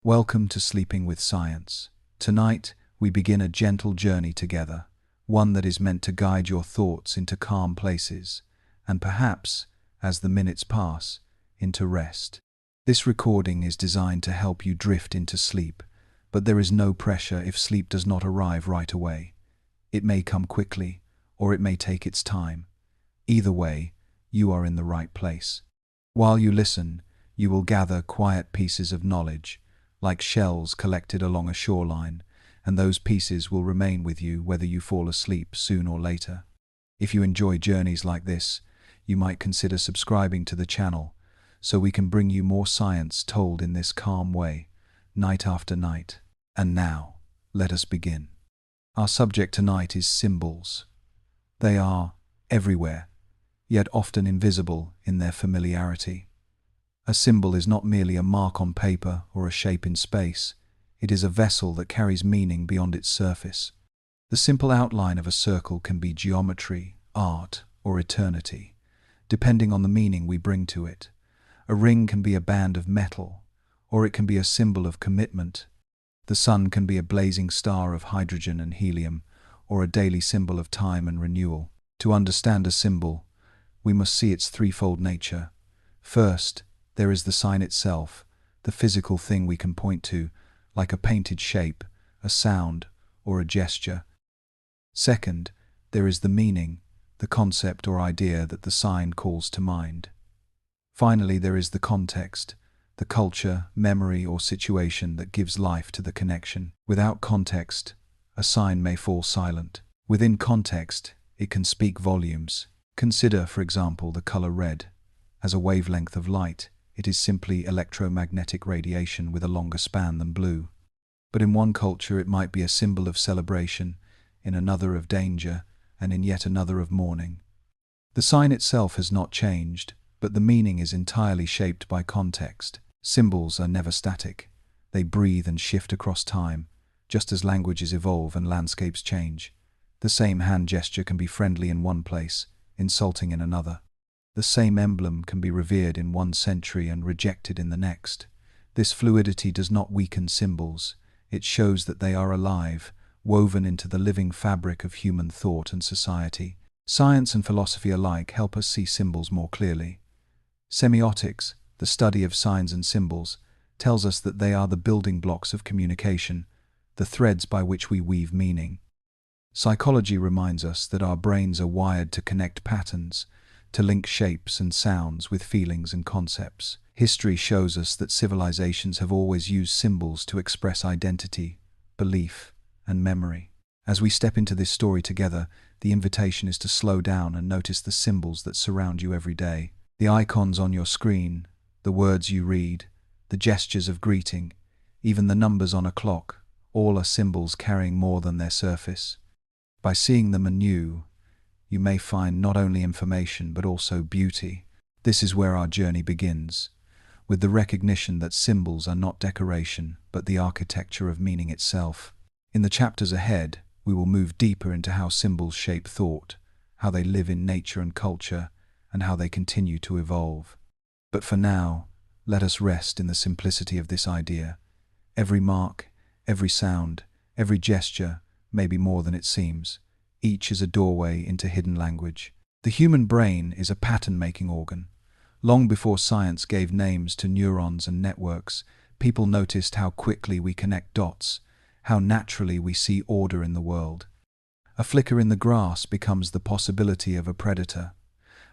Welcome to Sleeping with Science. Tonight, we begin a gentle journey together, one that is meant to guide your thoughts into calm places, and perhaps, as the minutes pass, into rest. This recording is designed to help you drift into sleep, but there is no pressure if sleep does not arrive right away. It may come quickly, or it may take its time. Either way, you are in the right place. While you listen, you will gather quiet pieces of knowledge, like shells collected along a shoreline, and those pieces will remain with you whether you fall asleep soon or later. If you enjoy journeys like this, you might consider subscribing to the channel, so we can bring you more science told in this calm way, night after night. And now, let us begin. Our subject tonight is symbols. They are everywhere, yet often invisible in their familiarity. A symbol is not merely a mark on paper or a shape in space. It is a vessel that carries meaning beyond its surface. The simple outline of a circle can be geometry, art, or eternity, depending on the meaning we bring to it. A ring can be a band of metal, or it can be a symbol of commitment. The sun can be a blazing star of hydrogen and helium, or a daily symbol of time and renewal. To understand a symbol, we must see its threefold nature. First, there is the sign itself, the physical thing we can point to, like a painted shape, a sound, or a gesture. Second, there is the meaning, the concept or idea that the sign calls to mind. Finally, there is the context, the culture, memory, or situation that gives life to the connection. Without context, a sign may fall silent. Within context, it can speak volumes. Consider, for example, the color red. As a wavelength of light, it is simply electromagnetic radiation with a longer span than blue. But in one culture it might be a symbol of celebration, in another of danger, and in yet another of mourning. The sign itself has not changed, but the meaning is entirely shaped by context. Symbols are never static. They breathe and shift across time, just as languages evolve and landscapes change. The same hand gesture can be friendly in one place, insulting in another. The same emblem can be revered in one century and rejected in the next. This fluidity does not weaken symbols. It shows that they are alive, woven into the living fabric of human thought and society. Science and philosophy alike help us see symbols more clearly. Semiotics, the study of signs and symbols, tells us that they are the building blocks of communication, the threads by which we weave meaning. Psychology reminds us that our brains are wired to connect patterns, to link shapes and sounds with feelings and concepts. History shows us that civilizations have always used symbols to express identity, belief, and memory. As we step into this story together, the invitation is to slow down and notice the symbols that surround you every day. The icons on your screen, the words you read, the gestures of greeting, even the numbers on a clock, all are symbols carrying more than their surface. By seeing them anew, you may find not only information but also beauty. This is where our journey begins, with the recognition that symbols are not decoration but the architecture of meaning itself. In the chapters ahead, we will move deeper into how symbols shape thought, how they live in nature and culture, and how they continue to evolve. But for now, let us rest in the simplicity of this idea. Every mark, every sound, every gesture may be more than it seems. Each is a doorway into hidden language. The human brain is a pattern-making organ. Long before science gave names to neurons and networks, people noticed how quickly we connect dots, how naturally we see order in the world. A flicker in the grass becomes the possibility of a predator.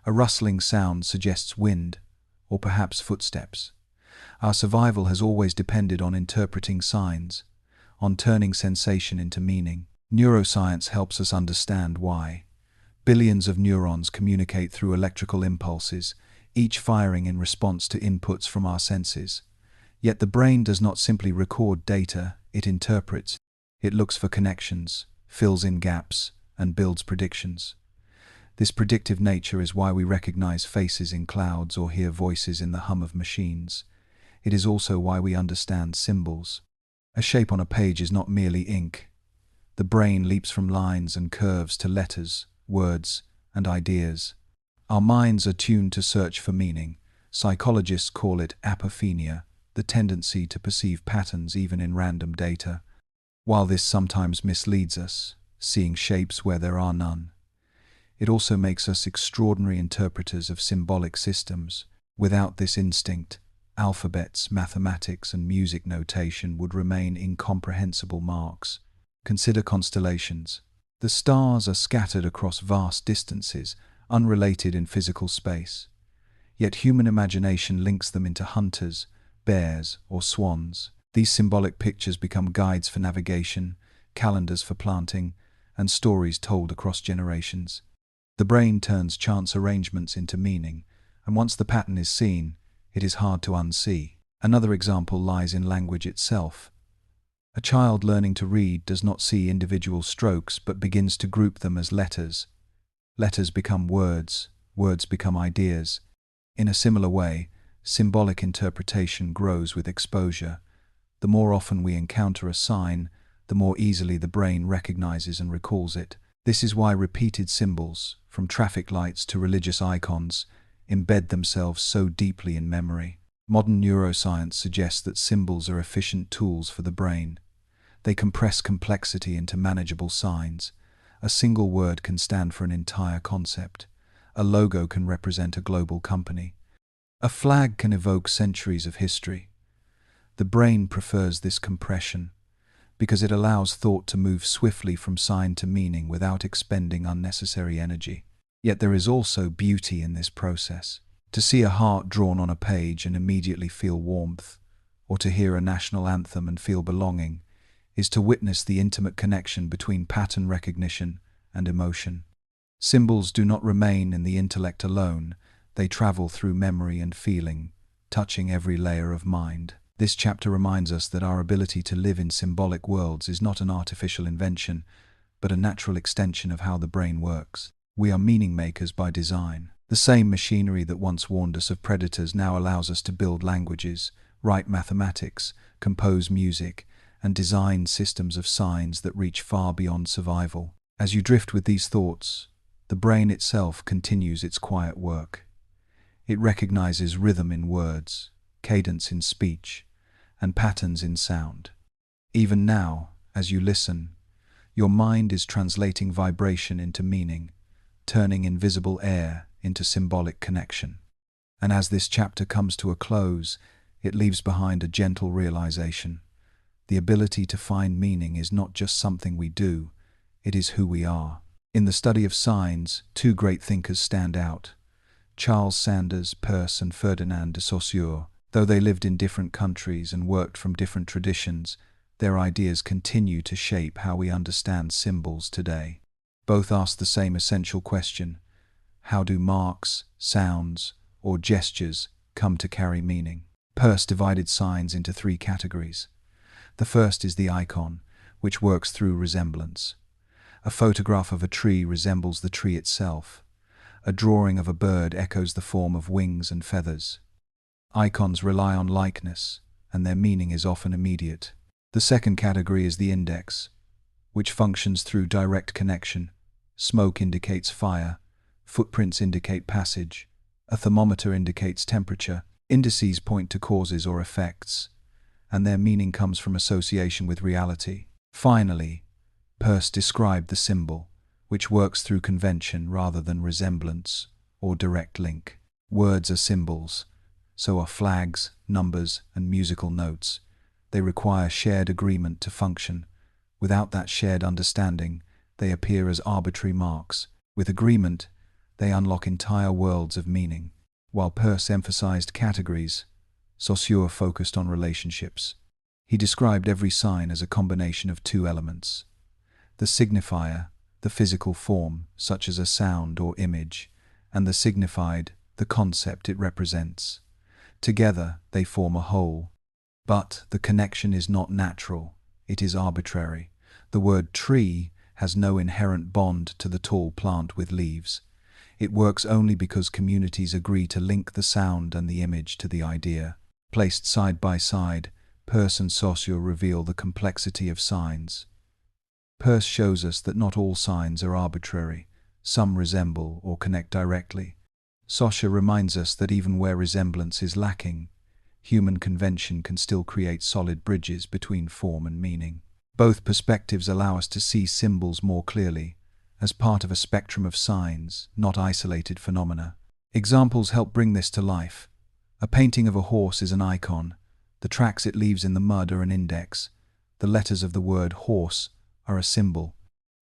A rustling sound suggests wind, or perhaps footsteps. Our survival has always depended on interpreting signs, on turning sensation into meaning. Neuroscience helps us understand why. Billions of neurons communicate through electrical impulses, each firing in response to inputs from our senses. Yet the brain does not simply record data, it interprets. It looks for connections, fills in gaps, and builds predictions. This predictive nature is why we recognize faces in clouds or hear voices in the hum of machines. It is also why we understand symbols. A shape on a page is not merely ink. The brain leaps from lines and curves to letters, words, and ideas. Our minds are tuned to search for meaning. Psychologists call it apophenia, the tendency to perceive patterns even in random data. While this sometimes misleads us, seeing shapes where there are none, it also makes us extraordinary interpreters of symbolic systems. Without this instinct, alphabets, mathematics, and music notation would remain incomprehensible marks. Consider constellations. The stars are scattered across vast distances, unrelated in physical space. Yet human imagination links them into hunters, bears, or swans. These symbolic pictures become guides for navigation, calendars for planting, and stories told across generations. The brain turns chance arrangements into meaning, and once the pattern is seen, it is hard to unsee. Another example lies in language itself. A child learning to read does not see individual strokes but begins to group them as letters. Letters become words, words become ideas. In a similar way, symbolic interpretation grows with exposure. The more often we encounter a sign, the more easily the brain recognizes and recalls it. This is why repeated symbols, from traffic lights to religious icons, embed themselves so deeply in memory. Modern neuroscience suggests that symbols are efficient tools for the brain. They compress complexity into manageable signs. A single word can stand for an entire concept. A logo can represent a global company. A flag can evoke centuries of history. The brain prefers this compression because it allows thought to move swiftly from sign to meaning without expending unnecessary energy. Yet there is also beauty in this process. To see a heart drawn on a page and immediately feel warmth, or to hear a national anthem and feel belonging, is to witness the intimate connection between pattern recognition and emotion. Symbols do not remain in the intellect alone, they travel through memory and feeling, touching every layer of mind. This chapter reminds us that our ability to live in symbolic worlds is not an artificial invention, but a natural extension of how the brain works. We are meaning makers by design. The same machinery that once warned us of predators now allows us to build languages, write mathematics, compose music, and design systems of signs that reach far beyond survival. As you drift with these thoughts, the brain itself continues its quiet work. It recognizes rhythm in words, cadence in speech, and patterns in sound. Even now, as you listen, your mind is translating vibration into meaning, turning invisible air into symbolic connection. And as this chapter comes to a close, it leaves behind a gentle realization. The ability to find meaning is not just something we do, it is who we are. In the study of signs, two great thinkers stand out: Charles Sanders Peirce and Ferdinand de Saussure. Though they lived in different countries and worked from different traditions, their ideas continue to shape how we understand symbols today. Both ask the same essential question: how do marks, sounds, or gestures come to carry meaning? Peirce divided signs into three categories. The first is the icon, which works through resemblance. A photograph of a tree resembles the tree itself. A drawing of a bird echoes the form of wings and feathers. Icons rely on likeness, and their meaning is often immediate. The second category is the index, which functions through direct connection. Smoke indicates fire, footprints indicate passage, a thermometer indicates temperature, indices point to causes or effects, and their meaning comes from association with reality. Finally, Peirce described the symbol, which works through convention rather than resemblance or direct link. Words are symbols, so are flags, numbers, and musical notes. They require shared agreement to function. Without that shared understanding, they appear as arbitrary marks. With agreement, they unlock entire worlds of meaning. While Peirce emphasized categories, Saussure focused on relationships. He described every sign as a combination of two elements: the signifier, the physical form, such as a sound or image, and the signified, the concept it represents. Together, they form a whole. But the connection is not natural, it is arbitrary. The word tree has no inherent bond to the tall plant with leaves. It works only because communities agree to link the sound and the image to the idea. Placed side by side, Peirce and Saussure reveal the complexity of signs. Peirce shows us that not all signs are arbitrary. Some resemble or connect directly. Saussure reminds us that even where resemblance is lacking, human convention can still create solid bridges between form and meaning. Both perspectives allow us to see symbols more clearly, as part of a spectrum of signs, not isolated phenomena. Examples help bring this to life. A painting of a horse is an icon. The tracks it leaves in the mud are an index. The letters of the word horse are a symbol.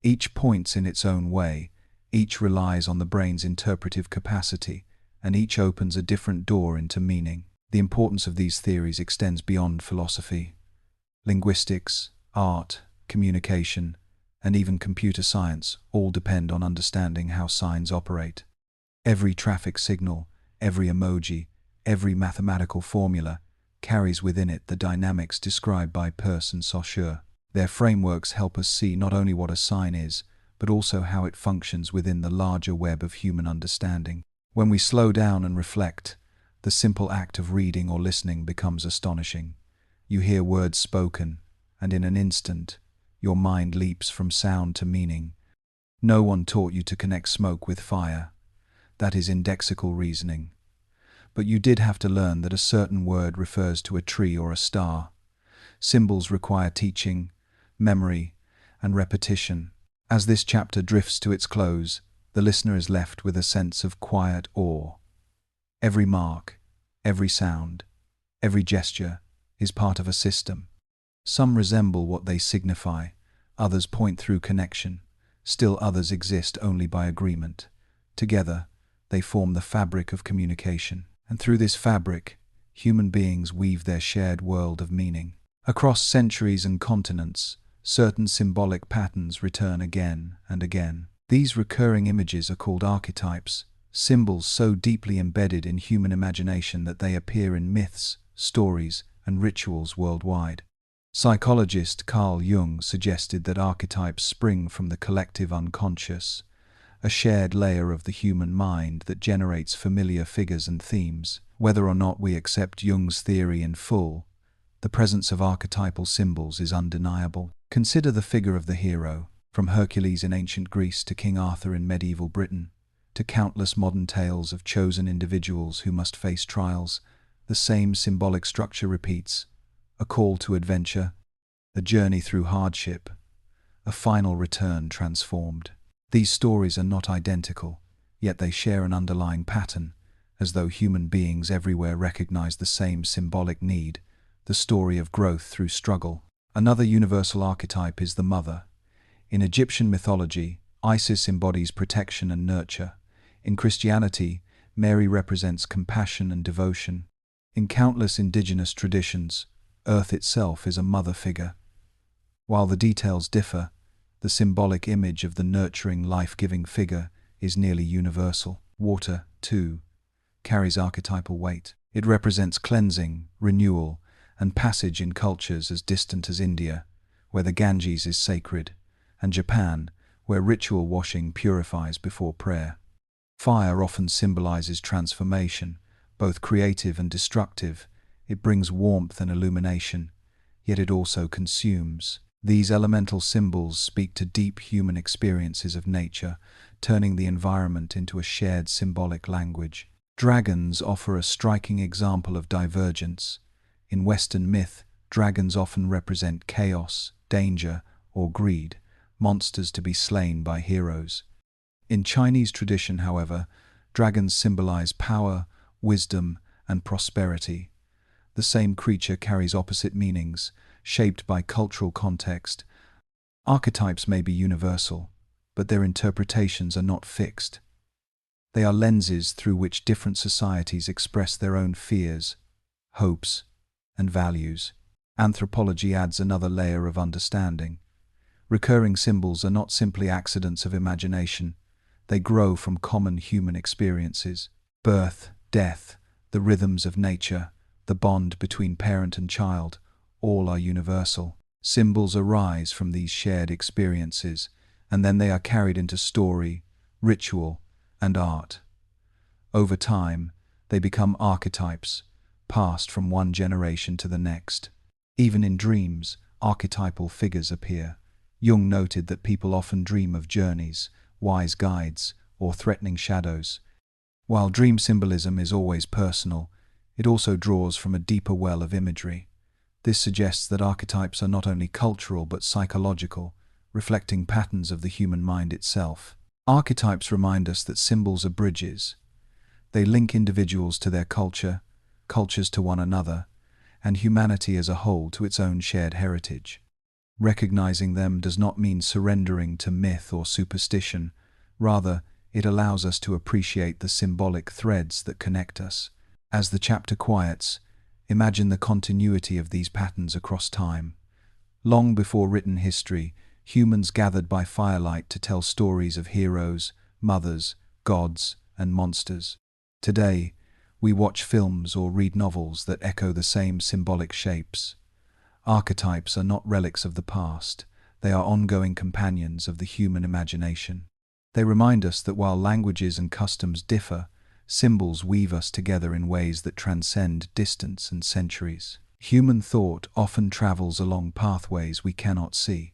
Each points in its own way, each relies on the brain's interpretive capacity, and each opens a different door into meaning. The importance of these theories extends beyond philosophy. Linguistics, art, communication, and even computer science all depend on understanding how signs operate. Every traffic signal, every emoji, every mathematical formula carries within it the dynamics described by Peirce and Saussure. Their frameworks help us see not only what a sign is, but also how it functions within the larger web of human understanding. When we slow down and reflect, the simple act of reading or listening becomes astonishing. You hear words spoken, and in an instant, your mind leaps from sound to meaning. No one taught you to connect smoke with fire. That is indexical reasoning. But you did have to learn that a certain word refers to a tree or a star. Symbols require teaching, memory, and repetition. As this chapter drifts to its close, the listener is left with a sense of quiet awe. Every mark, every sound, every gesture is part of a system. Some resemble what they signify, others point through connection, still others exist only by agreement. Together, they form the fabric of communication. And through this fabric, human beings weave their shared world of meaning. Across centuries and continents, certain symbolic patterns return again and again. These recurring images are called archetypes, symbols so deeply embedded in human imagination that they appear in myths, stories, and rituals worldwide. Psychologist Carl Jung suggested that archetypes spring from the collective unconscious, a shared layer of the human mind that generates familiar figures and themes. Whether or not we accept Jung's theory in full, the presence of archetypal symbols is undeniable. Consider the figure of the hero, from Hercules in ancient Greece to King Arthur in medieval Britain, to countless modern tales of chosen individuals who must face trials. The same symbolic structure repeats: a call to adventure, a journey through hardship, a final return transformed. These stories are not identical, yet they share an underlying pattern, as though human beings everywhere recognize the same symbolic need, the story of growth through struggle. Another universal archetype is the mother. In Egyptian mythology, Isis embodies protection and nurture. In Christianity, Mary represents compassion and devotion. In countless indigenous traditions, Earth itself is a mother figure. While the details differ, the symbolic image of the nurturing, life-giving figure is nearly universal. Water, too, carries archetypal weight. It represents cleansing, renewal, and passage in cultures as distant as India, where the Ganges is sacred, and Japan, where ritual washing purifies before prayer. Fire often symbolizes transformation, both creative and destructive. It brings warmth and illumination, yet it also consumes. These elemental symbols speak to deep human experiences of nature, turning the environment into a shared symbolic language. Dragons offer a striking example of divergence. In Western myth, dragons often represent chaos, danger, or greed, monsters to be slain by heroes. In Chinese tradition, however, dragons symbolize power, wisdom, and prosperity. The same creature carries opposite meanings, shaped by cultural context. Archetypes may be universal, but their interpretations are not fixed. They are lenses through which different societies express their own fears, hopes, and values. Anthropology adds another layer of understanding. Recurring symbols are not simply accidents of imagination. They grow from common human experiences. Birth, death, the rhythms of nature, the bond between parent and child, all are universal. Symbols arise from these shared experiences, and then they are carried into story, ritual, and art. Over time, they become archetypes, passed from one generation to the next. Even in dreams, archetypal figures appear. Jung noted that people often dream of journeys, wise guides, or threatening shadows. While dream symbolism is always personal, it also draws from a deeper well of imagery. This suggests that archetypes are not only cultural but psychological, reflecting patterns of the human mind itself. Archetypes remind us that symbols are bridges. They link individuals to their culture, cultures to one another, and humanity as a whole to its own shared heritage. Recognizing them does not mean surrendering to myth or superstition. Rather, it allows us to appreciate the symbolic threads that connect us. As the chapter quiets, imagine the continuity of these patterns across time. Long before written history, humans gathered by firelight to tell stories of heroes, mothers, gods, and monsters. Today, we watch films or read novels that echo the same symbolic shapes. Archetypes are not relics of the past, they are ongoing companions of the human imagination. They remind us that while languages and customs differ, symbols weave us together in ways that transcend distance and centuries. Human thought often travels along pathways we cannot see.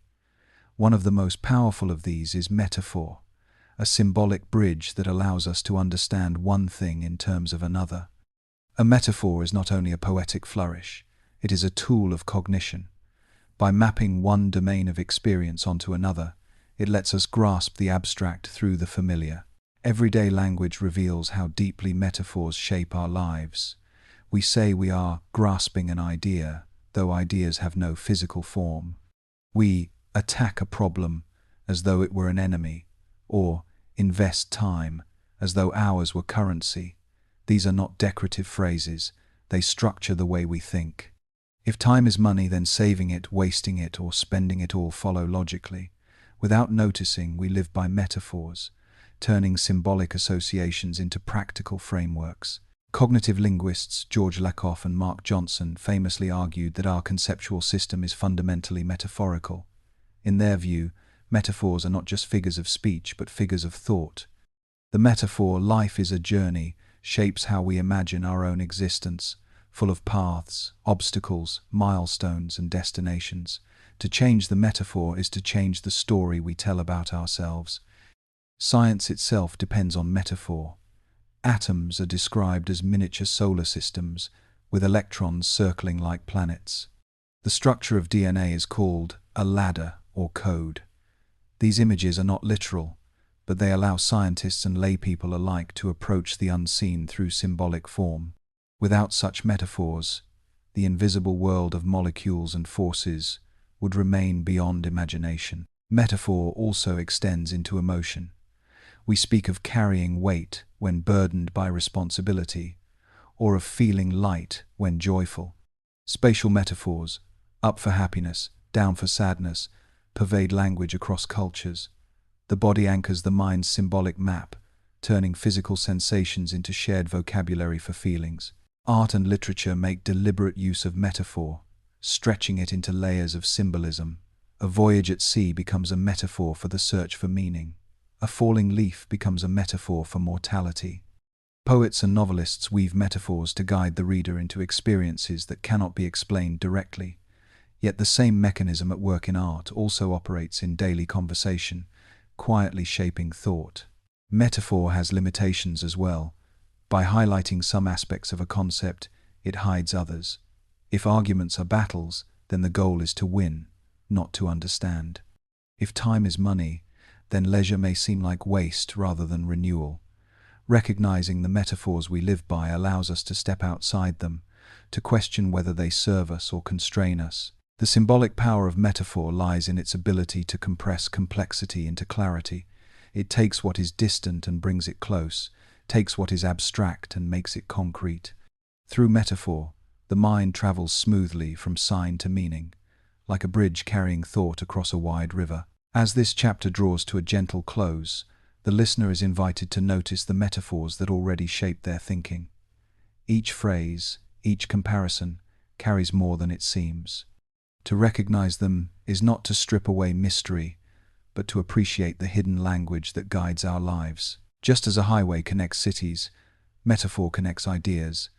One of the most powerful of these is metaphor, a symbolic bridge that allows us to understand one thing in terms of another. A metaphor is not only a poetic flourish, it is a tool of cognition. By mapping one domain of experience onto another, it lets us grasp the abstract through the familiar. Everyday language reveals how deeply metaphors shape our lives. We say we are grasping an idea, though ideas have no physical form. We attack a problem as though it were an enemy, or invest time as though hours were currency. These are not decorative phrases, they structure the way we think. If time is money, then saving it, wasting it, or spending it all follow logically. Without noticing, we live by metaphors, turning symbolic associations into practical frameworks. Cognitive linguists George Lakoff and Mark Johnson famously argued that our conceptual system is fundamentally metaphorical. In their view, metaphors are not just figures of speech, but figures of thought. The metaphor, life is a journey, shapes how we imagine our own existence, full of paths, obstacles, milestones, and destinations. To change the metaphor is to change the story we tell about ourselves. Science itself depends on metaphor. Atoms are described as miniature solar systems, with electrons circling like planets. The structure of DNA is called a ladder or code. These images are not literal, but they allow scientists and laypeople alike to approach the unseen through symbolic form. Without such metaphors, the invisible world of molecules and forces would remain beyond imagination. Metaphor also extends into emotion. We speak of carrying weight when burdened by responsibility, or of feeling light when joyful. Spatial metaphors, up for happiness, down for sadness, pervade language across cultures. The body anchors the mind's symbolic map, turning physical sensations into shared vocabulary for feelings. Art and literature make deliberate use of metaphor, stretching it into layers of symbolism. A voyage at sea becomes a metaphor for the search for meaning. A falling leaf becomes a metaphor for mortality. Poets and novelists weave metaphors to guide the reader into experiences that cannot be explained directly. Yet the same mechanism at work in art also operates in daily conversation, quietly shaping thought. Metaphor has limitations as well. By highlighting some aspects of a concept, it hides others. If arguments are battles, then the goal is to win, not to understand. If time is money, then leisure may seem like waste rather than renewal. Recognizing the metaphors we live by allows us to step outside them, to question whether they serve us or constrain us. The symbolic power of metaphor lies in its ability to compress complexity into clarity. It takes what is distant and brings it close, takes what is abstract and makes it concrete. Through metaphor, the mind travels smoothly from sign to meaning, like a bridge carrying thought across a wide river. As this chapter draws to a gentle close, the listener is invited to notice the metaphors that already shape their thinking. Each phrase, each comparison, carries more than it seems. To recognize them is not to strip away mystery, but to appreciate the hidden language that guides our lives. Just as a highway connects cities, metaphor connects ideas,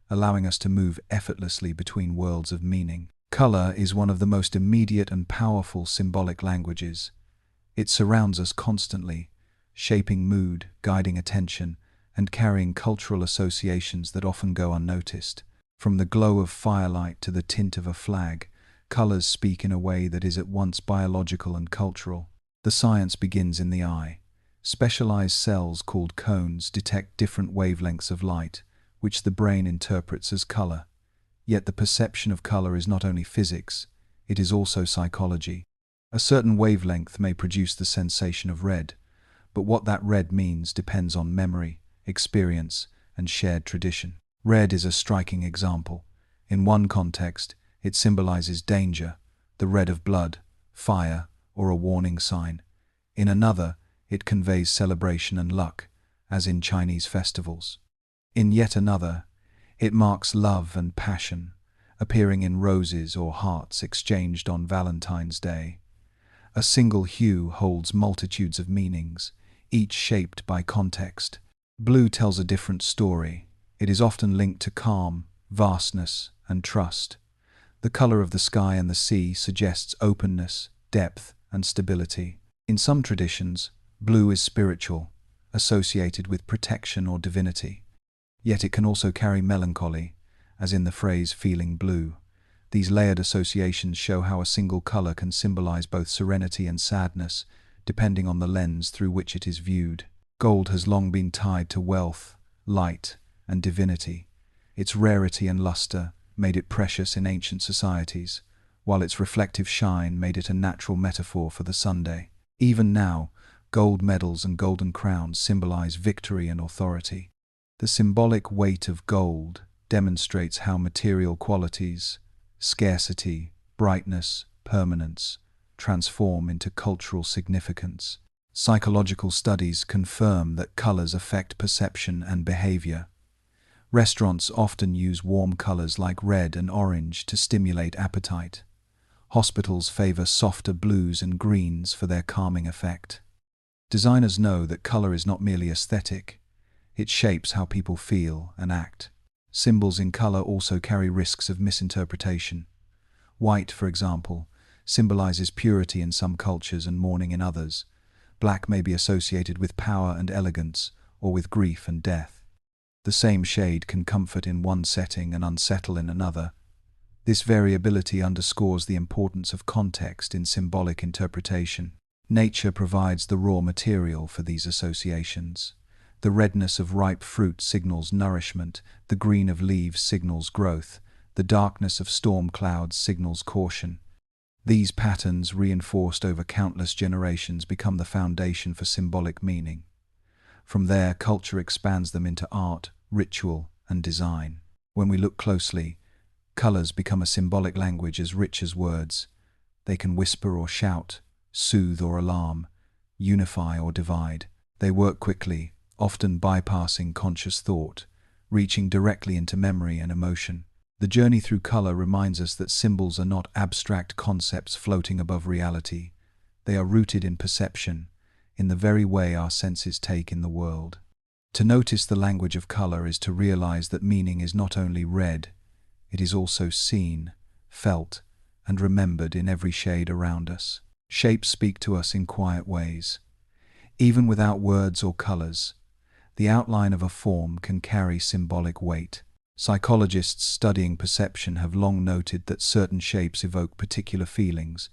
allowing us to move effortlessly between worlds of meaning. Color is one of the most immediate and powerful symbolic languages. It surrounds us constantly, shaping mood, guiding attention, and carrying cultural associations that often go unnoticed. From the glow of firelight to the tint of a flag, colors speak in a way that is at once biological and cultural. The science begins in the eye. Specialized cells called cones detect different wavelengths of light, which the brain interprets as color. Yet the perception of color is not only physics, it is also psychology. A certain wavelength may produce the sensation of red, but what that red means depends on memory, experience, and shared tradition. Red is a striking example. In one context, it symbolizes danger, the red of blood, fire, or a warning sign. In another, it conveys celebration and luck, as in Chinese festivals. In yet another, it marks love and passion, appearing in roses or hearts exchanged on Valentine's Day. A single hue holds multitudes of meanings, each shaped by context. Blue tells a different story. It is often linked to calm, vastness, and trust. The color of the sky and the sea suggests openness, depth, and stability. In some traditions, blue is spiritual, associated with protection or divinity. Yet it can also carry melancholy, as in the phrase feeling blue. These layered associations show how a single color can symbolize both serenity and sadness, depending on the lens through which it is viewed. Gold has long been tied to wealth, light, and divinity. Its rarity and luster made it precious in ancient societies, while its reflective shine made it a natural metaphor for the Sunday. Even now, gold medals and golden crowns symbolize victory and authority. The symbolic weight of gold demonstrates how material qualities, scarcity, brightness, permanence, transform into cultural significance. Psychological studies confirm that colors affect perception and behavior. Restaurants often use warm colors like red and orange to stimulate appetite. Hospitals favor softer blues and greens for their calming effect. Designers know that color is not merely aesthetic, it shapes how people feel and act. Symbols in color also carry risks of misinterpretation. White, for example, symbolizes purity in some cultures and mourning in others. Black may be associated with power and elegance, or with grief and death. The same shade can comfort in one setting and unsettle in another. This variability underscores the importance of context in symbolic interpretation. Nature provides the raw material for these associations. The redness of ripe fruit signals nourishment, the green of leaves signals growth, the darkness of storm clouds signals caution. These patterns, reinforced over countless generations, become the foundation for symbolic meaning. From there, culture expands them into art, ritual, and design. When we look closely, colors become a symbolic language as rich as words. They can whisper or shout, soothe or alarm, unify or divide. They work quickly, often bypassing conscious thought, reaching directly into memory and emotion. The journey through color reminds us that symbols are not abstract concepts floating above reality. They are rooted in perception, in the very way our senses take in the world. To notice the language of color is to realize that meaning is not only read, it is also seen, felt, and remembered in every shade around us. Shapes speak to us in quiet ways. Even without words or colors, the outline of a form can carry symbolic weight. Psychologists studying perception have long noted that certain shapes evoke particular feelings,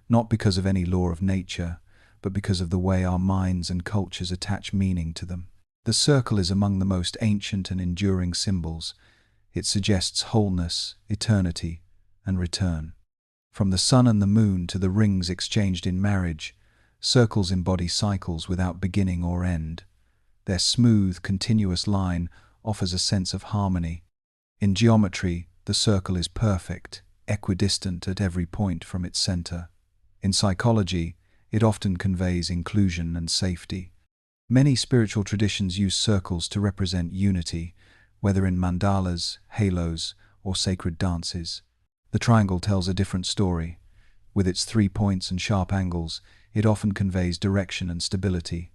not because of any law of nature, but because of the way our minds and cultures attach meaning to them. The circle is among the most ancient and enduring symbols. It suggests wholeness, eternity, and return. From the sun and the moon to the rings exchanged in marriage, circles embody cycles without beginning or end. Their smooth, continuous line offers a sense of harmony. In geometry, the circle is perfect, equidistant at every point from its center. In psychology, it often conveys inclusion and safety. Many spiritual traditions use circles to represent unity, whether in mandalas, halos, or sacred dances. The triangle tells a different story. With its 3 points and sharp angles, it often conveys direction and stability.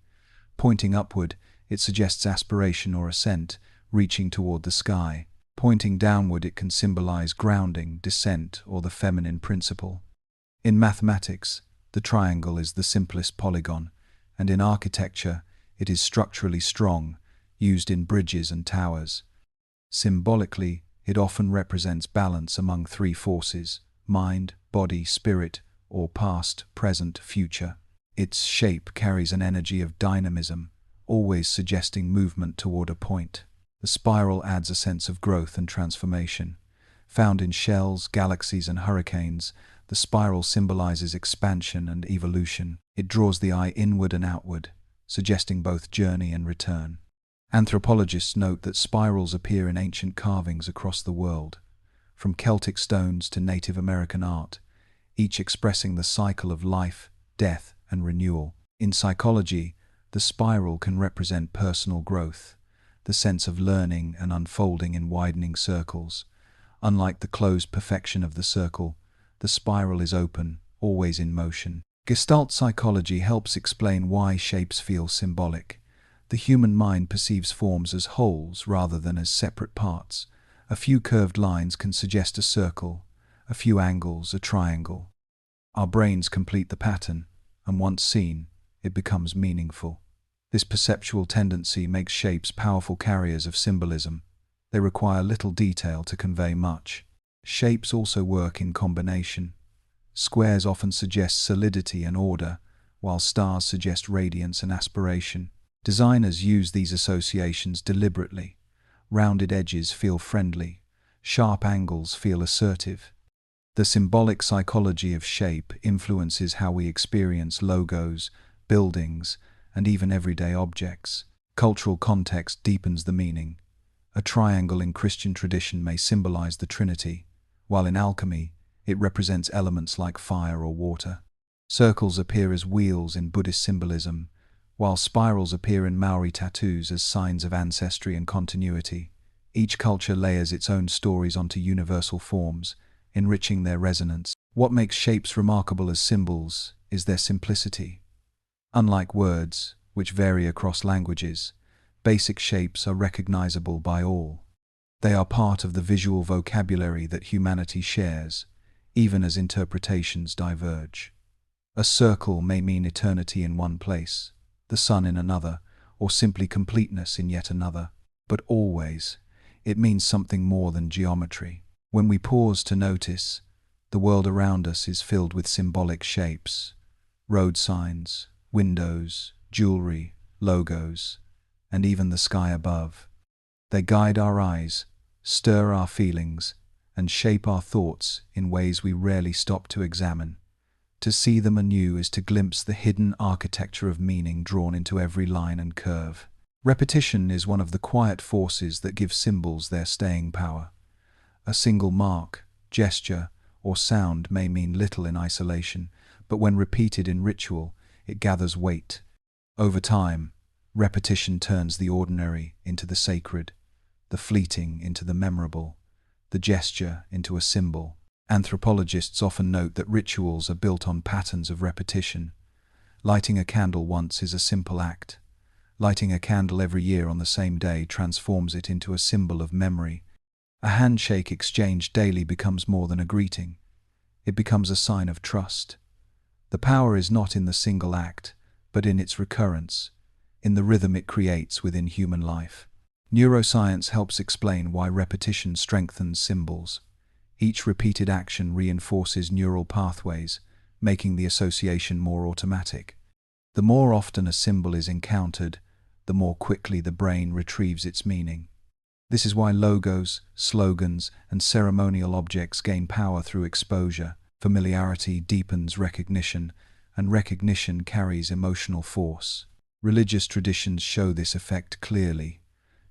Pointing upward, it suggests aspiration or ascent, reaching toward the sky. Pointing downward, it can symbolize grounding, descent, or the feminine principle. In mathematics, the triangle is the simplest polygon, and in architecture, it is structurally strong, used in bridges and towers. Symbolically, it often represents balance among three forces: mind, body, spirit, or past, present, future. Its shape carries an energy of dynamism, always suggesting movement toward a point. The spiral adds a sense of growth and transformation. Found in shells, galaxies, and hurricanes, the spiral symbolizes expansion and evolution. It draws the eye inward and outward, suggesting both journey and return. Anthropologists note that spirals appear in ancient carvings across the world, from Celtic stones to Native American art, each expressing the cycle of life, death, and renewal. In psychology, the spiral can represent personal growth, the sense of learning and unfolding in widening circles. Unlike the closed perfection of the circle, the spiral is open, always in motion. Gestalt psychology helps explain why shapes feel symbolic. The human mind perceives forms as wholes rather than as separate parts. A few curved lines can suggest a circle, a few angles a triangle. Our brains complete the pattern, and once seen, it becomes meaningful. This perceptual tendency makes shapes powerful carriers of symbolism. They require little detail to convey much. Shapes also work in combination. Squares often suggest solidity and order, while stars suggest radiance and aspiration. Designers use these associations deliberately. Rounded edges feel friendly. Sharp angles feel assertive. The symbolic psychology of shape influences how we experience logos, buildings, and even everyday objects. Cultural context deepens the meaning. A triangle in Christian tradition may symbolize the Trinity, while in alchemy, it represents elements like fire or water. Circles appear as wheels in Buddhist symbolism, while spirals appear in Maori tattoos as signs of ancestry and continuity. Each culture layers its own stories onto universal forms, enriching their resonance. What makes shapes remarkable as symbols is their simplicity. Unlike words, which vary across languages, basic shapes are recognizable by all. They are part of the visual vocabulary that humanity shares, even as interpretations diverge. A circle may mean eternity in one place, the sun in another, or simply completeness in yet another. But always, it means something more than geometry. When we pause to notice, the world around us is filled with symbolic shapes: road signs, windows, jewelry, logos, and even the sky above. They guide our eyes, stir our feelings, and shape our thoughts in ways we rarely stop to examine. To see them anew is to glimpse the hidden architecture of meaning drawn into every line and curve. Repetition is one of the quiet forces that give symbols their staying power. A single mark, gesture, or sound may mean little in isolation, but when repeated in ritual, it gathers weight. Over time, repetition turns the ordinary into the sacred, the fleeting into the memorable, the gesture into a symbol. Anthropologists often note that rituals are built on patterns of repetition. Lighting a candle once is a simple act. Lighting a candle every year on the same day transforms it into a symbol of memory. A handshake exchanged daily becomes more than a greeting. It becomes a sign of trust. The power is not in the single act, but in its recurrence, in the rhythm it creates within human life. Neuroscience helps explain why repetition strengthens symbols. Each repeated action reinforces neural pathways, making the association more automatic. The more often a symbol is encountered, the more quickly the brain retrieves its meaning. This is why logos, slogans, and ceremonial objects gain power through exposure. Familiarity deepens recognition, and recognition carries emotional force. Religious traditions show this effect clearly.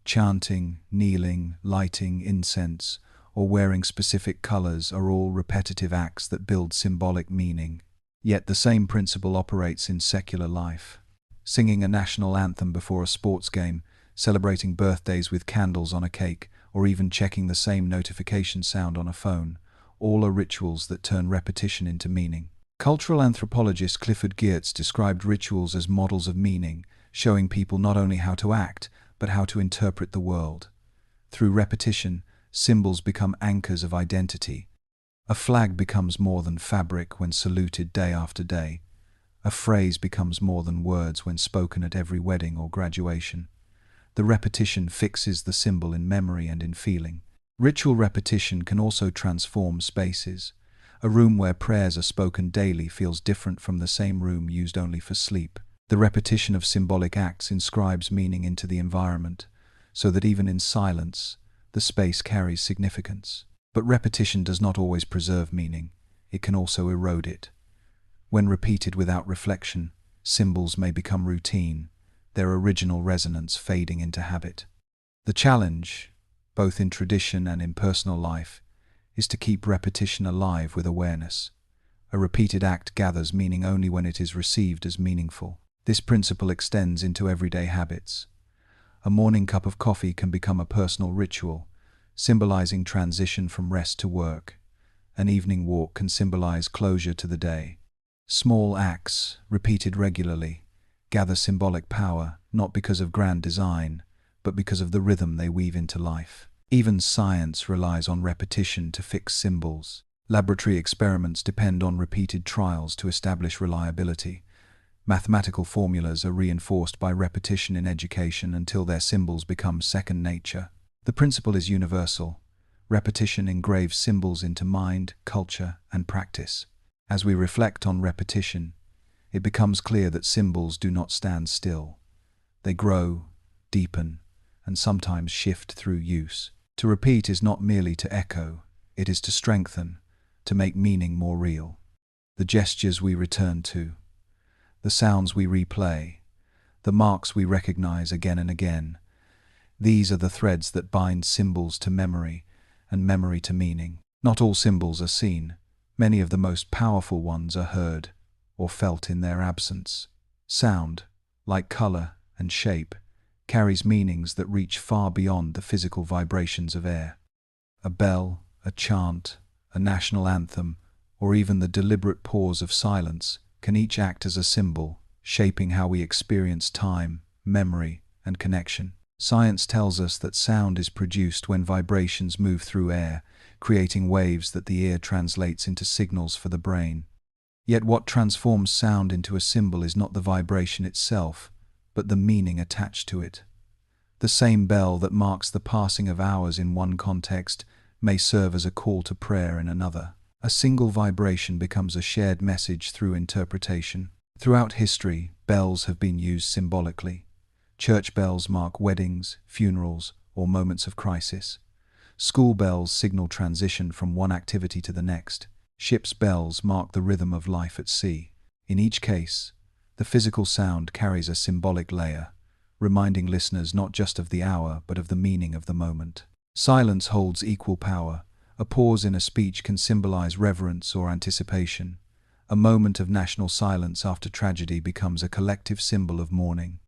Chanting, kneeling, lighting incense, or wearing specific colors are all repetitive acts that build symbolic meaning. Yet the same principle operates in secular life. Singing a national anthem before a sports game, celebrating birthdays with candles on a cake, or even checking the same notification sound on a phone, all are rituals that turn repetition into meaning. Cultural anthropologist Clifford Geertz described rituals as models of meaning, showing people not only how to act, but how to interpret the world. Through repetition, symbols become anchors of identity. A flag becomes more than fabric when saluted day after day. A phrase becomes more than words when spoken at every wedding or graduation. The repetition fixes the symbol in memory and in feeling. Ritual repetition can also transform spaces. A room where prayers are spoken daily feels different from the same room used only for sleep. The repetition of symbolic acts inscribes meaning into the environment, so that even in silence, the space carries significance. But repetition does not always preserve meaning. It can also erode it. When repeated without reflection, symbols may become routine, their original resonance fading into habit. The challenge, both in tradition and in personal life, is to keep repetition alive with awareness. A repeated act gathers meaning only when it is received as meaningful. This principle extends into everyday habits. A morning cup of coffee can become a personal ritual, symbolizing transition from rest to work. An evening walk can symbolize closure to the day. Small acts, repeated regularly, gather symbolic power not because of grand design, but because of the rhythm they weave into life. Even science relies on repetition to fix symbols. Laboratory experiments depend on repeated trials to establish reliability. Mathematical formulas are reinforced by repetition in education until their symbols become second nature. The principle is universal. Repetition engraves symbols into mind, culture, and practice. As we reflect on repetition, it becomes clear that symbols do not stand still. They grow, deepen, and sometimes shift through use. To repeat is not merely to echo, it is to strengthen, to make meaning more real. The gestures we return to, the sounds we replay, the marks we recognize again and again, these are the threads that bind symbols to memory and memory to meaning. Not all symbols are seen. Many of the most powerful ones are heard or felt in their absence. Sound, like color and shape, carries meanings that reach far beyond the physical vibrations of air. A bell, a chant, a national anthem, or even the deliberate pause of silence can each act as a symbol, shaping how we experience time, memory, and connection. Science tells us that sound is produced when vibrations move through air, creating waves that the ear translates into signals for the brain. Yet what transforms sound into a symbol is not the vibration itself, but the meaning attached to it. The same bell that marks the passing of hours in one context may serve as a call to prayer in another. A single vibration becomes a shared message through interpretation. Throughout history, bells have been used symbolically. Church bells mark weddings, funerals, or moments of crisis. School bells signal transition from one activity to the next. Ships' bells mark the rhythm of life at sea. In each case, the physical sound carries a symbolic layer, reminding listeners not just of the hour but of the meaning of the moment. Silence holds equal power. A pause in a speech can symbolize reverence or anticipation. A moment of national silence after tragedy becomes a collective symbol of mourning.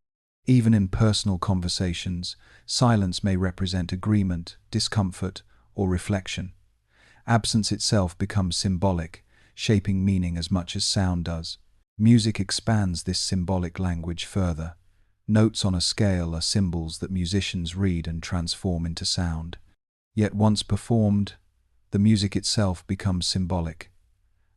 Even in personal conversations, silence may represent agreement, discomfort, or reflection. Absence itself becomes symbolic, shaping meaning as much as sound does. Music expands this symbolic language further. Notes on a scale are symbols that musicians read and transform into sound. Yet once performed, the music itself becomes symbolic.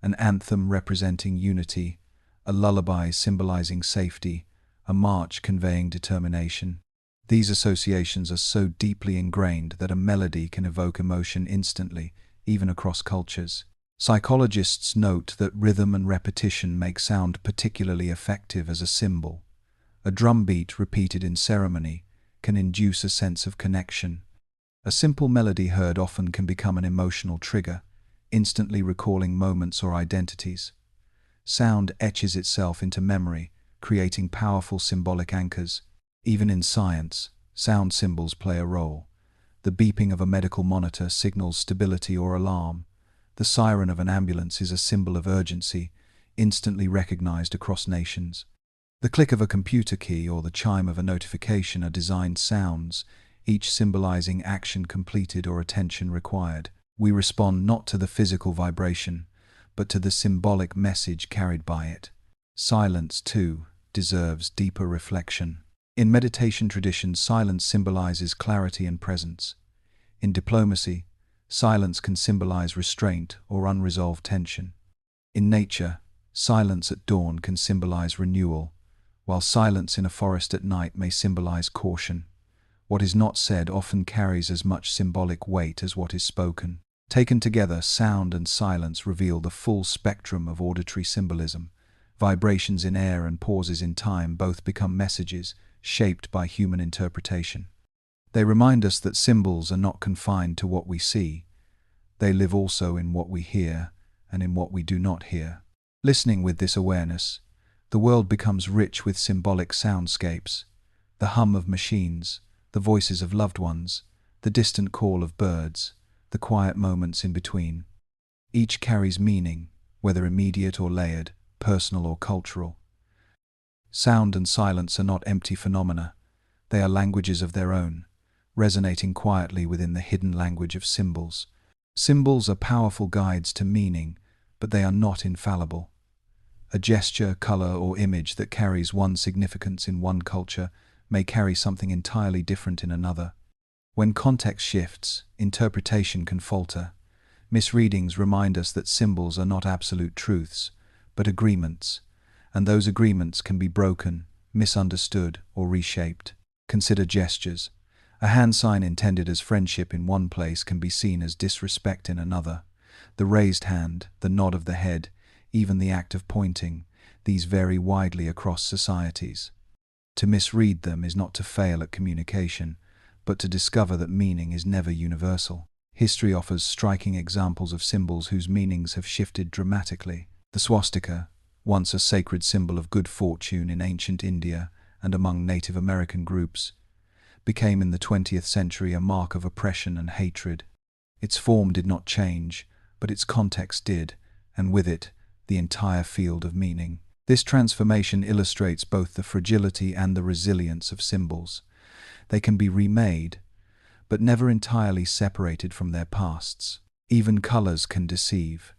An anthem representing unity, a lullaby symbolizing safety, a march conveying determination. These associations are so deeply ingrained that a melody can evoke emotion instantly, even across cultures. Psychologists note that rhythm and repetition make sound particularly effective as a symbol. A drum beat repeated in ceremony can induce a sense of connection. A simple melody heard often can become an emotional trigger, instantly recalling moments or identities. Sound etches itself into memory, creating powerful symbolic anchors. Even in science, sound symbols play a role. The beeping of a medical monitor signals stability or alarm. The siren of an ambulance is a symbol of urgency, instantly recognized across nations. The click of a computer key or the chime of a notification are designed sounds, each symbolizing action completed or attention required. We respond not to the physical vibration, but to the symbolic message carried by it. Silence, too, deserves deeper reflection. In meditation traditions, silence symbolizes clarity and presence. In diplomacy, silence can symbolize restraint or unresolved tension. In nature, silence at dawn can symbolize renewal, while silence in a forest at night may symbolize caution. What is not said often carries as much symbolic weight as what is spoken. Taken together, sound and silence reveal the full spectrum of auditory symbolism. Vibrations in air and pauses in time both become messages shaped by human interpretation. They remind us that symbols are not confined to what we see. They live also in what we hear and in what we do not hear. Listening with this awareness, the world becomes rich with symbolic soundscapes, the hum of machines, the voices of loved ones, the distant call of birds, the quiet moments in between. Each carries meaning, whether immediate or layered, personal or cultural. Sound and silence are not empty phenomena. They are languages of their own, resonating quietly within the hidden language of symbols. Symbols are powerful guides to meaning, but they are not infallible. A gesture, color, or image that carries one significance in one culture may carry something entirely different in another. When context shifts, interpretation can falter. Misreadings remind us that symbols are not absolute truths, but agreements, and those agreements can be broken, misunderstood, or reshaped. Consider gestures. A hand sign intended as friendship in one place can be seen as disrespect in another. The raised hand, the nod of the head, even the act of pointing, these vary widely across societies. To misread them is not to fail at communication, but to discover that meaning is never universal. History offers striking examples of symbols whose meanings have shifted dramatically. The swastika, once a sacred symbol of good fortune in ancient India and among Native American groups, became in the 20th century a mark of oppression and hatred. Its form did not change, but its context did, and with it, the entire field of meaning. This transformation illustrates both the fragility and the resilience of symbols. They can be remade, but never entirely separated from their pasts. Even colors can deceive.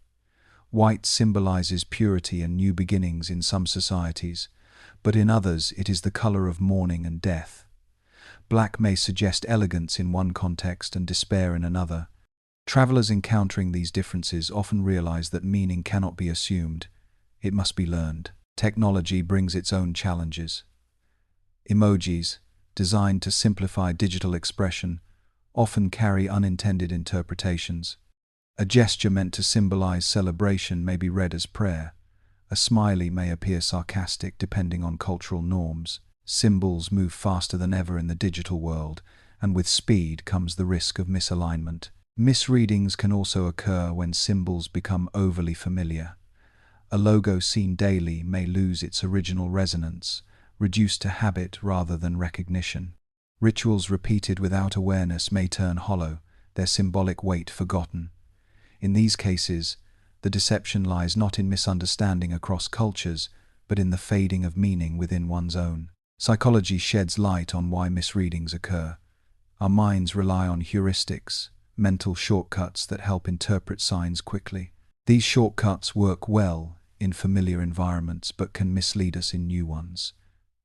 White symbolizes purity and new beginnings in some societies, but in others it is the color of mourning and death. Black may suggest elegance in one context and despair in another. Travelers encountering these differences often realize that meaning cannot be assumed, it must be learned. Technology brings its own challenges. Emojis, designed to simplify digital expression, often carry unintended interpretations. A gesture meant to symbolize celebration may be read as prayer. A smiley may appear sarcastic depending on cultural norms. Symbols move faster than ever in the digital world, and with speed comes the risk of misalignment. Misreadings can also occur when symbols become overly familiar. A logo seen daily may lose its original resonance, reduced to habit rather than recognition. Rituals repeated without awareness may turn hollow, their symbolic weight forgotten. In these cases, the deception lies not in misunderstanding across cultures, but in the fading of meaning within one's own. Psychology sheds light on why misreadings occur. Our minds rely on heuristics, mental shortcuts that help interpret signs quickly. These shortcuts work well in familiar environments but can mislead us in new ones.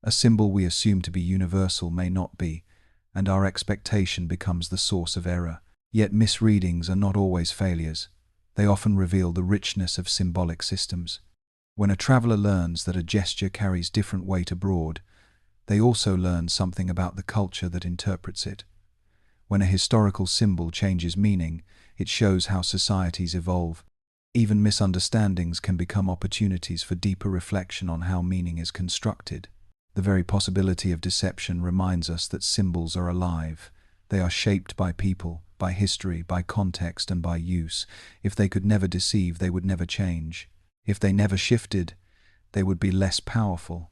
A symbol we assume to be universal may not be, and our expectation becomes the source of error. Yet misreadings are not always failures. They often reveal the richness of symbolic systems. When a traveler learns that a gesture carries different weight abroad, they also learn something about the culture that interprets it. When a historical symbol changes meaning, it shows how societies evolve. Even misunderstandings can become opportunities for deeper reflection on how meaning is constructed. The very possibility of deception reminds us that symbols are alive. They are shaped by people, by history, by context, and by use. If they could never deceive, they would never change. If they never shifted, they would be less powerful,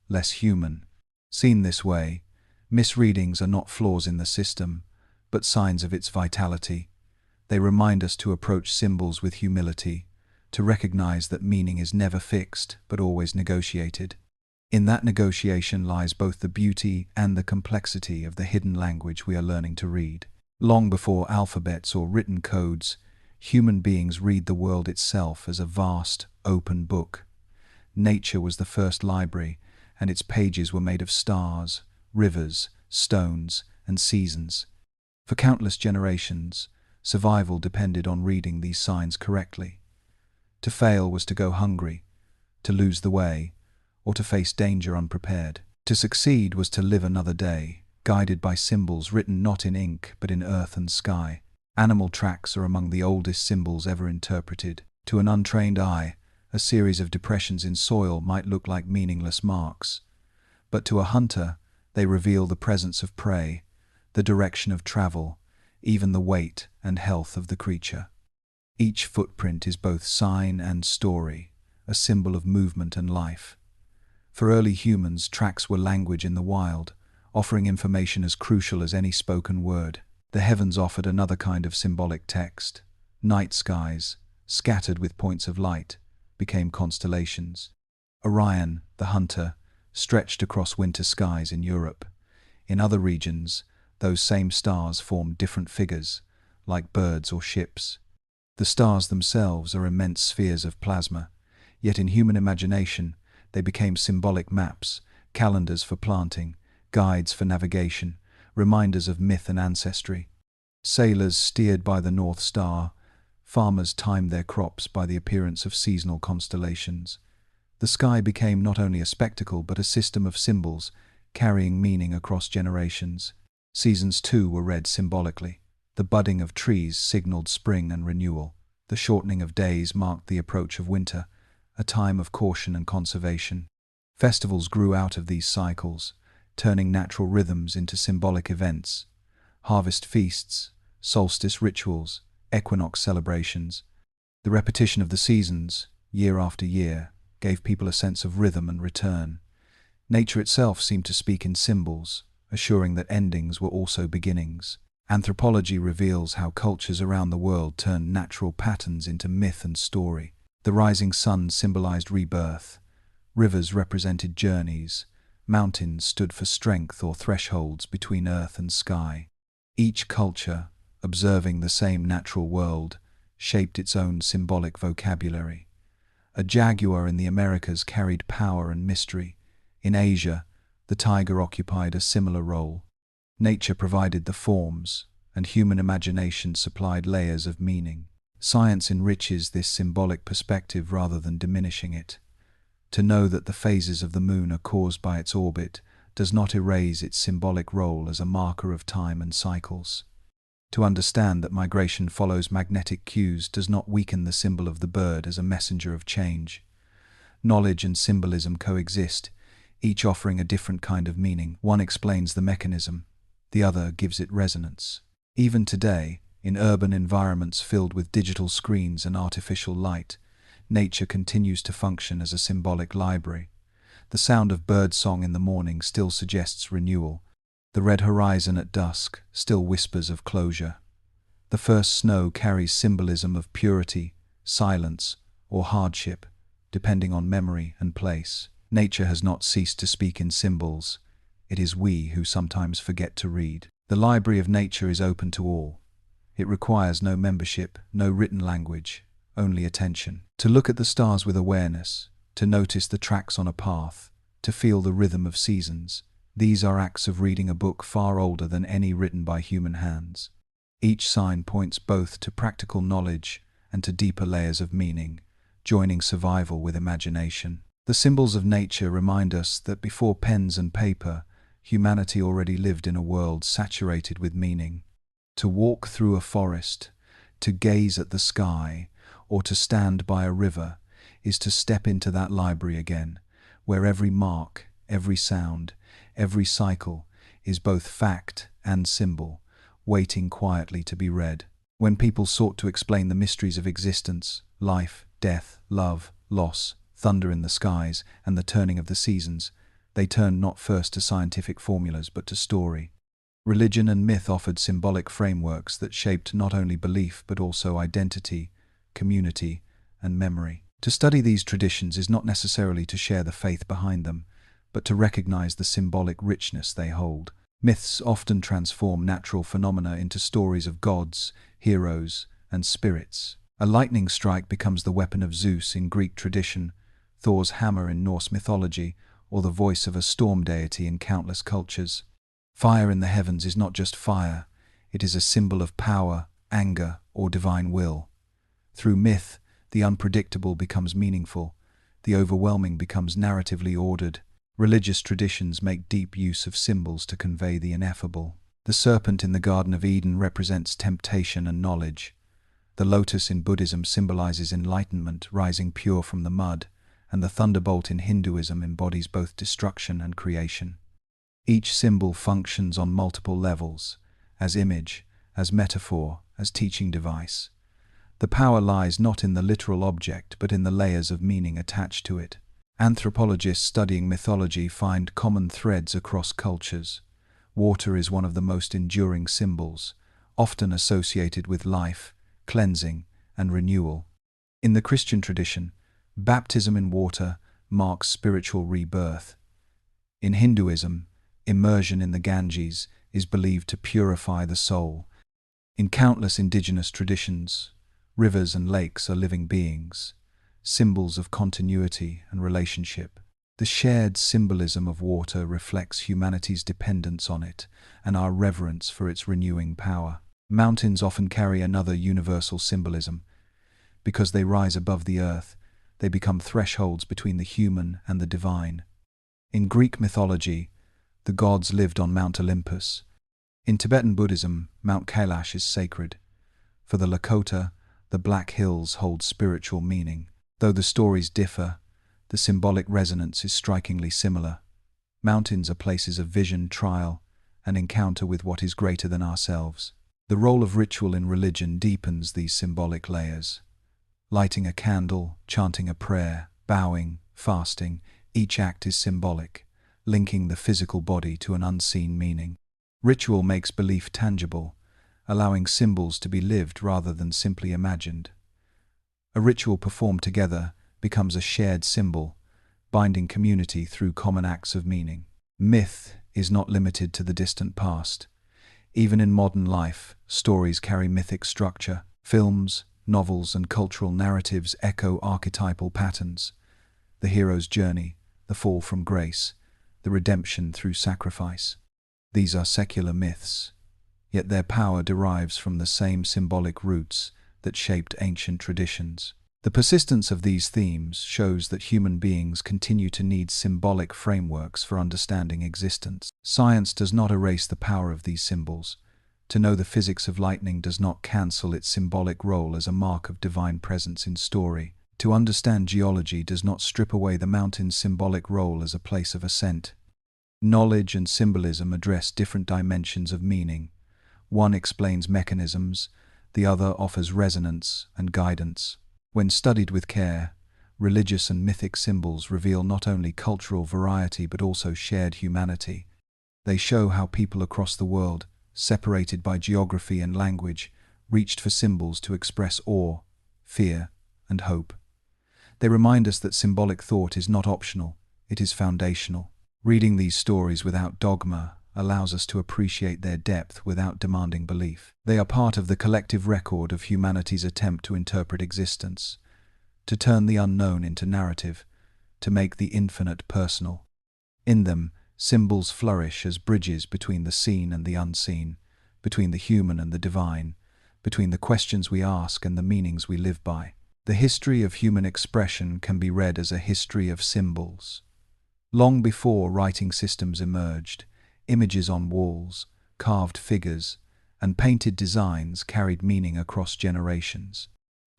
less human. Seen this way, misreadings are not flaws in the system, but signs of its vitality. They remind us to approach symbols with humility, to recognize that meaning is never fixed, but always negotiated. In that negotiation lies both the beauty and the complexity of the hidden language we are learning to read. Long before alphabets or written codes, human beings read the world itself as a vast, open book. Nature was the first library, and its pages were made of stars, rivers, stones, and seasons. For countless generations, survival depended on reading these signs correctly. To fail was to go hungry, to lose the way, or to face danger unprepared. To succeed was to live another day, guided by symbols written not in ink but in earth and sky. Animal tracks are among the oldest symbols ever interpreted. To an untrained eye, a series of depressions in soil might look like meaningless marks. But to a hunter, they reveal the presence of prey, the direction of travel, even the weight and health of the creature. Each footprint is both sign and story, a symbol of movement and life. For early humans, tracks were language in the wild, offering information as crucial as any spoken word. The heavens offered another kind of symbolic text. Night skies, scattered with points of light, became constellations. Orion, the hunter, stretched across winter skies in Europe. In other regions, those same stars formed different figures, like birds or ships. The stars themselves are immense spheres of plasma, yet in human imagination, they became symbolic maps, calendars for planting, guides for navigation, reminders of myth and ancestry. Sailors steered by the North Star, farmers timed their crops by the appearance of seasonal constellations. The sky became not only a spectacle but a system of symbols, carrying meaning across generations. Seasons too were read symbolically. The budding of trees signaled spring and renewal. The shortening of days marked the approach of winter, a time of caution and conservation. Festivals grew out of these cycles, turning natural rhythms into symbolic events. Harvest feasts, solstice rituals, equinox celebrations. The repetition of the seasons, year after year, gave people a sense of rhythm and return. Nature itself seemed to speak in symbols, assuring that endings were also beginnings. Anthropology reveals how cultures around the world turned natural patterns into myth and story. The rising sun symbolized rebirth. Rivers represented journeys. Mountains stood for strength or thresholds between earth and sky. Each culture, observing the same natural world, shaped its own symbolic vocabulary. A jaguar in the Americas carried power and mystery. In Asia, the tiger occupied a similar role. Nature provided the forms, and human imagination supplied layers of meaning. Science enriches this symbolic perspective rather than diminishing it. To know that the phases of the moon are caused by its orbit does not erase its symbolic role as a marker of time and cycles. To understand that migration follows magnetic cues does not weaken the symbol of the bird as a messenger of change. Knowledge and symbolism coexist, each offering a different kind of meaning. One explains the mechanism, the other gives it resonance. Even today, in urban environments filled with digital screens and artificial light, nature continues to function as a symbolic library. The sound of birdsong in the morning still suggests renewal. The red horizon at dusk still whispers of closure. The first snow carries symbolism of purity, silence, or hardship, depending on memory and place. Nature has not ceased to speak in symbols. It is we who sometimes forget to read. The library of nature is open to all. It requires no membership, no written language, only attention. To look at the stars with awareness, to notice the tracks on a path, to feel the rhythm of seasons, these are acts of reading a book far older than any written by human hands. Each sign points both to practical knowledge and to deeper layers of meaning, joining survival with imagination. The symbols of nature remind us that before pens and paper, humanity already lived in a world saturated with meaning. To walk through a forest, to gaze at the sky, or to stand by a river is to step into that library again, where every mark, every sound, every cycle is both fact and symbol, waiting quietly to be read. When people sought to explain the mysteries of existence, life, death, love, loss, thunder in the skies, and the turning of the seasons, they turned not first to scientific formulas but to story. Religion and myth offered symbolic frameworks that shaped not only belief but also identity, community, and memory. To study these traditions is not necessarily to share the faith behind them, but to recognize the symbolic richness they hold. Myths often transform natural phenomena into stories of gods, heroes, and spirits. A lightning strike becomes the weapon of Zeus in Greek tradition, Thor's hammer in Norse mythology, or the voice of a storm deity in countless cultures. Fire in the heavens is not just fire, it is a symbol of power, anger, or divine will. Through myth, the unpredictable becomes meaningful, the overwhelming becomes narratively ordered. Religious traditions make deep use of symbols to convey the ineffable. The serpent in the Garden of Eden represents temptation and knowledge. The lotus in Buddhism symbolizes enlightenment, rising pure from the mud, and the thunderbolt in Hinduism embodies both destruction and creation. Each symbol functions on multiple levels, as image, as metaphor, as teaching device. The power lies not in the literal object, but in the layers of meaning attached to it. Anthropologists studying mythology find common threads across cultures. Water is one of the most enduring symbols, often associated with life, cleansing, and renewal. In the Christian tradition, baptism in water marks spiritual rebirth. In Hinduism, immersion in the Ganges is believed to purify the soul. In countless indigenous traditions, rivers and lakes are living beings, symbols of continuity and relationship. The shared symbolism of water reflects humanity's dependence on it and our reverence for its renewing power. Mountains often carry another universal symbolism. Because they rise above the earth, they become thresholds between the human and the divine. In Greek mythology, the gods lived on Mount Olympus. In Tibetan Buddhism, Mount Kailash is sacred. For the Lakota, the Black Hills hold spiritual meaning. Though the stories differ, the symbolic resonance is strikingly similar. Mountains are places of vision, trial, and encounter with what is greater than ourselves. The role of ritual in religion deepens these symbolic layers. Lighting a candle, chanting a prayer, bowing, fasting, each act is symbolic, linking the physical body to an unseen meaning. Ritual makes belief tangible, allowing symbols to be lived rather than simply imagined. A ritual performed together becomes a shared symbol, binding community through common acts of meaning. Myth is not limited to the distant past. Even in modern life, stories carry mythic structure. Films, novels, and cultural narratives echo archetypal patterns. The hero's journey, the fall from grace, the redemption through sacrifice. These are secular myths, yet their power derives from the same symbolic roots that shaped ancient traditions. The persistence of these themes shows that human beings continue to need symbolic frameworks for understanding existence. Science does not erase the power of these symbols. To know the physics of lightning does not cancel its symbolic role as a mark of divine presence in story. To understand geology does not strip away the mountain's symbolic role as a place of ascent. Knowledge and symbolism address different dimensions of meaning. One explains mechanisms, the other offers resonance and guidance. When studied with care, religious and mythic symbols reveal not only cultural variety but also shared humanity. They show how people across the world, separated by geography and language, reached for symbols to express awe, fear, and hope. They remind us that symbolic thought is not optional, it is foundational. Reading these stories without dogma allows us to appreciate their depth without demanding belief. They are part of the collective record of humanity's attempt to interpret existence, to turn the unknown into narrative, to make the infinite personal. In them, symbols flourish as bridges between the seen and the unseen, between the human and the divine, between the questions we ask and the meanings we live by. The history of human expression can be read as a history of symbols. Long before writing systems emerged, images on walls, carved figures, and painted designs carried meaning across generations.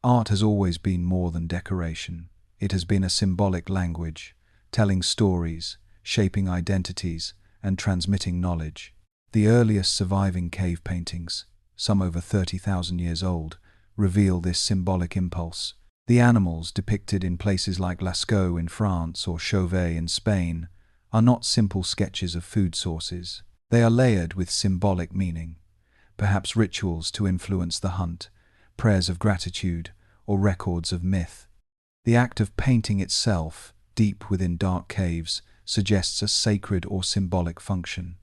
Art has always been more than decoration. It has been a symbolic language, telling stories, shaping identities, and transmitting knowledge. The earliest surviving cave paintings, some over 30,000 years old, reveal this symbolic impulse. The animals depicted in places like Lascaux in France or Chauvet in Spain are not simple sketches of food sources. They are layered with symbolic meaning, perhaps rituals to influence the hunt, prayers of gratitude, or records of myth. The act of painting itself, deep within dark caves, suggests a sacred or symbolic function.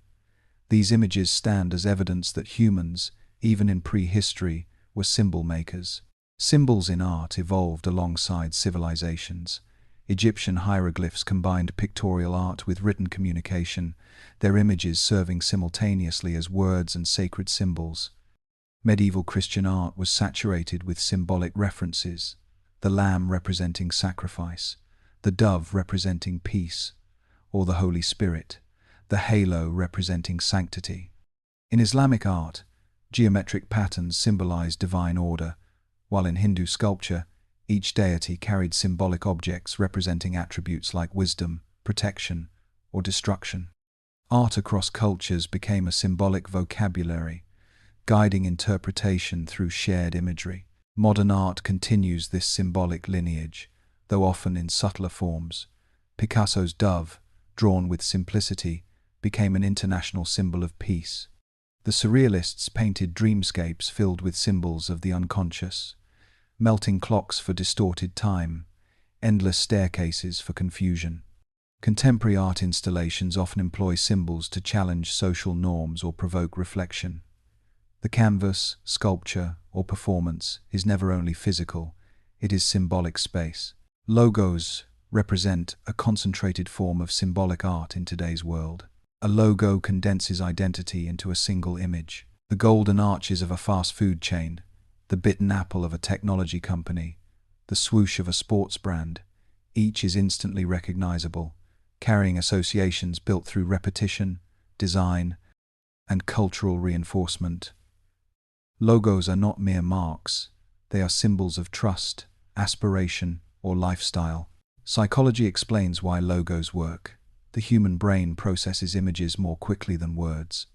These images stand as evidence that humans, even in prehistory, were symbol makers. Symbols in art evolved alongside civilizations. Egyptian hieroglyphs combined pictorial art with written communication, their images serving simultaneously as words and sacred symbols. Medieval Christian art was saturated with symbolic references, the lamb representing sacrifice, the dove representing peace, or the Holy Spirit, the halo representing sanctity. In Islamic art, geometric patterns symbolize divine order, while in Hindu sculpture, each deity carried symbolic objects representing attributes like wisdom, protection, or destruction. Art across cultures became a symbolic vocabulary, guiding interpretation through shared imagery. Modern art continues this symbolic lineage, though often in subtler forms. Picasso's dove, drawn with simplicity, became an international symbol of peace. The Surrealists painted dreamscapes filled with symbols of the unconscious, melting clocks for distorted time, endless staircases for confusion. Contemporary art installations often employ symbols to challenge social norms or provoke reflection. The canvas, sculpture, or performance is never only physical, it is symbolic space. Logos represent a concentrated form of symbolic art in today's world. A logo condenses identity into a single image. The golden arches of a fast food chain, the bitten apple of a technology company, the swoosh of a sports brand, each is instantly recognizable, carrying associations built through repetition, design, and cultural reinforcement. Logos are not mere marks, they are symbols of trust, aspiration, or lifestyle. Psychology explains why logos work. The human brain processes images more quickly than words.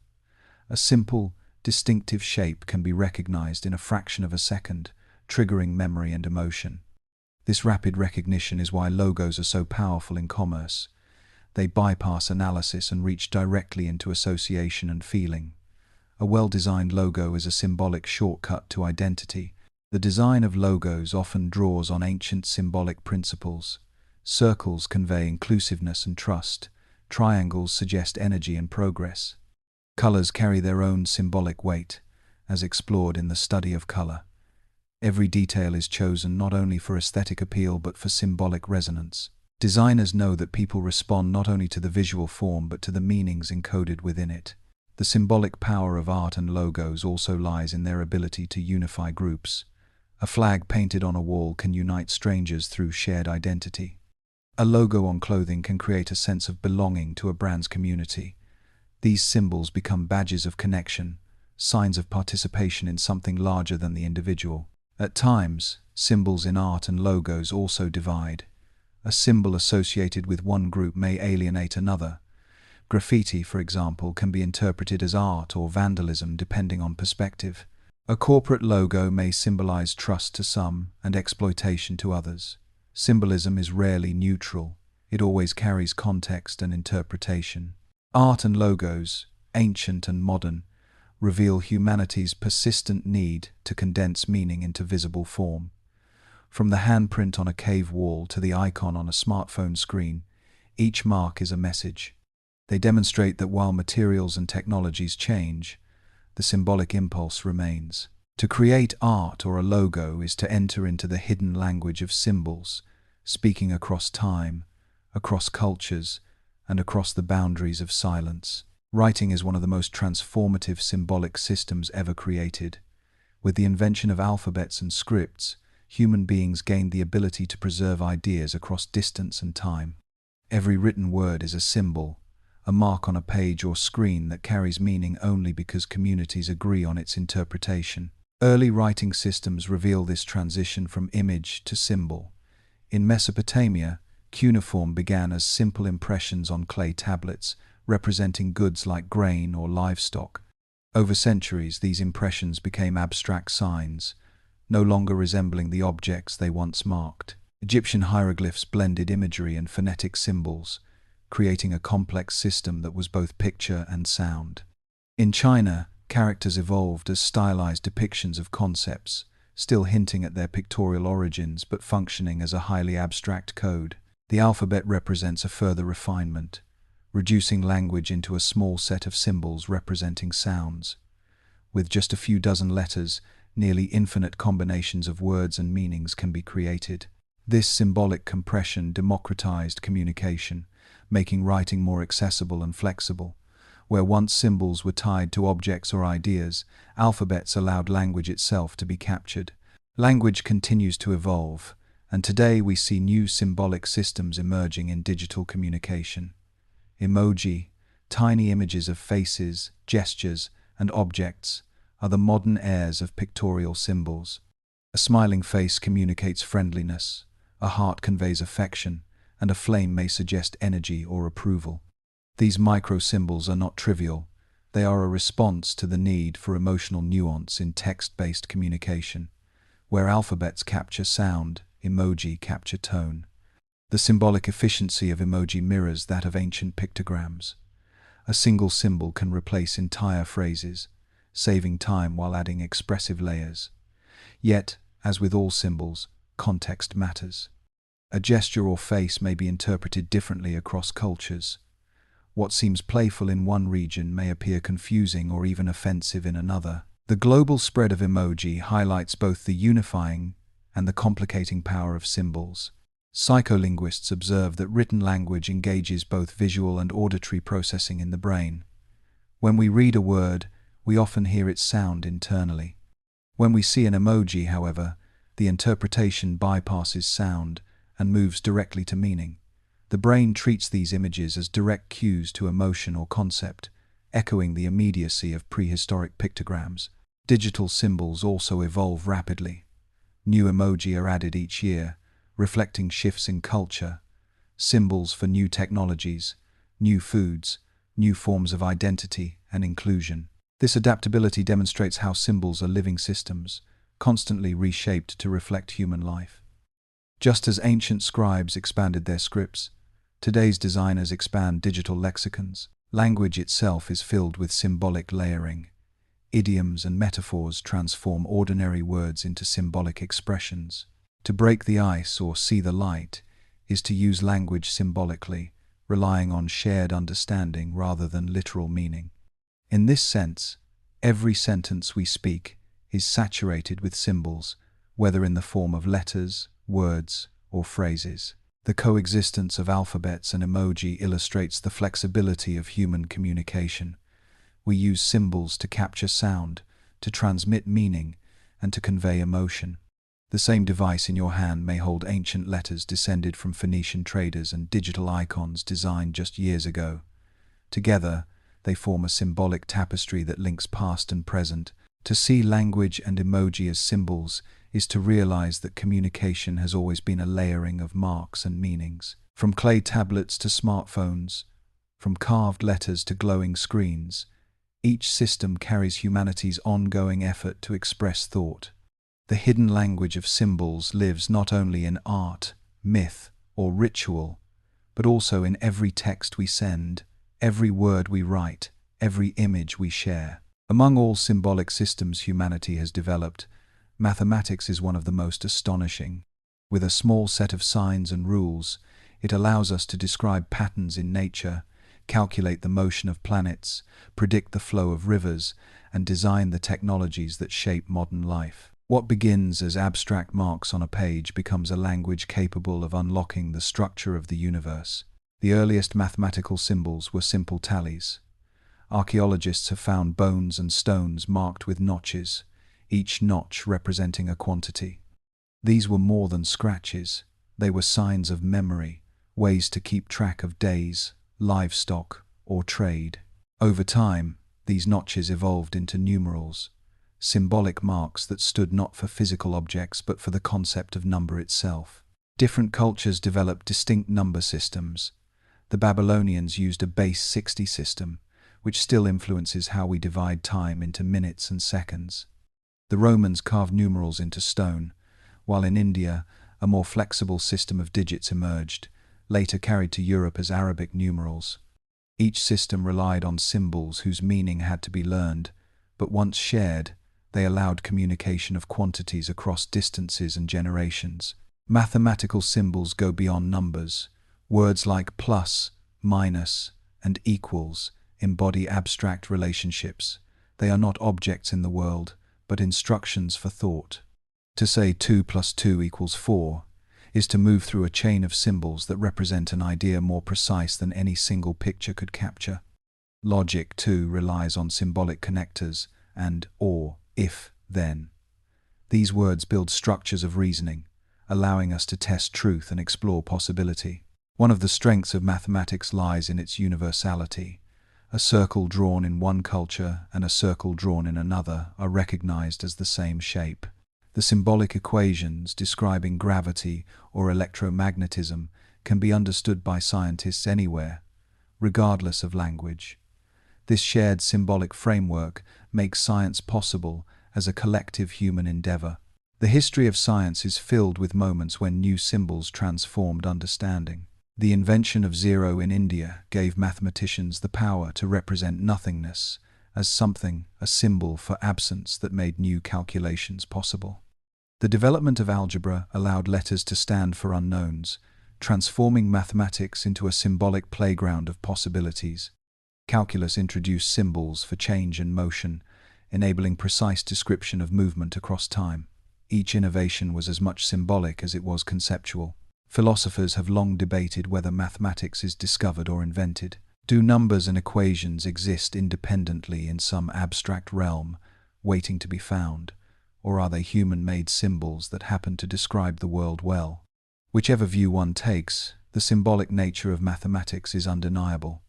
A simple, distinctive shape can be recognized in a fraction of a second, triggering memory and emotion. This rapid recognition is why logos are so powerful in commerce. They bypass analysis and reach directly into association and feeling. A well-designed logo is a symbolic shortcut to identity. The design of logos often draws on ancient symbolic principles. Circles convey inclusiveness and trust. Triangles suggest energy and progress. Colors carry their own symbolic weight, as explored in the study of color. Every detail is chosen not only for aesthetic appeal but for symbolic resonance. Designers know that people respond not only to the visual form but to the meanings encoded within it. The symbolic power of art and logos also lies in their ability to unify groups. A flag painted on a wall can unite strangers through shared identity. A logo on clothing can create a sense of belonging to a brand's community. These symbols become badges of connection, signs of participation in something larger than the individual. At times, symbols in art and logos also divide. A symbol associated with one group may alienate another. Graffiti, for example, can be interpreted as art or vandalism depending on perspective. A corporate logo may symbolize trust to some and exploitation to others. Symbolism is rarely neutral. It always carries context and interpretation. Art and logos, ancient and modern, reveal humanity's persistent need to condense meaning into visible form. From the handprint on a cave wall to the icon on a smartphone screen, each mark is a message. They demonstrate that while materials and technologies change, the symbolic impulse remains. To create art or a logo is to enter into the hidden language of symbols, speaking across time, across cultures, and across the boundaries of silence. Writing is one of the most transformative symbolic systems ever created. With the invention of alphabets and scripts, human beings gained the ability to preserve ideas across distance and time. Every written word is a symbol, a mark on a page or screen that carries meaning only because communities agree on its interpretation. Early writing systems reveal this transition from image to symbol. In Mesopotamia, cuneiform began as simple impressions on clay tablets, representing goods like grain or livestock. Over centuries, these impressions became abstract signs, no longer resembling the objects they once marked. Egyptian hieroglyphs blended imagery and phonetic symbols, creating a complex system that was both picture and sound. In China, characters evolved as stylized depictions of concepts, still hinting at their pictorial origins but functioning as a highly abstract code. The alphabet represents a further refinement, reducing language into a small set of symbols representing sounds. With just a few dozen letters, nearly infinite combinations of words and meanings can be created. This symbolic compression democratized communication, making writing more accessible and flexible. Where once symbols were tied to objects or ideas, alphabets allowed language itself to be captured. Language continues to evolve, and today we see new symbolic systems emerging in digital communication. Emoji, tiny images of faces, gestures, and objects, are the modern heirs of pictorial symbols. A smiling face communicates friendliness, a heart conveys affection, and a flame may suggest energy or approval. These micro-symbols are not trivial. They are a response to the need for emotional nuance in text-based communication. Where alphabets capture sound, emoji capture tone. The symbolic efficiency of emoji mirrors that of ancient pictograms. A single symbol can replace entire phrases, saving time while adding expressive layers. Yet, as with all symbols, context matters. A gesture or face may be interpreted differently across cultures. What seems playful in one region may appear confusing or even offensive in another. The global spread of emoji highlights both the unifying and the complicating power of symbols. Psycholinguists observe that written language engages both visual and auditory processing in the brain. When we read a word, we often hear its sound internally. When we see an emoji, however, the interpretation bypasses sound and moves directly to meaning. The brain treats these images as direct cues to emotion or concept, echoing the immediacy of prehistoric pictograms. Digital symbols also evolve rapidly. New emoji are added each year, reflecting shifts in culture, symbols for new technologies, new foods, new forms of identity and inclusion. This adaptability demonstrates how symbols are living systems, constantly reshaped to reflect human life. Just as ancient scribes expanded their scripts, today's designers expand digital lexicons. Language itself is filled with symbolic layering. Idioms and metaphors transform ordinary words into symbolic expressions. To break the ice or see the light is to use language symbolically, relying on shared understanding rather than literal meaning. In this sense, every sentence we speak is saturated with symbols, whether in the form of letters, words, or phrases. The coexistence of alphabets and emoji illustrates the flexibility of human communication. We use symbols to capture sound, to transmit meaning, and to convey emotion. The same device in your hand may hold ancient letters descended from Phoenician traders and digital icons designed just years ago. Together, they form a symbolic tapestry that links past and present. To see language and emoji as symbols is to realize that communication has always been a layering of marks and meanings. From clay tablets to smartphones, from carved letters to glowing screens, each system carries humanity's ongoing effort to express thought. The hidden language of symbols lives not only in art, myth, or ritual, but also in every text we send, every word we write, every image we share. Among all symbolic systems humanity has developed, mathematics is one of the most astonishing. With a small set of signs and rules, it allows us to describe patterns in nature, calculate the motion of planets, predict the flow of rivers, and design the technologies that shape modern life. What begins as abstract marks on a page becomes a language capable of unlocking the structure of the universe. The earliest mathematical symbols were simple tallies. Archaeologists have found bones and stones marked with notches, each notch representing a quantity. These were more than scratches. They were signs of memory, ways to keep track of days, livestock, or trade. Over time, these notches evolved into numerals, symbolic marks that stood not for physical objects but for the concept of number itself. Different cultures developed distinct number systems. The Babylonians used a base 60 system, which still influences how we divide time into minutes and seconds. The Romans carved numerals into stone, while in India, a more flexible system of digits emerged, later carried to Europe as Arabic numerals. Each system relied on symbols whose meaning had to be learned, but once shared, they allowed communication of quantities across distances and generations. Mathematical symbols go beyond numbers. Words like plus, minus, and equals embody abstract relationships. They are not objects in the world, but instructions for thought. To say 2 plus 2 equals 4 is to move through a chain of symbols that represent an idea more precise than any single picture could capture. Logic, too, relies on symbolic connectors and or, if, then. These words build structures of reasoning, allowing us to test truth and explore possibility. One of the strengths of mathematics lies in its universality. A circle drawn in one culture and a circle drawn in another are recognized as the same shape. The symbolic equations describing gravity or electromagnetism can be understood by scientists anywhere, regardless of language. This shared symbolic framework makes science possible as a collective human endeavor. The history of science is filled with moments when new symbols transformed understanding. The invention of zero in India gave mathematicians the power to represent nothingness as something, a symbol for absence that made new calculations possible. The development of algebra allowed letters to stand for unknowns, transforming mathematics into a symbolic playground of possibilities. Calculus introduced symbols for change and motion, enabling precise description of movement across time. Each innovation was as much symbolic as it was conceptual. Philosophers have long debated whether mathematics is discovered or invented. Do numbers and equations exist independently in some abstract realm, waiting to be found, or are they human-made symbols that happen to describe the world well? Whichever view one takes, the symbolic nature of mathematics is undeniable.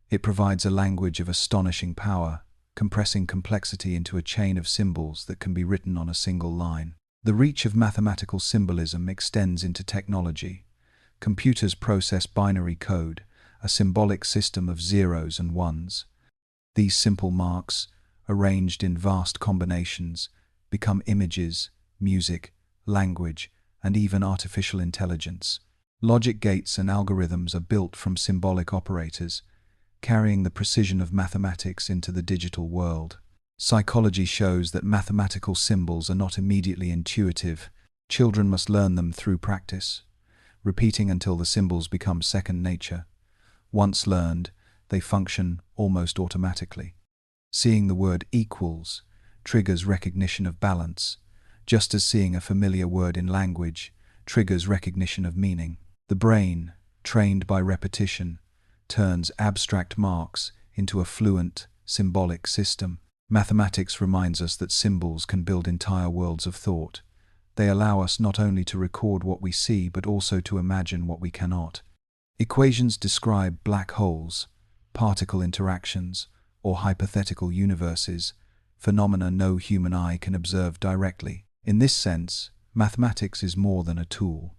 It provides a language of astonishing power, compressing complexity into a chain of symbols that can be written on a single line. The reach of mathematical symbolism extends into technology. Computers process binary code, a symbolic system of zeros and ones. These simple marks, arranged in vast combinations, become images, music, language, and even artificial intelligence. Logic gates and algorithms are built from symbolic operators, carrying the precision of mathematics into the digital world. Psychology shows that mathematical symbols are not immediately intuitive. Children must learn them through practice, repeating until the symbols become second nature. Once learned, they function almost automatically. Seeing the word equals triggers recognition of balance, just as seeing a familiar word in language triggers recognition of meaning. The brain, trained by repetition, turns abstract marks into a fluent, symbolic system. Mathematics reminds us that symbols can build entire worlds of thought. They allow us not only to record what we see, but also to imagine what we cannot. Equations describe black holes, particle interactions, or hypothetical universes, phenomena no human eye can observe directly. In this sense, mathematics is more than a tool.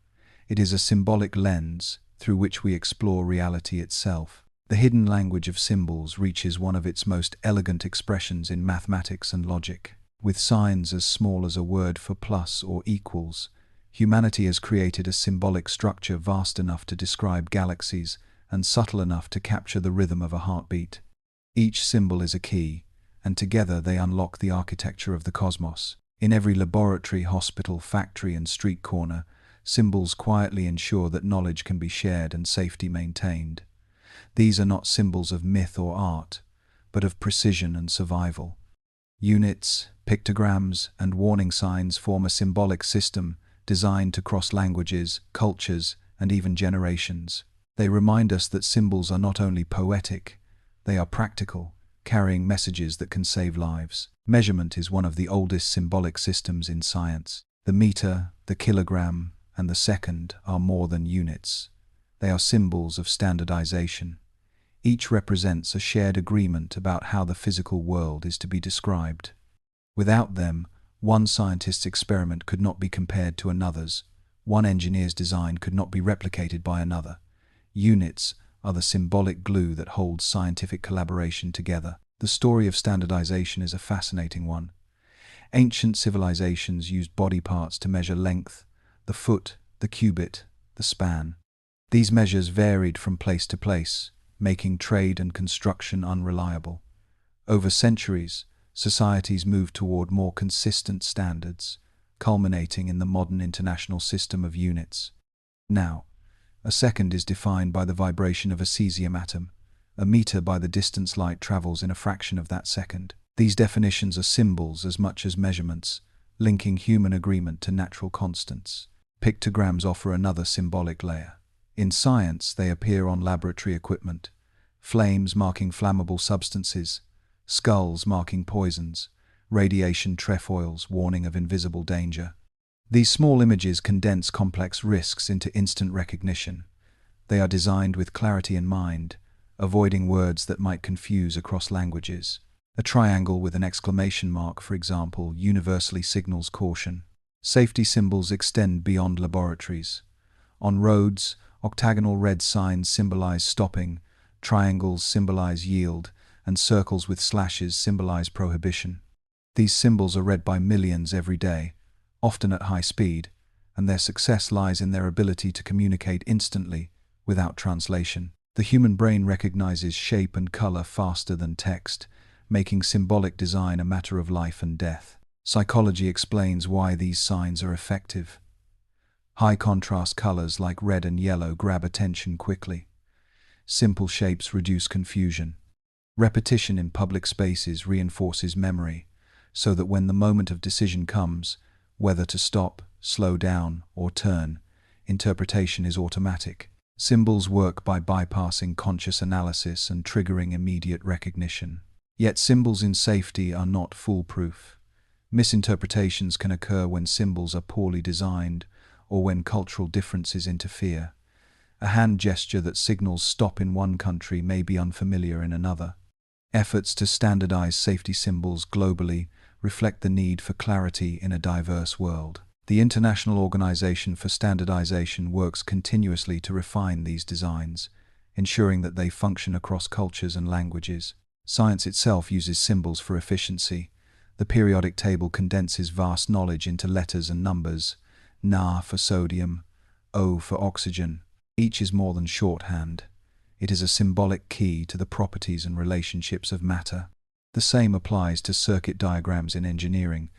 It is a symbolic lens through which we explore reality itself. The hidden language of symbols reaches one of its most elegant expressions in mathematics and logic. With signs as small as a word for plus or equals, humanity has created a symbolic structure vast enough to describe galaxies and subtle enough to capture the rhythm of a heartbeat. Each symbol is a key, and together they unlock the architecture of the cosmos. In every laboratory, hospital, factory, and street corner, symbols quietly ensure that knowledge can be shared and safety maintained. These are not symbols of myth or art, but of precision and survival. Units, pictograms, and warning signs form a symbolic system designed to cross languages, cultures, and even generations. They remind us that symbols are not only poetic, they are practical, carrying messages that can save lives. Measurement is one of the oldest symbolic systems in science. The meter, the kilogram, and the second are more than units. They are symbols of standardization. Each represents a shared agreement about how the physical world is to be described. Without them, one scientist's experiment could not be compared to another's. One engineer's design could not be replicated by another. Units are the symbolic glue that holds scientific collaboration together. The story of standardization is a fascinating one. Ancient civilizations used body parts to measure length, the foot, the cubit, the span. These measures varied from place to place, making trade and construction unreliable. Over centuries, societies moved toward more consistent standards, culminating in the modern international system of units. Now, a second is defined by the vibration of a cesium atom, a meter by the distance light travels in a fraction of that second. These definitions are symbols as much as measurements, linking human agreement to natural constants. Pictograms offer another symbolic layer. In science, they appear on laboratory equipment, flames marking flammable substances, skulls marking poisons, radiation trefoils warning of invisible danger. These small images condense complex risks into instant recognition. They are designed with clarity in mind, avoiding words that might confuse across languages. A triangle with an exclamation mark, for example, universally signals caution. Safety symbols extend beyond laboratories. On roads, octagonal red signs symbolize stopping, triangles symbolize yield, and circles with slashes symbolize prohibition. These symbols are read by millions every day, often at high speed, and their success lies in their ability to communicate instantly, without translation. The human brain recognizes shape and color faster than text, making symbolic design a matter of life and death. Psychology explains why these signs are effective. High contrast colors like red and yellow grab attention quickly. Simple shapes reduce confusion. Repetition in public spaces reinforces memory, so that when the moment of decision comes, whether to stop, slow down, or turn, interpretation is automatic. Symbols work by bypassing conscious analysis and triggering immediate recognition. Yet symbols in safety are not foolproof. Misinterpretations can occur when symbols are poorly designed or when cultural differences interfere. A hand gesture that signals stop in one country may be unfamiliar in another. Efforts to standardize safety symbols globally reflect the need for clarity in a diverse world. The International Organization for Standardization works continuously to refine these designs, ensuring that they function across cultures and languages. Science itself uses symbols for efficiency. The periodic table condenses vast knowledge into letters and numbers, Na for sodium, O for oxygen. Each is more than shorthand. It is a symbolic key to the properties and relationships of matter. The same applies to circuit diagrams in engineering,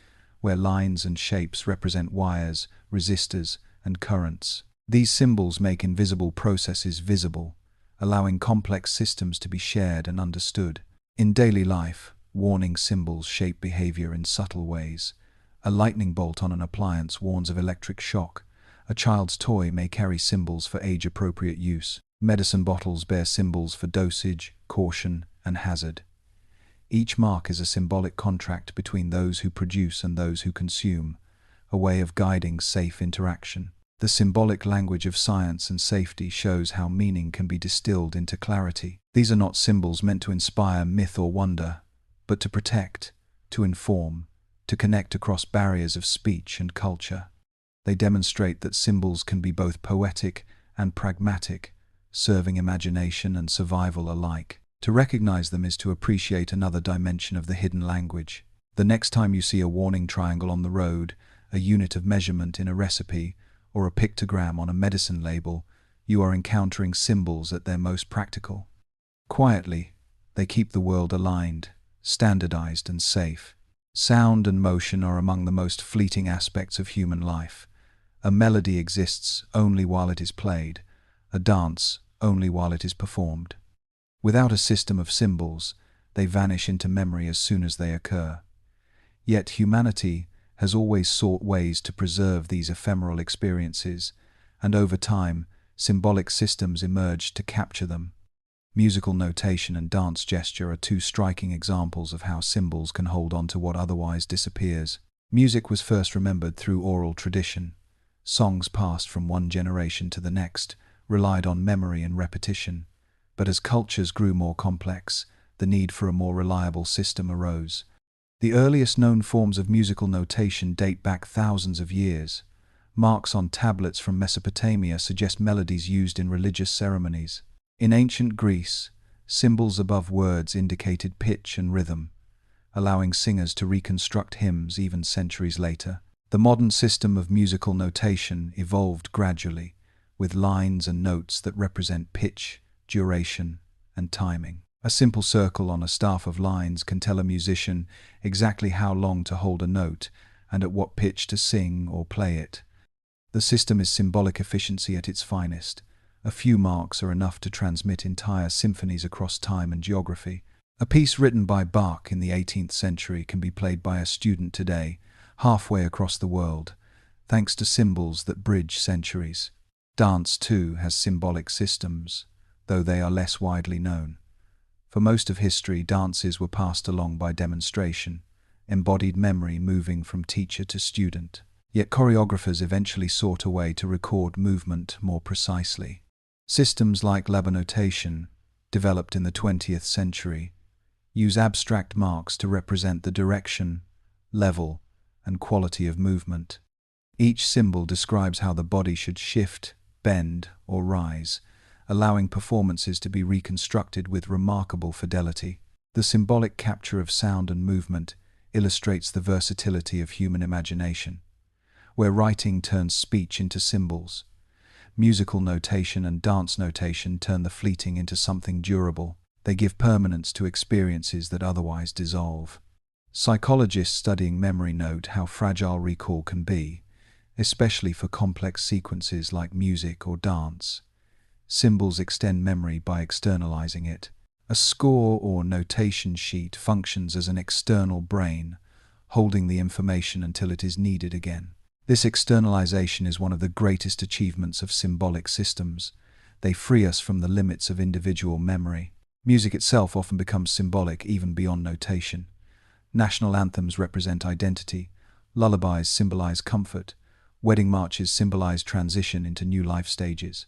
where lines and shapes represent wires, resistors, and currents. These symbols make invisible processes visible, allowing complex systems to be shared and understood. In daily life, warning symbols shape behavior in subtle ways. A lightning bolt on an appliance warns of electric shock. A child's toy may carry symbols for age-appropriate use. Medicine bottles bear symbols for dosage, caution, and hazard. Each mark is a symbolic contract between those who produce and those who consume, a way of guiding safe interaction. The symbolic language of science and safety shows how meaning can be distilled into clarity. These are not symbols meant to inspire myth or wonder, but to protect, to inform, to connect across barriers of speech and culture. They demonstrate that symbols can be both poetic and pragmatic, serving imagination and survival alike. To recognize them is to appreciate another dimension of the hidden language. The next time you see a warning triangle on the road, a unit of measurement in a recipe, or a pictogram on a medicine label, you are encountering symbols at their most practical. Quietly, they keep the world aligned, standardized, and safe. Sound and motion are among the most fleeting aspects of human life. A melody exists only while it is played, a dance only while it is performed. Without a system of symbols, they vanish into memory as soon as they occur. Yet humanity has always sought ways to preserve these ephemeral experiences, and over time, symbolic systems emerged to capture them. Musical notation and dance gesture are two striking examples of how symbols can hold on to what otherwise disappears. Music was first remembered through oral tradition. Songs passed from one generation to the next, relied on memory and repetition. But as cultures grew more complex, the need for a more reliable system arose. The earliest known forms of musical notation date back thousands of years. Marks on tablets from Mesopotamia suggest melodies used in religious ceremonies. In ancient Greece, symbols above words indicated pitch and rhythm, allowing singers to reconstruct hymns even centuries later. The modern system of musical notation evolved gradually, with lines and notes that represent pitch, duration, and timing. A simple circle on a staff of lines can tell a musician exactly how long to hold a note and at what pitch to sing or play it. The system is symbolic efficiency at its finest. A few marks are enough to transmit entire symphonies across time and geography. A piece written by Bach in the 18th century can be played by a student today, halfway across the world, thanks to symbols that bridge centuries. Dance, too, has symbolic systems, though they are less widely known. For most of history, dances were passed along by demonstration, embodied memory moving from teacher to student. Yet choreographers eventually sought a way to record movement more precisely. Systems like labonotation, developed in the 20th century, use abstract marks to represent the direction, level, and quality of movement. Each symbol describes how the body should shift, bend, or rise, allowing performances to be reconstructed with remarkable fidelity. The symbolic capture of sound and movement illustrates the versatility of human imagination, where writing turns speech into symbols. Musical notation and dance notation turn the fleeting into something durable. They give permanence to experiences that otherwise dissolve. Psychologists studying memory note how fragile recall can be, especially for complex sequences like music or dance. Symbols extend memory by externalizing it. A score or notation sheet functions as an external brain, holding the information until it is needed again. This externalization is one of the greatest achievements of symbolic systems. They free us from the limits of individual memory. Music itself often becomes symbolic even beyond notation. National anthems represent identity, lullabies symbolize comfort, wedding marches symbolize transition into new life stages.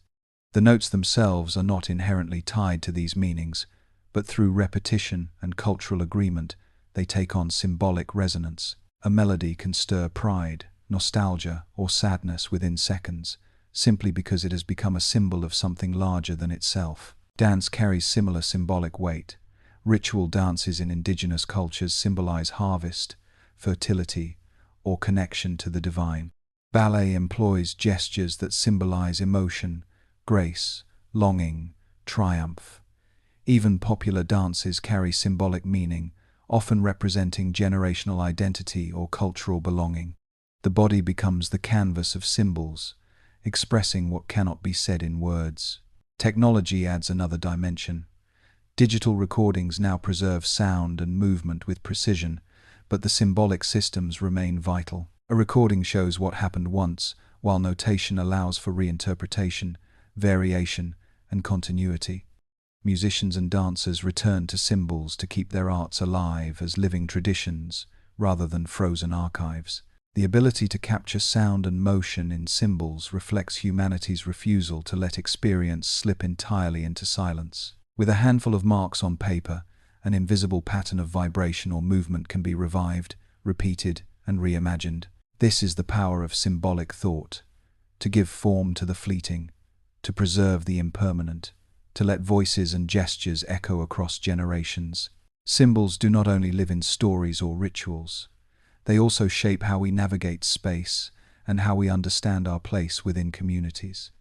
The notes themselves are not inherently tied to these meanings, but through repetition and cultural agreement, they take on symbolic resonance. A melody can stir pride, nostalgia, or sadness within seconds, simply because it has become a symbol of something larger than itself. Dance carries similar symbolic weight. Ritual dances in indigenous cultures symbolize harvest, fertility, or connection to the divine. Ballet employs gestures that symbolize emotion, grace, longing, triumph. Even popular dances carry symbolic meaning, often representing generational identity or cultural belonging. The body becomes the canvas of symbols, expressing what cannot be said in words. Technology adds another dimension. Digital recordings now preserve sound and movement with precision, but the symbolic systems remain vital. A recording shows what happened once, while notation allows for reinterpretation, variation, and continuity. Musicians and dancers return to symbols to keep their arts alive as living traditions, rather than frozen archives. The ability to capture sound and motion in symbols reflects humanity's refusal to let experience slip entirely into silence. With a handful of marks on paper, an invisible pattern of vibration or movement can be revived, repeated, and reimagined. This is the power of symbolic thought: to give form to the fleeting, to preserve the impermanent, to let voices and gestures echo across generations. Symbols do not only live in stories or rituals, they also shape how we navigate space and how we understand our place within communities.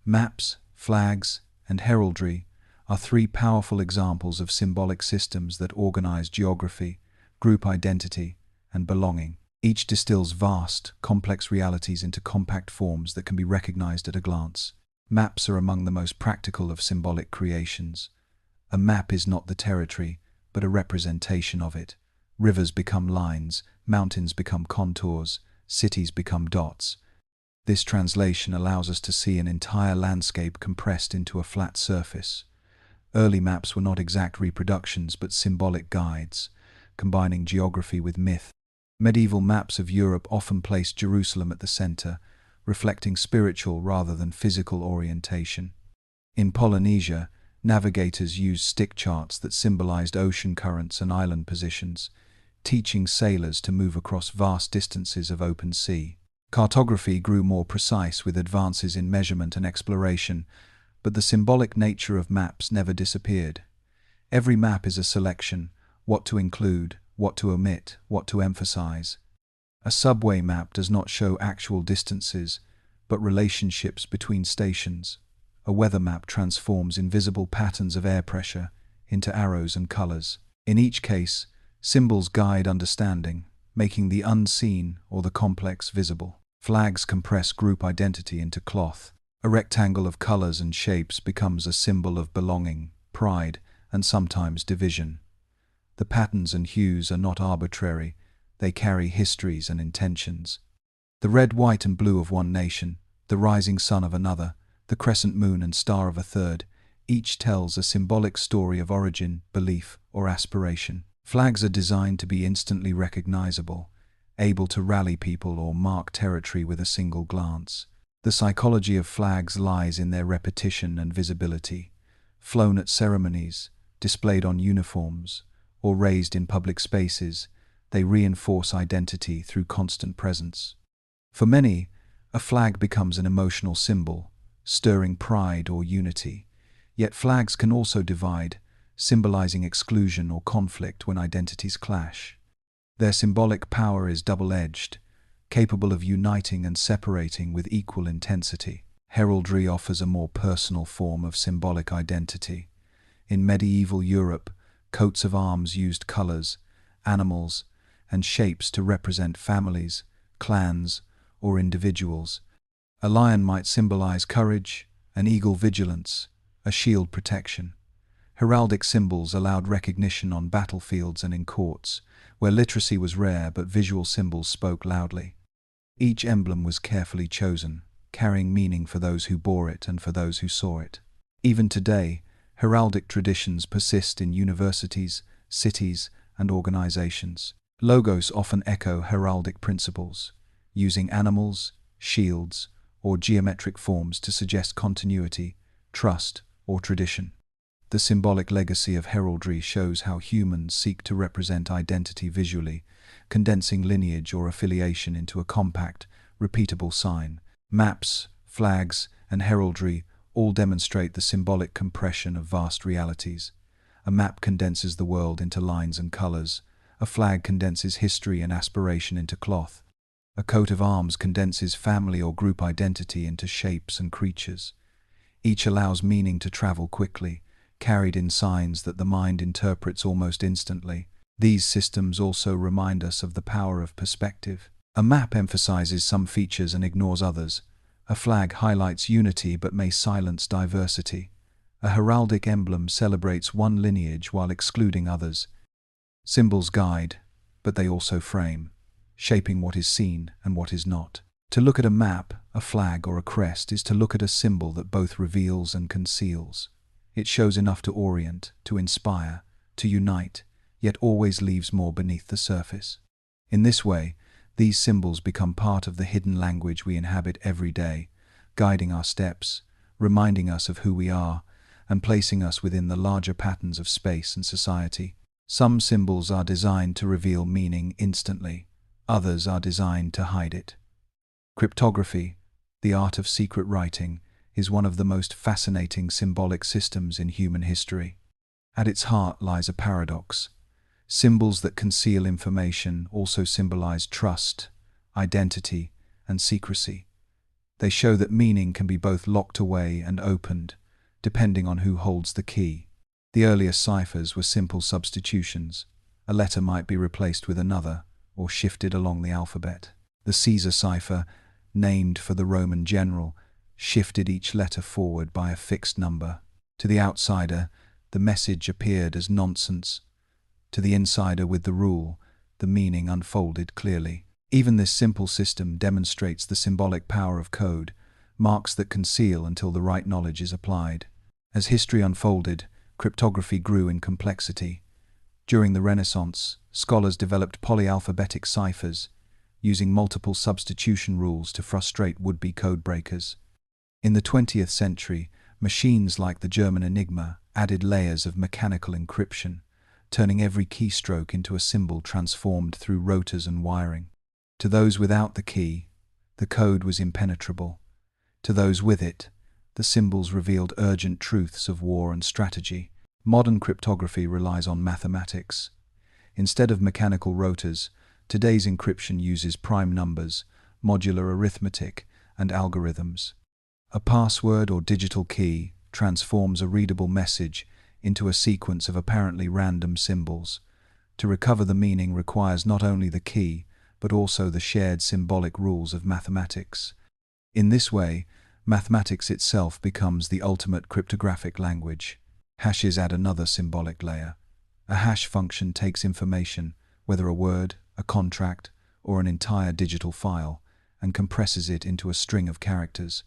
Maps, flags, and heraldry are three powerful examples of symbolic systems that organize geography, group identity, and belonging. Each distills vast, complex realities into compact forms that can be recognized at a glance. Maps are among the most practical of symbolic creations. A map is not the territory, but a representation of it. Rivers become lines, mountains become contours, cities become dots. This translation allows us to see an entire landscape compressed into a flat surface. Early maps were not exact reproductions but symbolic guides, combining geography with myth. Medieval maps of Europe often placed Jerusalem at the center, reflecting spiritual rather than physical orientation. In Polynesia, navigators used stick charts that symbolized ocean currents and island positions, teaching sailors to move across vast distances of open sea. Cartography grew more precise with advances in measurement and exploration, but the symbolic nature of maps never disappeared. Every map is a selection: what to include, what to omit, what to emphasize. A subway map does not show actual distances, but relationships between stations. A weather map transforms invisible patterns of air pressure into arrows and colors. In each case, symbols guide understanding, making the unseen or the complex visible. Flags compress group identity into cloth. A rectangle of colors and shapes becomes a symbol of belonging, pride, and sometimes division. The patterns and hues are not arbitrary. They carry histories and intentions. The red, white, and blue of one nation, the rising sun of another, the crescent moon and star of a third, each tells a symbolic story of origin, belief, or aspiration. Flags are designed to be instantly recognizable, able to rally people or mark territory with a single glance. The psychology of flags lies in their repetition and visibility. Flown at ceremonies, displayed on uniforms, or raised in public spaces, they reinforce identity through constant presence. For many, a flag becomes an emotional symbol, stirring pride or unity. Yet flags can also divide, symbolizing exclusion or conflict when identities clash. Their symbolic power is double-edged, capable of uniting and separating with equal intensity. Heraldry offers a more personal form of symbolic identity. In medieval Europe, coats of arms used colors, animals, and shapes to represent families, clans, or individuals. A lion might symbolize courage, an eagle vigilance, a shield protection. Heraldic symbols allowed recognition on battlefields and in courts, where literacy was rare but visual symbols spoke loudly. Each emblem was carefully chosen, carrying meaning for those who bore it and for those who saw it. Even today, heraldic traditions persist in universities, cities, and organizations. Logos often echo heraldic principles, using animals, shields, or geometric forms to suggest continuity, trust, or tradition. The symbolic legacy of heraldry shows how humans seek to represent identity visually, condensing lineage or affiliation into a compact, repeatable sign. Maps, flags, and heraldry all demonstrate the symbolic compression of vast realities. A map condenses the world into lines and colors. A flag condenses history and aspiration into cloth. A coat of arms condenses family or group identity into shapes and creatures. Each allows meaning to travel quickly, carried in signs that the mind interprets almost instantly. These systems also remind us of the power of perspective. A map emphasizes some features and ignores others. A flag highlights unity but may silence diversity. A heraldic emblem celebrates one lineage while excluding others. Symbols guide, but they also frame, shaping what is seen and what is not. To look at a map, a flag, or a crest is to look at a symbol that both reveals and conceals. It shows enough to orient, to inspire, to unite, yet always leaves more beneath the surface. In this way, these symbols become part of the hidden language we inhabit every day, guiding our steps, reminding us of who we are, and placing us within the larger patterns of space and society. Some symbols are designed to reveal meaning instantly, others are designed to hide it. Cryptography, the art of secret writing, is one of the most fascinating symbolic systems in human history. At its heart lies a paradox. Symbols that conceal information also symbolize trust, identity, and secrecy. They show that meaning can be both locked away and opened, depending on who holds the key. The earliest ciphers were simple substitutions. A letter might be replaced with another, or shifted along the alphabet. The Caesar cipher, named for the Roman general, shifted each letter forward by a fixed number. To the outsider, the message appeared as nonsense. To the insider with the rule, the meaning unfolded clearly. Even this simple system demonstrates the symbolic power of code, marks that conceal until the right knowledge is applied. As history unfolded, cryptography grew in complexity. During the Renaissance, scholars developed polyalphabetic ciphers, using multiple substitution rules to frustrate would-be code breakers. In the 20th century, machines like the German Enigma added layers of mechanical encryption, turning every keystroke into a symbol transformed through rotors and wiring. To those without the key, the code was impenetrable. To those with it, the symbols revealed urgent truths of war and strategy. Modern cryptography relies on mathematics. Instead of mechanical rotors, today's encryption uses prime numbers, modular arithmetic, and algorithms. A password or digital key transforms a readable message into a sequence of apparently random symbols. To recover the meaning requires not only the key, but also the shared symbolic rules of mathematics. In this way, mathematics itself becomes the ultimate cryptographic language. Hashes add another symbolic layer. A hash function takes information, whether a word, a contract, or an entire digital file, and compresses it into a string of characters.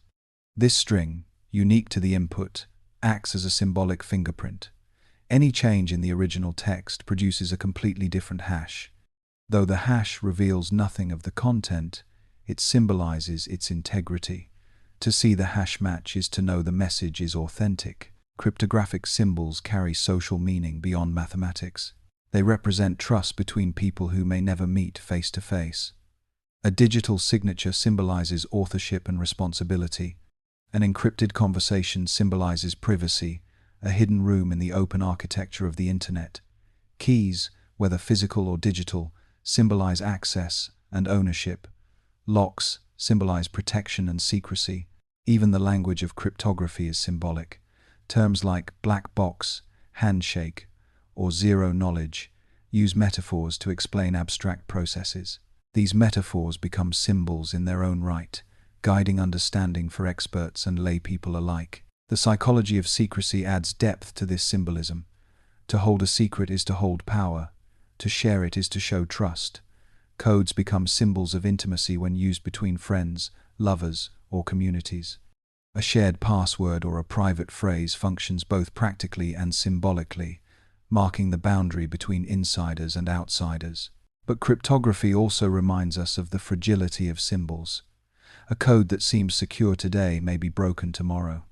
This string, unique to the input, acts as a symbolic fingerprint. Any change in the original text produces a completely different hash. Though the hash reveals nothing of the content, it symbolizes its integrity. To see the hash match is to know the message is authentic. Cryptographic symbols carry social meaning beyond mathematics. They represent trust between people who may never meet face to face. A digital signature symbolizes authorship and responsibility. An encrypted conversation symbolizes privacy, a hidden room in the open architecture of the internet. Keys, whether physical or digital, symbolize access and ownership. Locks symbolize protection and secrecy. Even the language of cryptography is symbolic. Terms like black box, handshake, or zero knowledge use metaphors to explain abstract processes. These metaphors become symbols in their own right, guiding understanding for experts and lay people alike. The psychology of secrecy adds depth to this symbolism. To hold a secret is to hold power. To share it is to show trust. Codes become symbols of intimacy when used between friends, lovers, or communities. A shared password or a private phrase functions both practically and symbolically, marking the boundary between insiders and outsiders. But cryptography also reminds us of the fragility of symbols. A code that seems secure today may be broken tomorrow.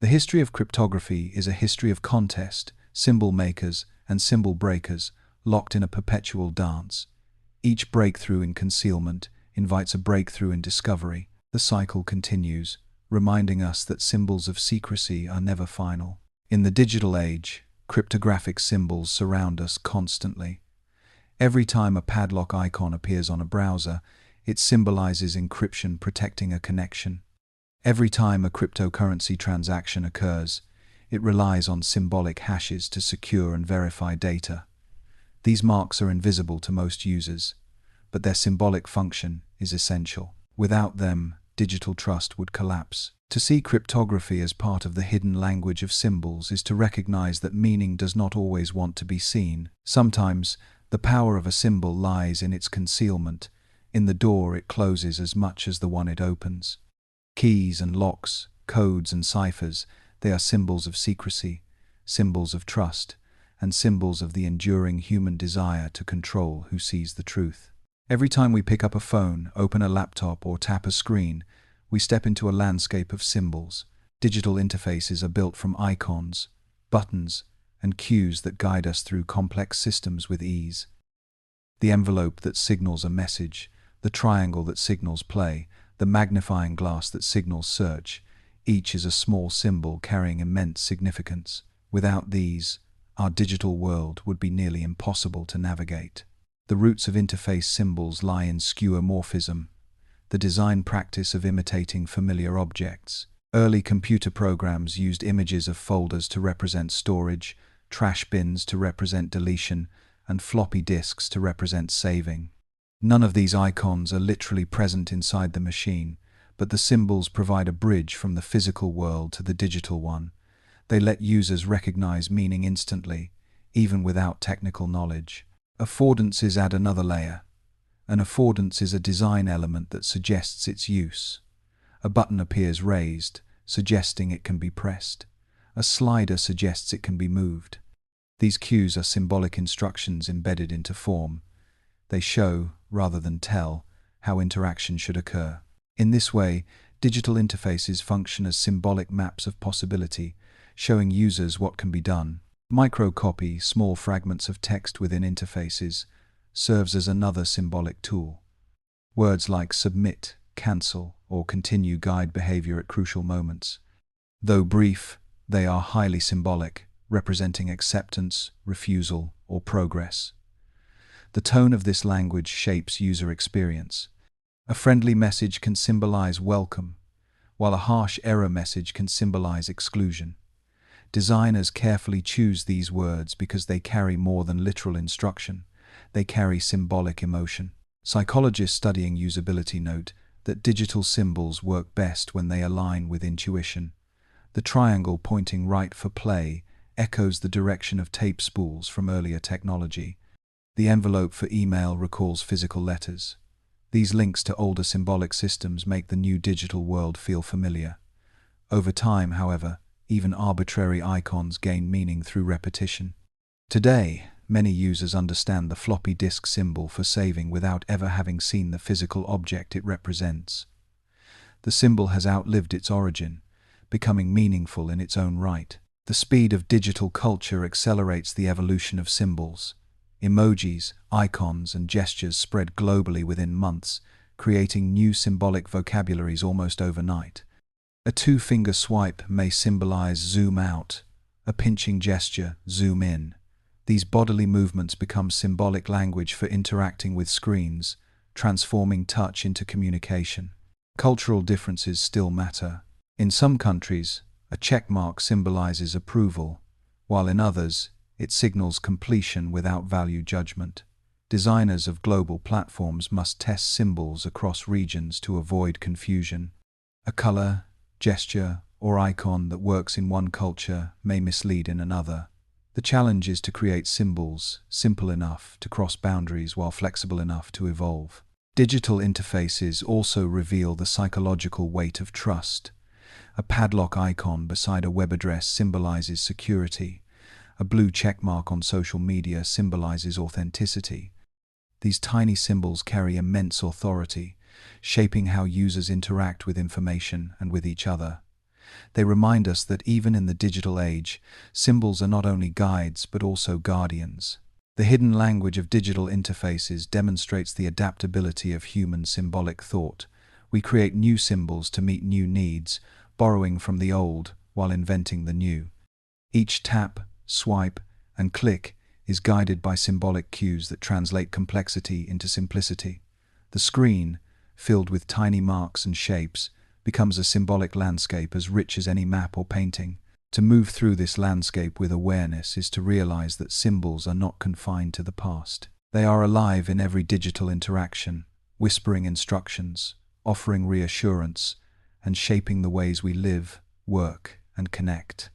The history of cryptography is a history of contest, symbol makers, and symbol breakers, locked in a perpetual dance. Each breakthrough in concealment invites a breakthrough in discovery. The cycle continues, reminding us that symbols of secrecy are never final. In the digital age, cryptographic symbols surround us constantly. Every time a padlock icon appears on a browser, it symbolizes encryption protecting a connection. Every time a cryptocurrency transaction occurs, it relies on symbolic hashes to secure and verify data. These marks are invisible to most users, but their symbolic function is essential. Without them, digital trust would collapse. To see cryptography as part of the hidden language of symbols is to recognize that meaning does not always want to be seen. Sometimes, the power of a symbol lies in its concealment, in the door it closes as much as the one it opens. Keys and locks, codes and ciphers, they are symbols of secrecy, symbols of trust, and symbols of the enduring human desire to control who sees the truth. Every time we pick up a phone, open a laptop, or tap a screen, we step into a landscape of symbols. Digital interfaces are built from icons, buttons, and cues that guide us through complex systems with ease. The envelope that signals a message, the triangle that signals play, the magnifying glass that signals search, each is a small symbol carrying immense significance. Without these, our digital world would be nearly impossible to navigate. The roots of interface symbols lie in skeuomorphism, the design practice of imitating familiar objects. Early computer programs used images of folders to represent storage, trash bins to represent deletion, and floppy disks to represent saving. None of these icons are literally present inside the machine, but the symbols provide a bridge from the physical world to the digital one. They let users recognize meaning instantly, even without technical knowledge. Affordances add another layer. An affordance is a design element that suggests its use. A button appears raised, suggesting it can be pressed. A slider suggests it can be moved. These cues are symbolic instructions embedded into form. They show, rather than tell, how interaction should occur. In this way, digital interfaces function as symbolic maps of possibility, showing users what can be done. Microcopy, small fragments of text within interfaces, serves as another symbolic tool. Words like submit, cancel, or continue guide behavior at crucial moments. Though brief, they are highly symbolic, representing acceptance, refusal, or progress. The tone of this language shapes user experience. A friendly message can symbolize welcome, while a harsh error message can symbolize exclusion. Designers carefully choose these words because they carry more than literal instruction. They carry symbolic emotion. Psychologists studying usability note that digital symbols work best when they align with intuition. The triangle pointing right for play echoes the direction of tape spools from earlier technology. The envelope for email recalls physical letters. These links to older symbolic systems make the new digital world feel familiar. Over time, however, even arbitrary icons gain meaning through repetition. Today, many users understand the floppy disk symbol for saving without ever having seen the physical object it represents. The symbol has outlived its origin, becoming meaningful in its own right. The speed of digital culture accelerates the evolution of symbols. Emojis, icons, and gestures spread globally within months, creating new symbolic vocabularies almost overnight. A two-finger swipe may symbolize zoom out, a pinching gesture, zoom in. These bodily movements become symbolic language for interacting with screens, transforming touch into communication. Cultural differences still matter. In some countries, a checkmark symbolizes approval, while in others, it signals completion without value judgment. Designers of global platforms must test symbols across regions to avoid confusion. A color, gesture, or icon that works in one culture may mislead in another. The challenge is to create symbols simple enough to cross boundaries while flexible enough to evolve. Digital interfaces also reveal the psychological weight of trust. A padlock icon beside a web address symbolizes security. A blue checkmark on social media symbolizes authenticity. These tiny symbols carry immense authority, shaping how users interact with information and with each other. They remind us that even in the digital age, symbols are not only guides but also guardians. The hidden language of digital interfaces demonstrates the adaptability of human symbolic thought. We create new symbols to meet new needs, borrowing from the old while inventing the new. Each tap, swipe, and click is guided by symbolic cues that translate complexity into simplicity. The screen, filled with tiny marks and shapes, becomes a symbolic landscape as rich as any map or painting. To move through this landscape with awareness is to realize that symbols are not confined to the past. They are alive in every digital interaction, whispering instructions, offering reassurance, and shaping the ways we live, work, and connect.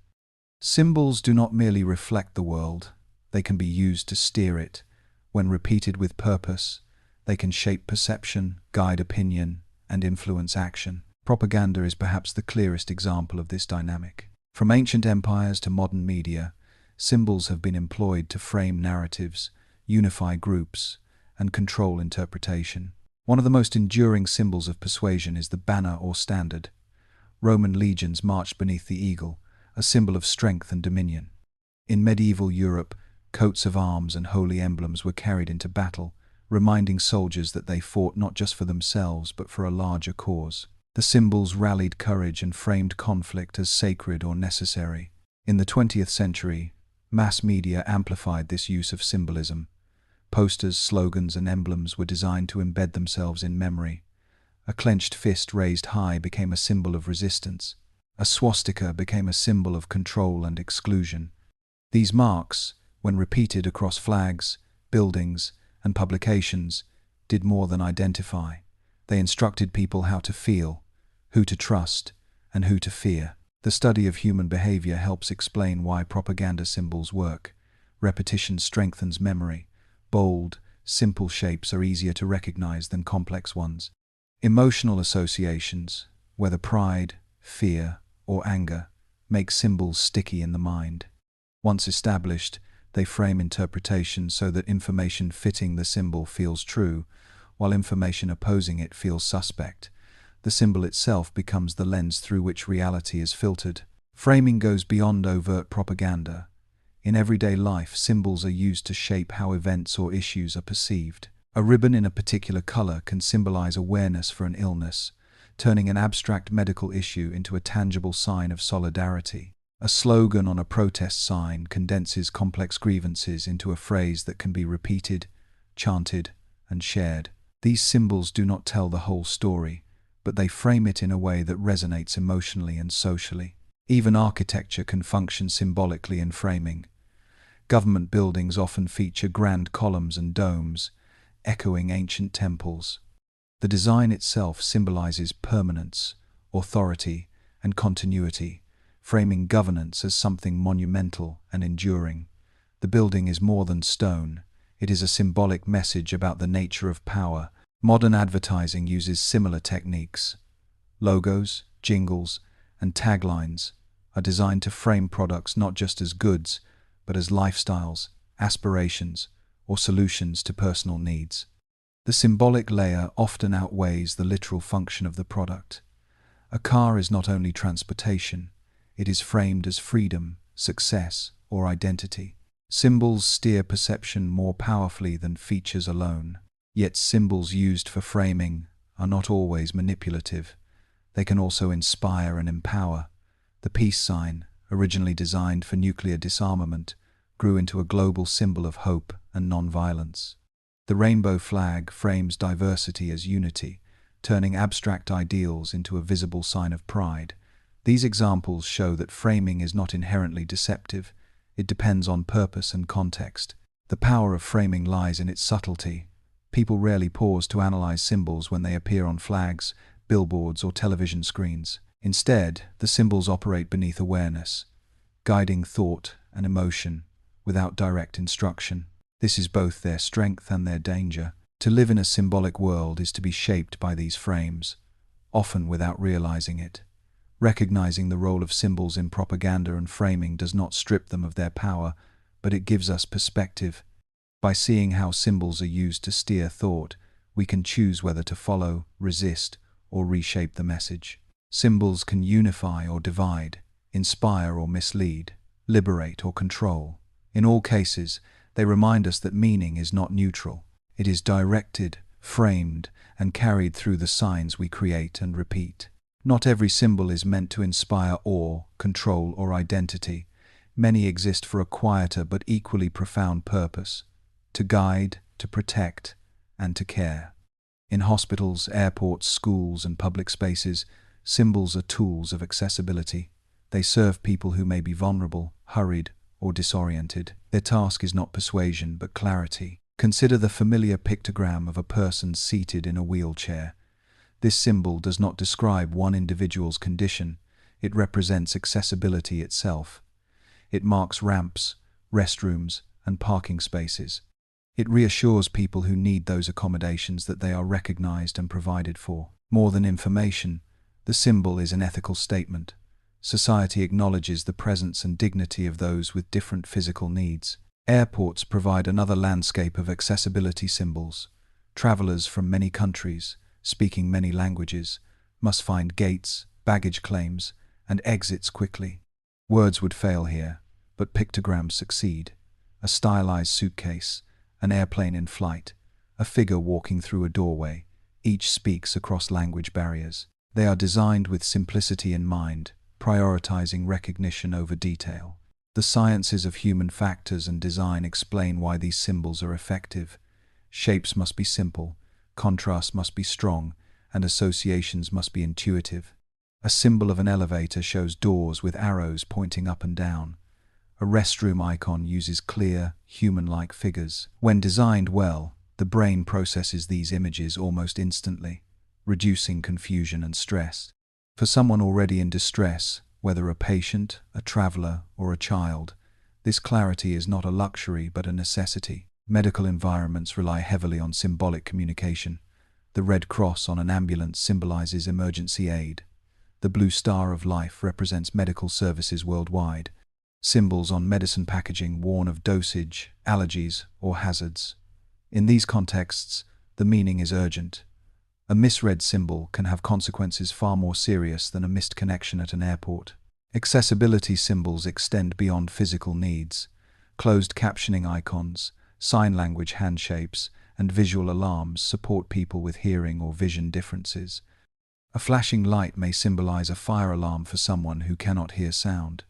Symbols do not merely reflect the world, they can be used to steer it. When repeated with purpose, they can shape perception, guide opinion, and influence action. Propaganda is perhaps the clearest example of this dynamic. From ancient empires to modern media, symbols have been employed to frame narratives, unify groups, and control interpretation. One of the most enduring symbols of persuasion is the banner or standard. Roman legions marched beneath the eagle, a symbol of strength and dominion. In medieval Europe, coats of arms and holy emblems were carried into battle, reminding soldiers that they fought not just for themselves but for a larger cause. The symbols rallied courage and framed conflict as sacred or necessary. In the 20th century, mass media amplified this use of symbolism. Posters, slogans, and emblems were designed to embed themselves in memory. A clenched fist raised high became a symbol of resistance. A swastika became a symbol of control and exclusion. These marks, when repeated across flags, buildings, and publications, did more than identify. They instructed people how to feel, who to trust, and who to fear. The study of human behavior helps explain why propaganda symbols work. Repetition strengthens memory. Bold, simple shapes are easier to recognize than complex ones. Emotional associations, whether pride, fear, or anger, make symbols sticky in the mind. Once established, they frame interpretation so that information fitting the symbol feels true, while information opposing it feels suspect. The symbol itself becomes the lens through which reality is filtered. Framing goes beyond overt propaganda. In everyday life, symbols are used to shape how events or issues are perceived. A ribbon in a particular color can symbolize awareness for an illness, turning an abstract medical issue into a tangible sign of solidarity. A slogan on a protest sign condenses complex grievances into a phrase that can be repeated, chanted, and shared. These symbols do not tell the whole story, but they frame it in a way that resonates emotionally and socially. Even architecture can function symbolically in framing. Government buildings often feature grand columns and domes, echoing ancient temples. The design itself symbolizes permanence, authority, and continuity, framing governance as something monumental and enduring. The building is more than stone. It is a symbolic message about the nature of power. Modern advertising uses similar techniques. Logos, jingles, and taglines are designed to frame products not just as goods, but as lifestyles, aspirations, or solutions to personal needs. The symbolic layer often outweighs the literal function of the product. A car is not only transportation, it is framed as freedom, success, or identity. Symbols steer perception more powerfully than features alone. Yet symbols used for framing are not always manipulative. They can also inspire and empower. The peace sign, originally designed for nuclear disarmament, grew into a global symbol of hope and non-violence. The rainbow flag frames diversity as unity, turning abstract ideals into a visible sign of pride. These examples show that framing is not inherently deceptive. It depends on purpose and context. The power of framing lies in its subtlety. People rarely pause to analyze symbols when they appear on flags, billboards, or television screens. Instead, the symbols operate beneath awareness, guiding thought and emotion without direct instruction. This is both their strength and their danger. To live in a symbolic world is to be shaped by these frames, often without realizing it. Recognizing the role of symbols in propaganda and framing does not strip them of their power, but it gives us perspective. By seeing how symbols are used to steer thought, we can choose whether to follow, resist, or reshape the message. Symbols can unify or divide, inspire or mislead, liberate or control. In all cases, they remind us that meaning is not neutral. It is directed, framed, and carried through the signs we create and repeat. Not every symbol is meant to inspire awe, control, or identity. Many exist for a quieter but equally profound purpose: to guide, to protect, and to care. In hospitals, airports, schools, and public spaces, symbols are tools of accessibility. They serve people who may be vulnerable, hurried, or disoriented. Their task is not persuasion, but clarity. Consider the familiar pictogram of a person seated in a wheelchair. This symbol does not describe one individual's condition, it represents accessibility itself. It marks ramps, restrooms, and parking spaces. It reassures people who need those accommodations that they are recognized and provided for. More than information, the symbol is an ethical statement. Society acknowledges the presence and dignity of those with different physical needs. Airports provide another landscape of accessibility symbols. Travelers from many countries, speaking many languages, must find gates, baggage claims, and exits quickly. Words would fail here, but pictograms succeed. A stylized suitcase, an airplane in flight, a figure walking through a doorway, each speaks across language barriers. They are designed with simplicity in mind, prioritizing recognition over detail. The sciences of human factors and design explain why these symbols are effective. Shapes must be simple, contrast must be strong, and associations must be intuitive. A symbol of an elevator shows doors with arrows pointing up and down. A restroom icon uses clear, human-like figures. When designed well, the brain processes these images almost instantly, reducing confusion and stress. For someone already in distress, whether a patient, a traveler, or a child, this clarity is not a luxury but a necessity. Medical environments rely heavily on symbolic communication. The red cross on an ambulance symbolizes emergency aid. The blue star of life represents medical services worldwide. Symbols on medicine packaging warn of dosage, allergies, or hazards. In these contexts, the meaning is urgent. A misread symbol can have consequences far more serious than a missed connection at an airport. Accessibility symbols extend beyond physical needs. Closed captioning icons, sign language handshapes, and visual alarms support people with hearing or vision differences. A flashing light may symbolize a fire alarm for someone who cannot hear sound.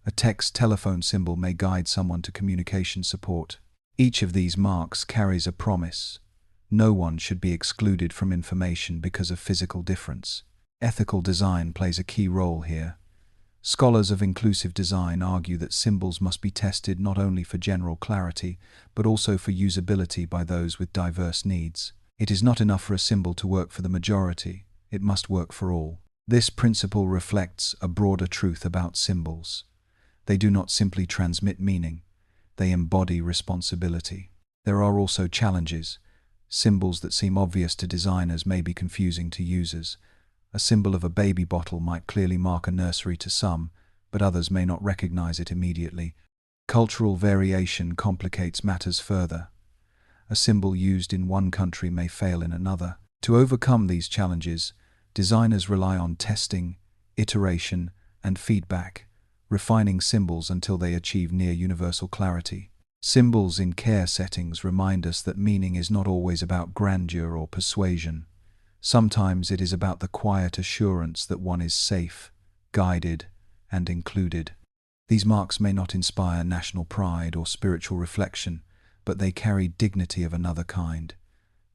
A text telephone symbol may guide someone to communication support. Each of these marks carries a promise. No one should be excluded from information because of physical difference. Ethical design plays a key role here. Scholars of inclusive design argue that symbols must be tested not only for general clarity, but also for usability by those with diverse needs. It is not enough for a symbol to work for the majority, it must work for all. This principle reflects a broader truth about symbols. They do not simply transmit meaning, they embody responsibility. There are also challenges. Symbols that seem obvious to designers may be confusing to users. A symbol of a baby bottle might clearly mark a nursery to some, but others may not recognize it immediately. Cultural variation complicates matters further. A symbol used in one country may fail in another. To overcome these challenges, Designers rely on testing, iteration, and feedback, refining symbols until they achieve near universal clarity. Symbols in care settings remind us that meaning is not always about grandeur or persuasion. Sometimes it is about the quiet assurance that one is safe, guided, and included. These marks may not inspire national pride or spiritual reflection, but they carry dignity of another kind.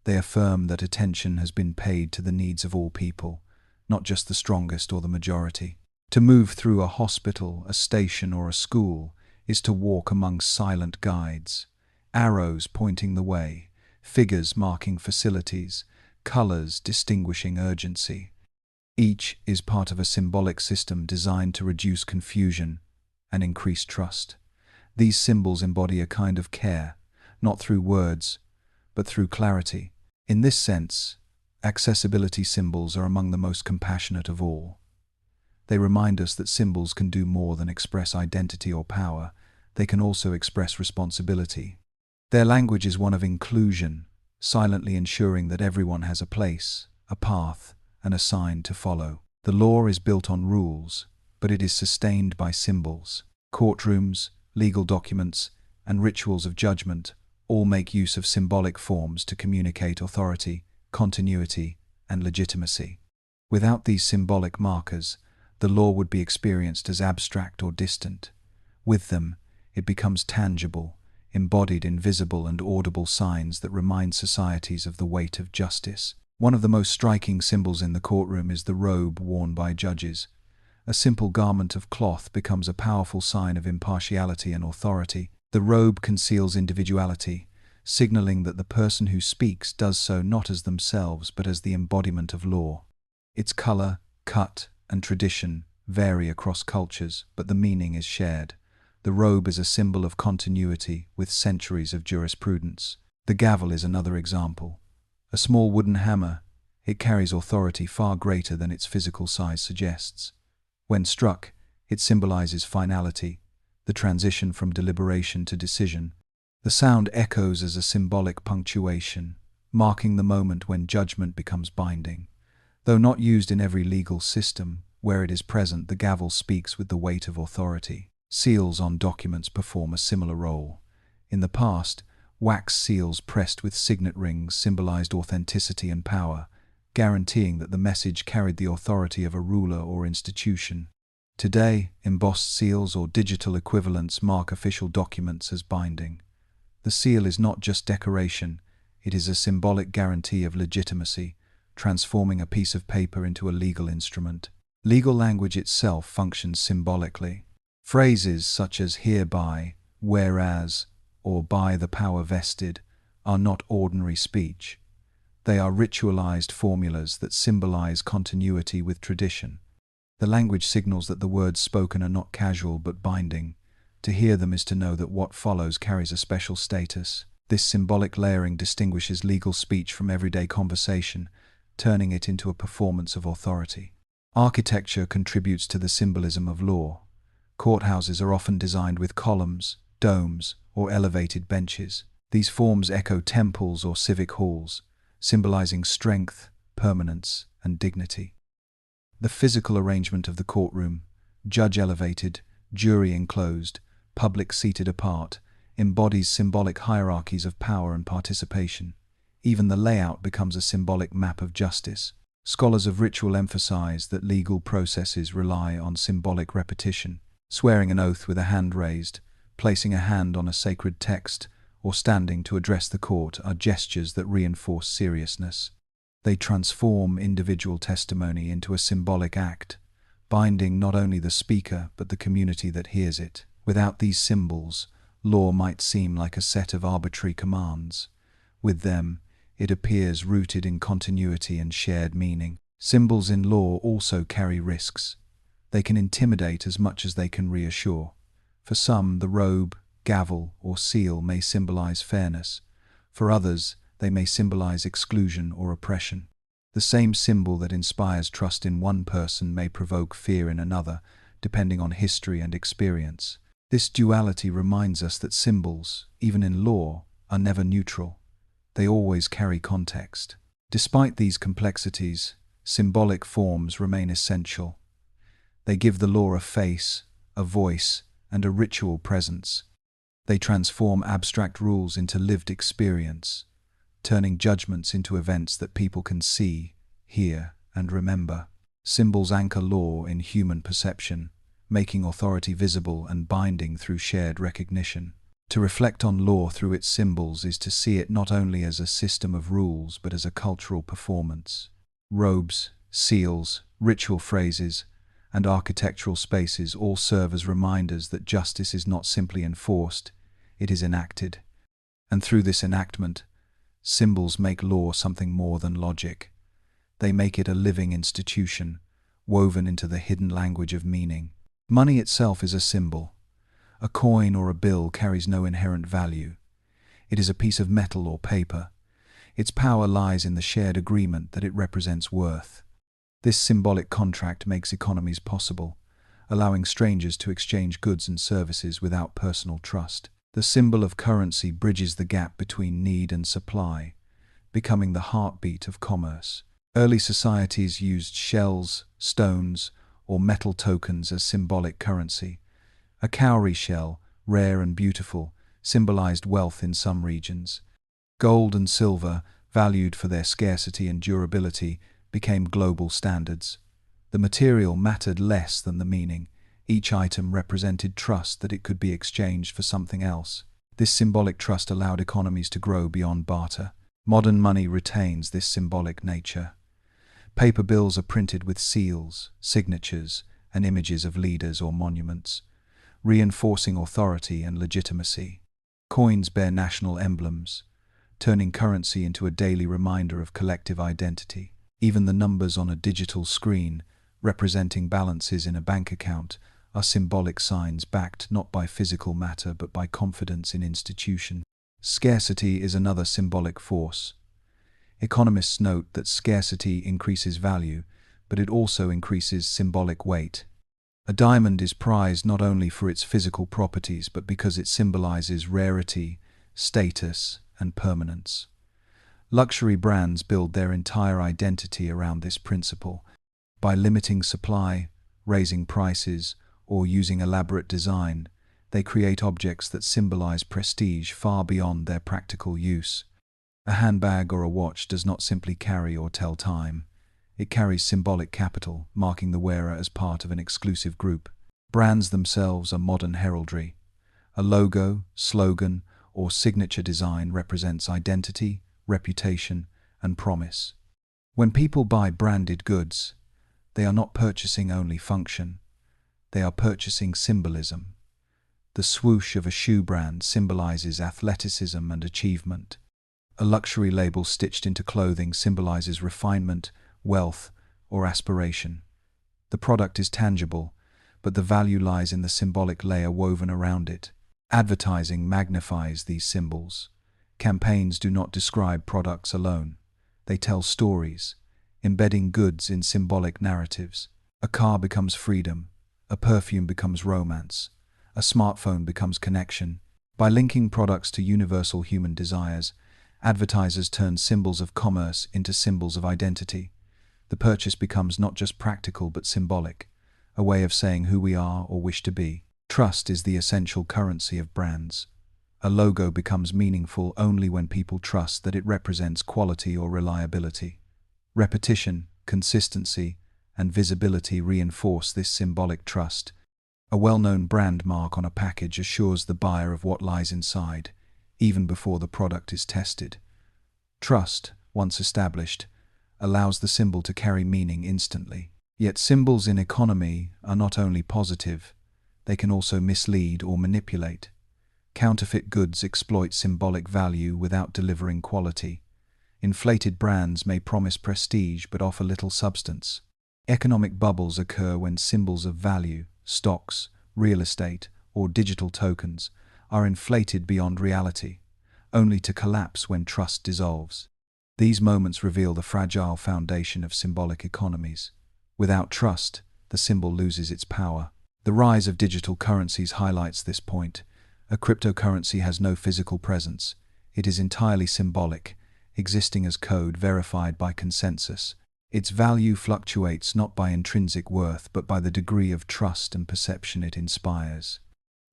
They affirm that attention has been paid to the needs of all people, not just the strongest or the majority. To move through a hospital, a station, or a school is to walk among silent guides, arrows pointing the way, figures marking facilities, colors distinguishing urgency. Each is part of a symbolic system designed to reduce confusion and increase trust. These symbols embody a kind of care, not through words, but through clarity. In this sense, accessibility symbols are among the most compassionate of all. They remind us that symbols can do more than express identity or power. They can also express responsibility. Their language is one of inclusion, silently ensuring that everyone has a place, a path, and a sign to follow. The law is built on rules, but it is sustained by symbols. Courtrooms, legal documents, and rituals of judgment all make use of symbolic forms to communicate authority, continuity, and legitimacy. Without these symbolic markers, the law would be experienced as abstract or distant. With them, it becomes tangible, embodied in visible and audible signs that remind societies of the weight of justice. One of the most striking symbols in the courtroom is the robe worn by judges. A simple garment of cloth becomes a powerful sign of impartiality and authority. The robe conceals individuality, signaling that the person who speaks does so not as themselves but as the embodiment of law. Its color, cut, and tradition vary across cultures, but the meaning is shared. The robe is a symbol of continuity with centuries of jurisprudence. The gavel is another example. A small wooden hammer, it carries authority far greater than its physical size suggests. When struck, it symbolizes finality, the transition from deliberation to decision. The sound echoes as a symbolic punctuation, marking the moment when judgment becomes binding. Though not used in every legal system, where it is present, the gavel speaks with the weight of authority. Seals on documents perform a similar role. In the past, wax seals pressed with signet rings symbolized authenticity and power, guaranteeing that the message carried the authority of a ruler or institution. Today, embossed seals or digital equivalents mark official documents as binding. The seal is not just decoration, it is a symbolic guarantee of legitimacy, transforming a piece of paper into a legal instrument. Legal language itself functions symbolically. Phrases such as hereby, whereas, or by the power vested are not ordinary speech. They are ritualized formulas that symbolize continuity with tradition. The language signals that the words spoken are not casual but binding. To hear them is to know that what follows carries a special status. This symbolic layering distinguishes legal speech from everyday conversation, turning it into a performance of authority. Architecture contributes to the symbolism of law. Courthouses are often designed with columns, domes, or elevated benches. These forms echo temples or civic halls, symbolizing strength, permanence, and dignity. The physical arrangement of the courtroom, judge elevated, jury enclosed, public seated apart, embodies symbolic hierarchies of power and participation. Even the layout becomes a symbolic map of justice. Scholars of ritual emphasize that legal processes rely on symbolic repetition. Swearing an oath with a hand raised, placing a hand on a sacred text, or standing to address the court are gestures that reinforce seriousness. They transform individual testimony into a symbolic act, binding not only the speaker but the community that hears it. Without these symbols, law might seem like a set of arbitrary commands. With them, it appears rooted in continuity and shared meaning. Symbols in law also carry risks. They can intimidate as much as they can reassure. For some, the robe, gavel, or seal may symbolize fairness. For others, they may symbolize exclusion or oppression. The same symbol that inspires trust in one person may provoke fear in another, depending on history and experience. This duality reminds us that symbols, even in law, are never neutral. They always carry context. Despite these complexities, symbolic forms remain essential. They give the law a face, a voice, and a ritual presence. They transform abstract rules into lived experience, turning judgments into events that people can see, hear, and remember. Symbols anchor law in human perception, making authority visible and binding through shared recognition. To reflect on law through its symbols is to see it not only as a system of rules but as a cultural performance. Robes, seals, ritual phrases, and architectural spaces all serve as reminders that justice is not simply enforced, it is enacted. And through this enactment, symbols make law something more than logic. They make it a living institution, woven into the hidden language of meaning. Money itself is a symbol. A coin or a bill carries no inherent value. It is a piece of metal or paper. Its power lies in the shared agreement that it represents worth. This symbolic contract makes economies possible, allowing strangers to exchange goods and services without personal trust. The symbol of currency bridges the gap between need and supply, becoming the heartbeat of commerce. Early societies used shells, stones, or metal tokens as symbolic currency. A cowrie shell, rare and beautiful, symbolized wealth in some regions. Gold and silver, valued for their scarcity and durability, became global standards. The material mattered less than the meaning. Each item represented trust that it could be exchanged for something else. This symbolic trust allowed economies to grow beyond barter. Modern money retains this symbolic nature. Paper bills are printed with seals, signatures, and images of leaders or monuments, reinforcing authority and legitimacy. Coins bear national emblems, turning currency into a daily reminder of collective identity. Even the numbers on a digital screen, representing balances in a bank account, are symbolic signs backed not by physical matter but by confidence in institution. Scarcity is another symbolic force. Economists note that scarcity increases value, but it also increases symbolic weight. A diamond is prized not only for its physical properties but because it symbolizes rarity, status, and permanence. Luxury brands build their entire identity around this principle. By limiting supply, raising prices, or using elaborate design, they create objects that symbolize prestige far beyond their practical use. A handbag or a watch does not simply carry or tell time. It carries symbolic capital, marking the wearer as part of an exclusive group. Brands themselves are modern heraldry. A logo, slogan, or signature design represents identity, reputation, and promise. When people buy branded goods, they are not purchasing only function. They are purchasing symbolism. The swoosh of a shoe brand symbolizes athleticism and achievement. A luxury label stitched into clothing symbolizes refinement, wealth, or aspiration. The product is tangible, but the value lies in the symbolic layer woven around it. Advertising magnifies these symbols. Campaigns do not describe products alone. They tell stories, embedding goods in symbolic narratives. A car becomes freedom, a perfume becomes romance, a smartphone becomes connection. By linking products to universal human desires, advertisers turn symbols of commerce into symbols of identity. The purchase becomes not just practical but symbolic, a way of saying who we are or wish to be. Trust is the essential currency of brands. A logo becomes meaningful only when people trust that it represents quality or reliability. Repetition, consistency, and visibility reinforce this symbolic trust. A well-known brand mark on a package assures the buyer of what lies inside, even before the product is tested. Trust, once established, allows the symbol to carry meaning instantly. Yet symbols in economy are not only positive, they can also mislead or manipulate. Counterfeit goods exploit symbolic value without delivering quality. Inflated brands may promise prestige but offer little substance. Economic bubbles occur when symbols of value, stocks, real estate, or digital tokens, are inflated beyond reality, only to collapse when trust dissolves. These moments reveal the fragile foundation of symbolic economies. Without trust, the symbol loses its power. The rise of digital currencies highlights this point. A cryptocurrency has no physical presence. It is entirely symbolic, existing as code verified by consensus. Its value fluctuates not by intrinsic worth but by the degree of trust and perception it inspires.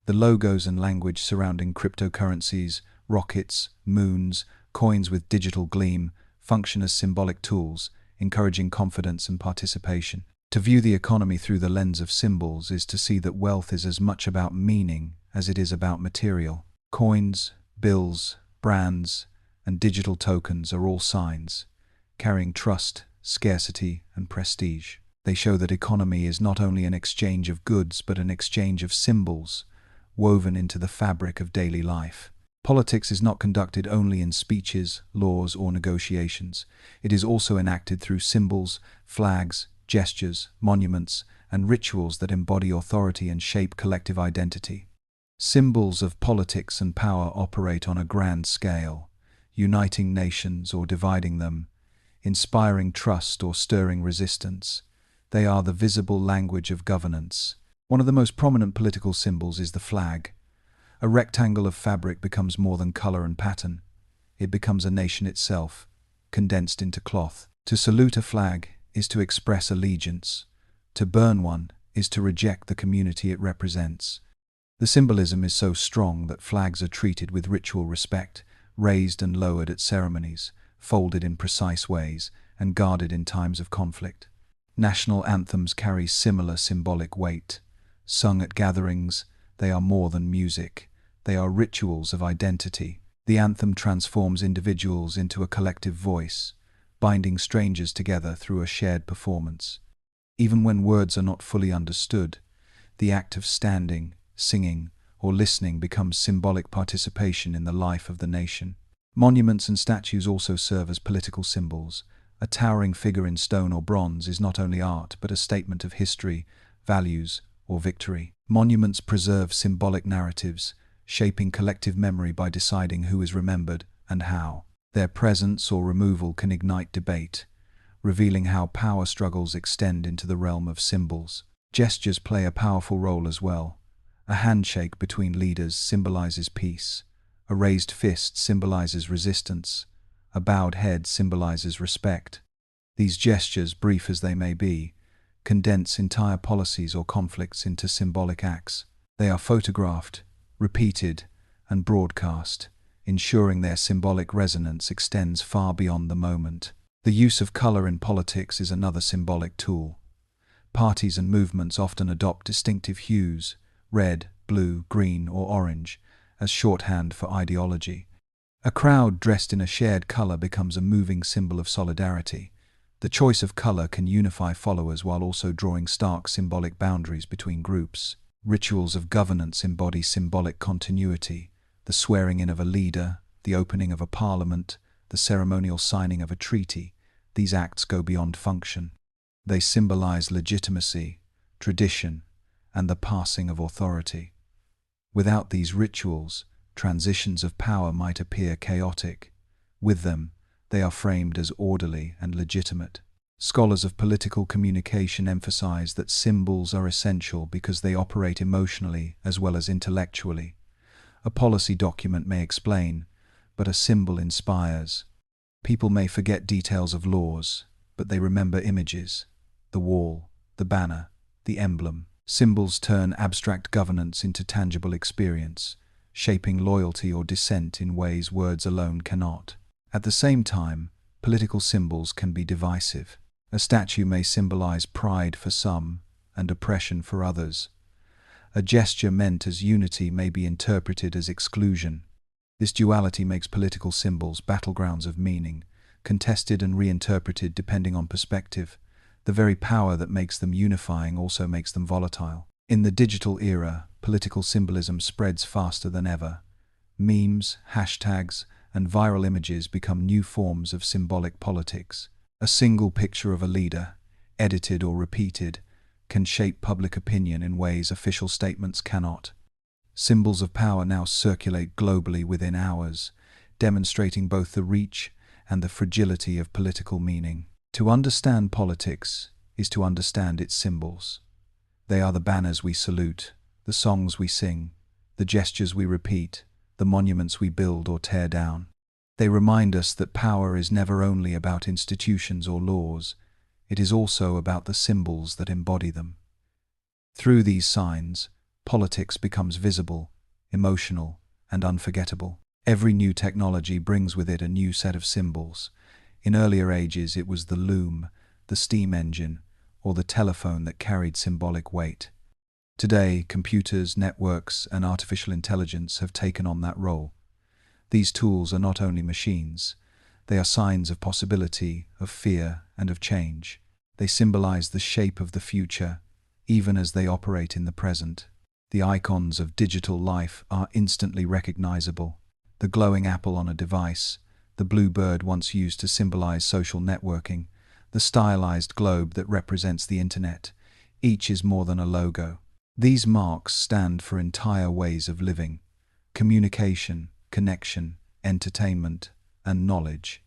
The logos and language surrounding cryptocurrencies, rockets, moons, coins with digital gleam function as symbolic tools, encouraging confidence and participation. To view the economy through the lens of symbols is to see that wealth is as much about meaning as it is about material. Coins, bills, brands, and digital tokens are all signs, carrying trust, scarcity, and prestige. They show that economy is not only an exchange of goods but an exchange of symbols, woven into the fabric of daily life. Politics is not conducted only in speeches, laws, or negotiations. It is also enacted through symbols, flags, gestures, monuments, and rituals that embody authority and shape collective identity. Symbols of politics and power operate on a grand scale, uniting nations or dividing them, inspiring trust or stirring resistance. They are the visible language of governance. One of the most prominent political symbols is the flag. A rectangle of fabric becomes more than color and pattern. It becomes a nation itself, condensed into cloth. To salute a flag is to express allegiance. To burn one is to reject the community it represents. The symbolism is so strong that flags are treated with ritual respect, raised and lowered at ceremonies, folded in precise ways, and guarded in times of conflict. National anthems carry similar symbolic weight. Sung at gatherings, they are more than music. They are rituals of identity. The anthem transforms individuals into a collective voice, binding strangers together through a shared performance. Even when words are not fully understood, the act of standing, singing, or listening becomes symbolic participation in the life of the nation. Monuments and statues also serve as political symbols. A towering figure in stone or bronze is not only art but a statement of history, values, or victory. Monuments preserve symbolic narratives, shaping collective memory by deciding who is remembered and how. Their presence or removal can ignite debate, revealing how power struggles extend into the realm of symbols. Gestures play a powerful role as well. A handshake between leaders symbolizes peace. A raised fist symbolizes resistance. A bowed head symbolizes respect. These gestures, brief as they may be, condense entire policies or conflicts into symbolic acts. They are photographed, repeated, and broadcast, ensuring their symbolic resonance extends far beyond the moment. The use of color in politics is another symbolic tool. Parties and movements often adopt distinctive hues, red, blue, green, or orange, as shorthand for ideology. A crowd dressed in a shared color becomes a moving symbol of solidarity. The choice of color can unify followers while also drawing stark symbolic boundaries between groups. Rituals of governance embody symbolic continuity. The swearing in of a leader, the opening of a parliament, the ceremonial signing of a treaty. These acts go beyond function. They symbolize legitimacy, tradition, and the passing of authority. Without these rituals, transitions of power might appear chaotic. With them, they are framed as orderly and legitimate. Scholars of political communication emphasize that symbols are essential because they operate emotionally as well as intellectually. A policy document may explain, but a symbol inspires. People may forget details of laws, but they remember images: the wall, the banner, the emblem. Symbols turn abstract governance into tangible experience, shaping loyalty or dissent in ways words alone cannot. At the same time, political symbols can be divisive. A statue may symbolize pride for some and oppression for others. A gesture meant as unity may be interpreted as exclusion. This duality makes political symbols battlegrounds of meaning, contested and reinterpreted depending on perspective. The very power that makes them unifying also makes them volatile. In the digital era, political symbolism spreads faster than ever. Memes, hashtags, and viral images become new forms of symbolic politics. A single picture of a leader, edited or repeated, can shape public opinion in ways official statements cannot. Symbols of power now circulate globally within hours, demonstrating both the reach and the fragility of political meaning. To understand politics is to understand its symbols. They are the banners we salute, the songs we sing, the gestures we repeat, the monuments we build or tear down. They remind us that power is never only about institutions or laws, it is also about the symbols that embody them. Through these signs, politics becomes visible, emotional, and unforgettable. Every new technology brings with it a new set of symbols. In earlier ages, it was the loom, the steam engine, or the telephone that carried symbolic weight. Today, computers, networks, and artificial intelligence have taken on that role. These tools are not only machines, they are signs of possibility, of fear, and of change. They symbolize the shape of the future, even as they operate in the present. The icons of digital life are instantly recognizable. The glowing apple on a device, the blue bird once used to symbolize social networking, the stylized globe that represents the internet. Each is more than a logo. These marks stand for entire ways of living: communication, connection, entertainment, and knowledge.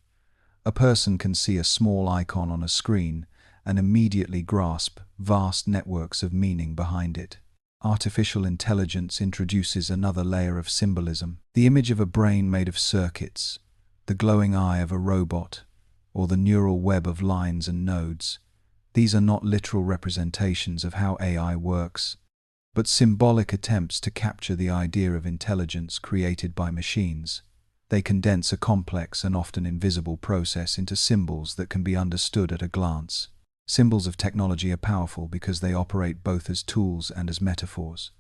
A person can see a small icon on a screen and immediately grasp vast networks of meaning behind it. Artificial intelligence introduces another layer of symbolism. The image of a brain made of circuits, the glowing eye of a robot, or the neural web of lines and nodes. These are not literal representations of how AI works, but symbolic attempts to capture the idea of intelligence created by machines. They condense a complex and often invisible process into symbols that can be understood at a glance. Symbols of technology are powerful because they operate both as tools and as metaphors.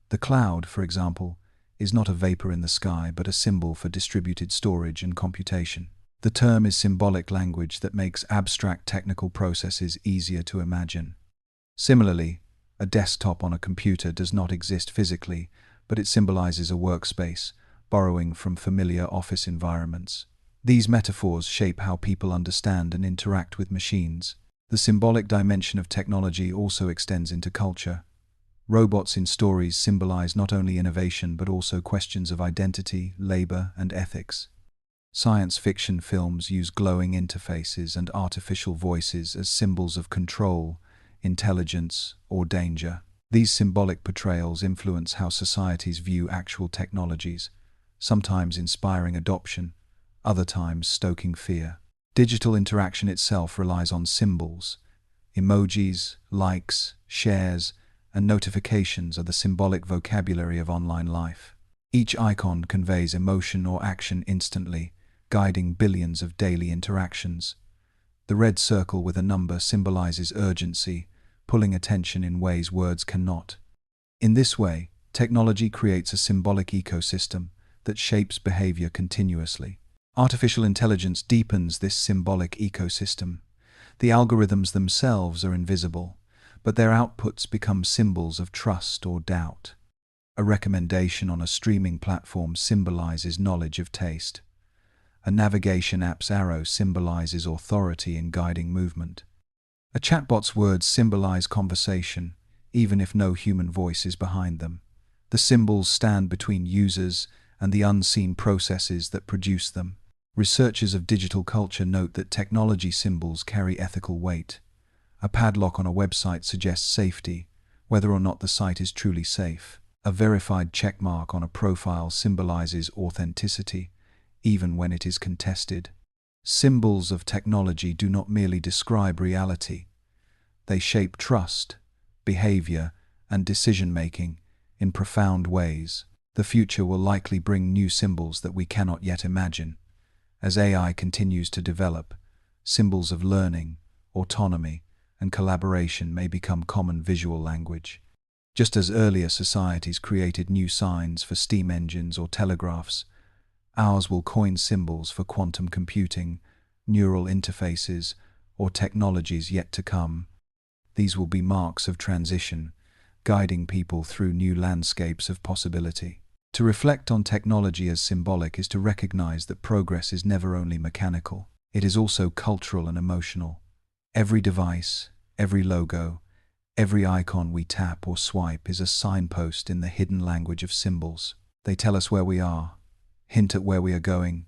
The cloud, for example, is not a vapor in the sky, but a symbol for distributed storage and computation. The term is symbolic language that makes abstract technical processes easier to imagine. Similarly, a desktop on a computer does not exist physically, but it symbolizes a workspace, borrowing from familiar office environments. These metaphors shape how people understand and interact with machines. The symbolic dimension of technology also extends into culture. Robots in stories symbolize not only innovation but also questions of identity, labor, and ethics. Science fiction films use glowing interfaces and artificial voices as symbols of control, intelligence, or danger. These symbolic portrayals influence how societies view actual technologies, sometimes inspiring adoption, other times stoking fear. Digital interaction itself relies on symbols. Emojis, likes, shares, and notifications are the symbolic vocabulary of online life. Each icon conveys emotion or action instantly, guiding billions of daily interactions. The red circle with a number symbolizes urgency, pulling attention in ways words cannot. In this way, technology creates a symbolic ecosystem that shapes behavior continuously. Artificial intelligence deepens this symbolic ecosystem. The algorithms themselves are invisible, but their outputs become symbols of trust or doubt. A recommendation on a streaming platform symbolizes knowledge of taste. A navigation app's arrow symbolizes authority in guiding movement. A chatbot's words symbolize conversation, even if no human voice is behind them. The symbols stand between users and the unseen processes that produce them. Researchers of digital culture note that technology symbols carry ethical weight. A padlock on a website suggests safety, whether or not the site is truly safe. A verified checkmark on a profile symbolizes authenticity, even when it is contested. Symbols of technology do not merely describe reality. They shape trust, behavior, and decision-making in profound ways. The future will likely bring new symbols that we cannot yet imagine. As AI continues to develop, symbols of learning, autonomy, and collaboration may become common visual language. Just as earlier societies created new signs for steam engines or telegraphs, ours will coin symbols for quantum computing, neural interfaces, or technologies yet to come. These will be marks of transition, guiding people through new landscapes of possibility. To reflect on technology as symbolic is to recognize that progress is never only mechanical. It is also cultural and emotional. Every device, every logo, every icon we tap or swipe is a signpost in the hidden language of symbols. They tell us where we are, hint at where we are going,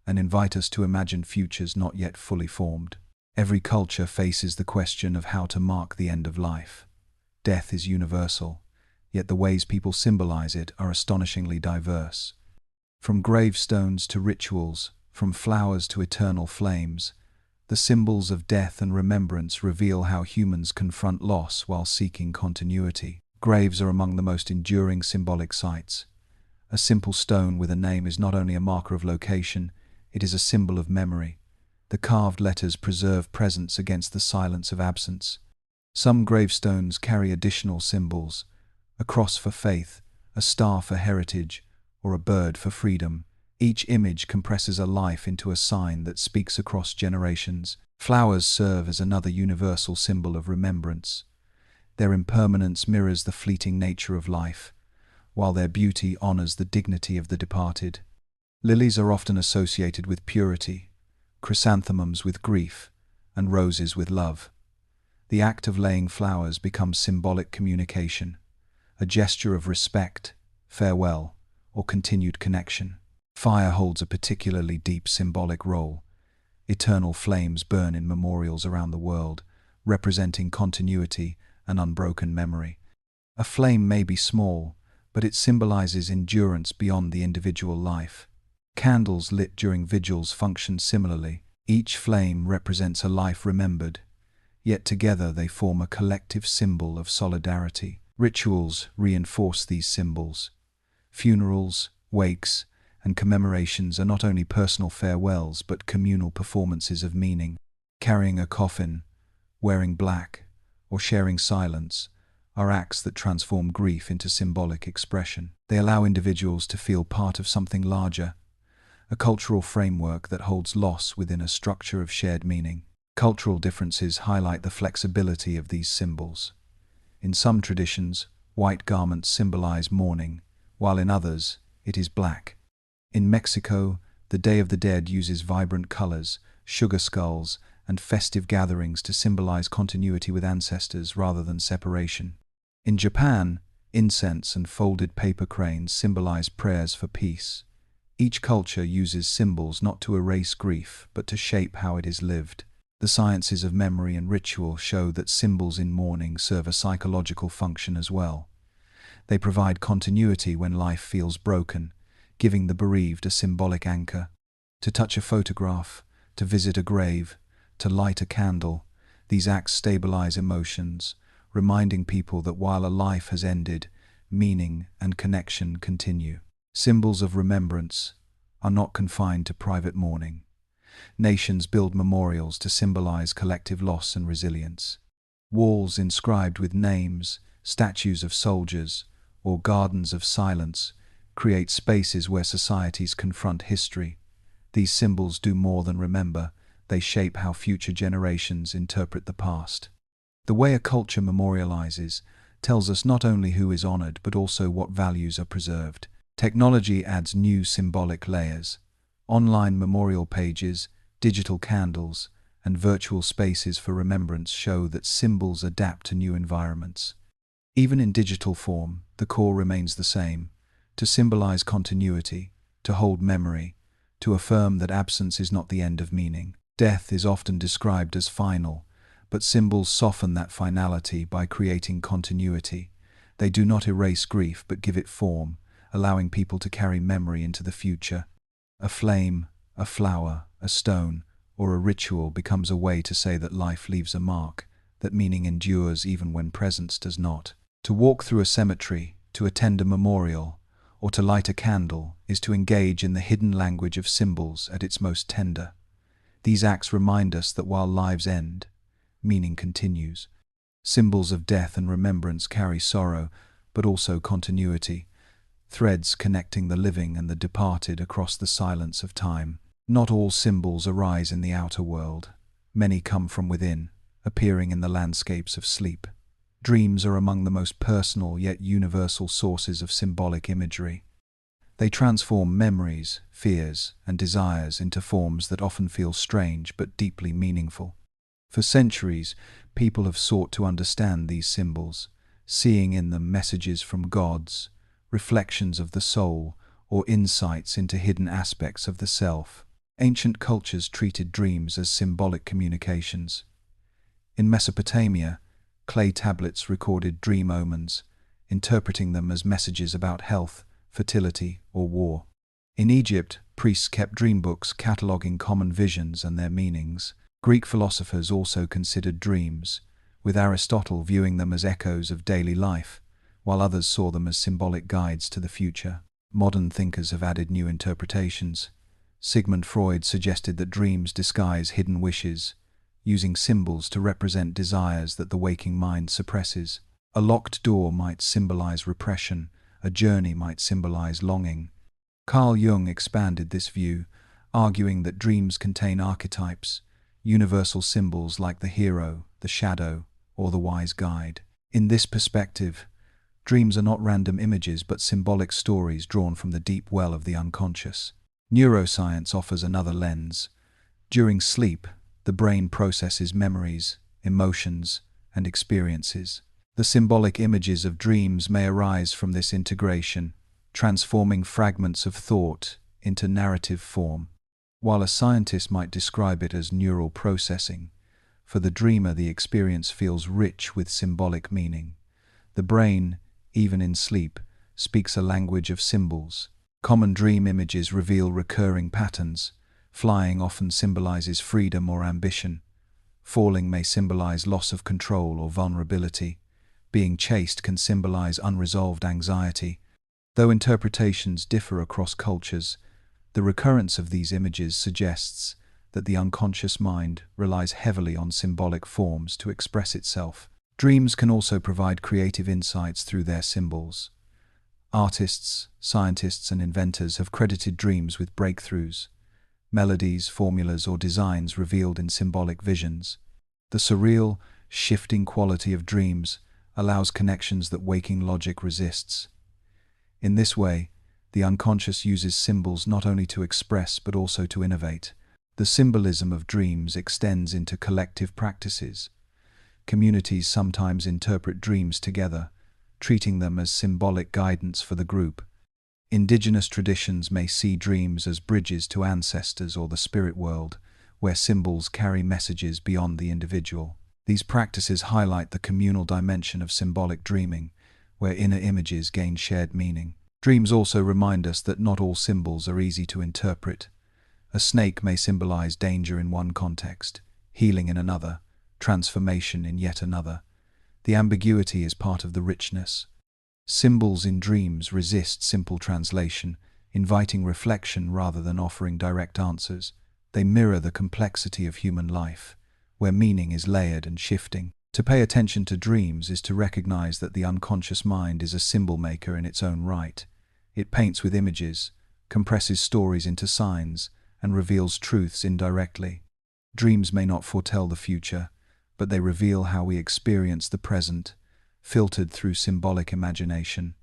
and invite us to imagine futures not yet fully formed. Every culture faces the question of how to mark the end of life. Death is universal, yet the ways people symbolize it are astonishingly diverse. From gravestones to rituals, from flowers to eternal flames, The symbols of death and remembrance reveal how humans confront loss while seeking continuity. Graves are among the most enduring symbolic sites. A simple stone with a name is not only a marker of location, it is a symbol of memory. The carved letters preserve presence against the silence of absence. Some gravestones carry additional symbols: a cross for faith, a star for heritage, or a bird for freedom. Each image compresses a life into a sign that speaks across generations. Flowers serve as another universal symbol of remembrance. Their impermanence mirrors the fleeting nature of life, while their beauty honors the dignity of the departed. Lilies are often associated with purity, chrysanthemums with grief, and roses with love. The act of laying flowers becomes symbolic communication, a gesture of respect, farewell, or continued connection. Fire holds a particularly deep symbolic role. Eternal flames burn in memorials around the world, representing continuity and unbroken memory. A flame may be small, but it symbolizes endurance beyond the individual life. Candles lit during vigils function similarly. Each flame represents a life remembered, yet together they form a collective symbol of solidarity. Rituals reinforce these symbols. Funerals, wakes, and commemorations are not only personal farewells but communal performances of meaning. Carrying a coffin, wearing black, or sharing silence are acts that transform grief into symbolic expression. They allow individuals to feel part of something larger, a cultural framework that holds loss within a structure of shared meaning. Cultural differences highlight the flexibility of these symbols. In some traditions, white garments symbolize mourning, while in others, it is black. In Mexico, the Day of the Dead uses vibrant colors, sugar skulls, and festive gatherings to symbolize continuity with ancestors rather than separation. In Japan, incense and folded paper cranes symbolize prayers for peace. Each culture uses symbols not to erase grief, but to shape how it is lived. The sciences of memory and ritual show that symbols in mourning serve a psychological function as well. They provide continuity when life feels broken, giving the bereaved a symbolic anchor. To touch a photograph, to visit a grave, to light a candle, these acts stabilize emotions, reminding people that while a life has ended, meaning and connection continue. Symbols of remembrance are not confined to private mourning. Nations build memorials to symbolize collective loss and resilience. Walls inscribed with names, statues of soldiers, or gardens of silence create spaces where societies confront history. These symbols do more than remember, they shape how future generations interpret the past. The way a culture memorializes tells us not only who is honored but also what values are preserved. Technology adds new symbolic layers. Online memorial pages, digital candles, and virtual spaces for remembrance show that symbols adapt to new environments. Even in digital form, the core remains the same: to symbolize continuity, to hold memory, to affirm that absence is not the end of meaning. Death is often described as final, but symbols soften that finality by creating continuity. They do not erase grief but give it form, allowing people to carry memory into the future. A flame, a flower, a stone, or a ritual becomes a way to say that life leaves a mark, that meaning endures even when presence does not. To walk through a cemetery, to attend a memorial, or to light a candle is to engage in the hidden language of symbols at its most tender. These acts remind us that while lives end, meaning continues. Symbols of death and remembrance carry sorrow, but also continuity, threads connecting the living and the departed across the silence of time. Not all symbols arise in the outer world. Many come from within, appearing in the landscapes of sleep. Dreams are among the most personal yet universal sources of symbolic imagery. They transform memories, fears, and desires into forms that often feel strange but deeply meaningful. For centuries, people have sought to understand these symbols, seeing in them messages from gods, reflections of the soul, or insights into hidden aspects of the self. Ancient cultures treated dreams as symbolic communications. In Mesopotamia, clay tablets recorded dream omens, interpreting them as messages about health, fertility, or war. In Egypt, priests kept dream books cataloging common visions and their meanings. Greek philosophers also considered dreams, with Aristotle viewing them as echoes of daily life, while others saw them as symbolic guides to the future. Modern thinkers have added new interpretations. Sigmund Freud suggested that dreams disguise hidden wishes, using symbols to represent desires that the waking mind suppresses. A locked door might symbolize repression, a journey might symbolize longing. Carl Jung expanded this view, arguing that dreams contain archetypes, universal symbols like the hero, the shadow, or the wise guide. In this perspective, dreams are not random images but symbolic stories drawn from the deep well of the unconscious. Neuroscience offers another lens. During sleep, the brain processes memories, emotions, and experiences. The symbolic images of dreams may arise from this integration, transforming fragments of thought into narrative form. While a scientist might describe it as neural processing, for the dreamer the experience feels rich with symbolic meaning. The brain, even in sleep, speaks a language of symbols. Common dream images reveal recurring patterns. Flying often symbolizes freedom or ambition. Falling may symbolize loss of control or vulnerability. Being chased can symbolize unresolved anxiety. Though interpretations differ across cultures, the recurrence of these images suggests that the unconscious mind relies heavily on symbolic forms to express itself. Dreams can also provide creative insights through their symbols. Artists, scientists, and inventors have credited dreams with breakthroughs, melodies, formulas, or designs revealed in symbolic visions. The surreal, shifting quality of dreams allows connections that waking logic resists. In this way, the unconscious uses symbols not only to express but also to innovate. The symbolism of dreams extends into collective practices. Communities sometimes interpret dreams together, treating them as symbolic guidance for the group. Indigenous traditions may see dreams as bridges to ancestors or the spirit world, where symbols carry messages beyond the individual. These practices highlight the communal dimension of symbolic dreaming, where inner images gain shared meaning. Dreams also remind us that not all symbols are easy to interpret. A snake may symbolize danger in one context, healing in another, transformation in yet another. The ambiguity is part of the richness. Symbols in dreams resist simple translation, inviting reflection rather than offering direct answers. They mirror the complexity of human life, where meaning is layered and shifting. To pay attention to dreams is to recognize that the unconscious mind is a symbol maker in its own right. It paints with images, compresses stories into signs, and reveals truths indirectly. Dreams may not foretell the future, but they reveal how we experience the present, filtered through symbolic imagination.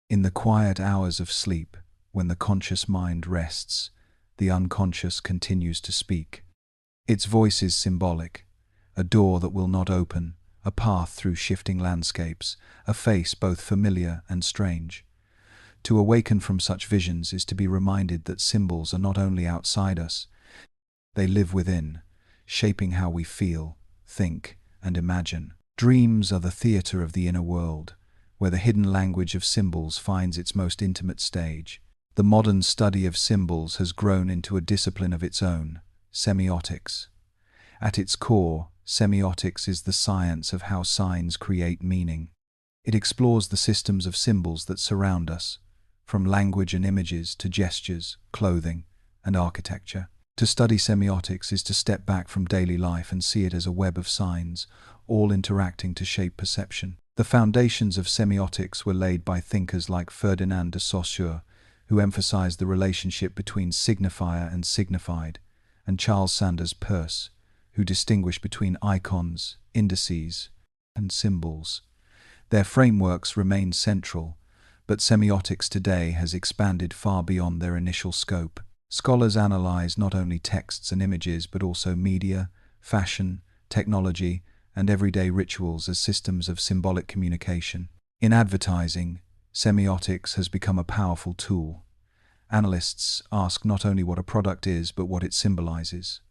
In the quiet hours of sleep, when the conscious mind rests, the unconscious continues to speak. Its voice is symbolic, a door that will not open, a path through shifting landscapes, a face both familiar and strange. To awaken from such visions is to be reminded that symbols are not only outside us, they live within, shaping how we feel, think, and imagine. Dreams are the theater of the inner world, where the hidden language of symbols finds its most intimate stage. The modern study of symbols has grown into a discipline of its own, semiotics. At its core, semiotics is the science of how signs create meaning. It explores the systems of symbols that surround us, from language and images to gestures, clothing, and architecture. To study semiotics is to step back from daily life and see it as a web of signs, all interacting to shape perception. The foundations of semiotics were laid by thinkers like Ferdinand de Saussure, who emphasized the relationship between signifier and signified, and Charles Sanders Peirce, who distinguished between icons, indices, and symbols. Their frameworks remain central, but semiotics today has expanded far beyond their initial scope. Scholars analyze not only texts and images but also media, fashion, technology, and everyday rituals as systems of symbolic communication. In advertising, semiotics has become a powerful tool. Analysts ask not only what a product is but what it symbolizes.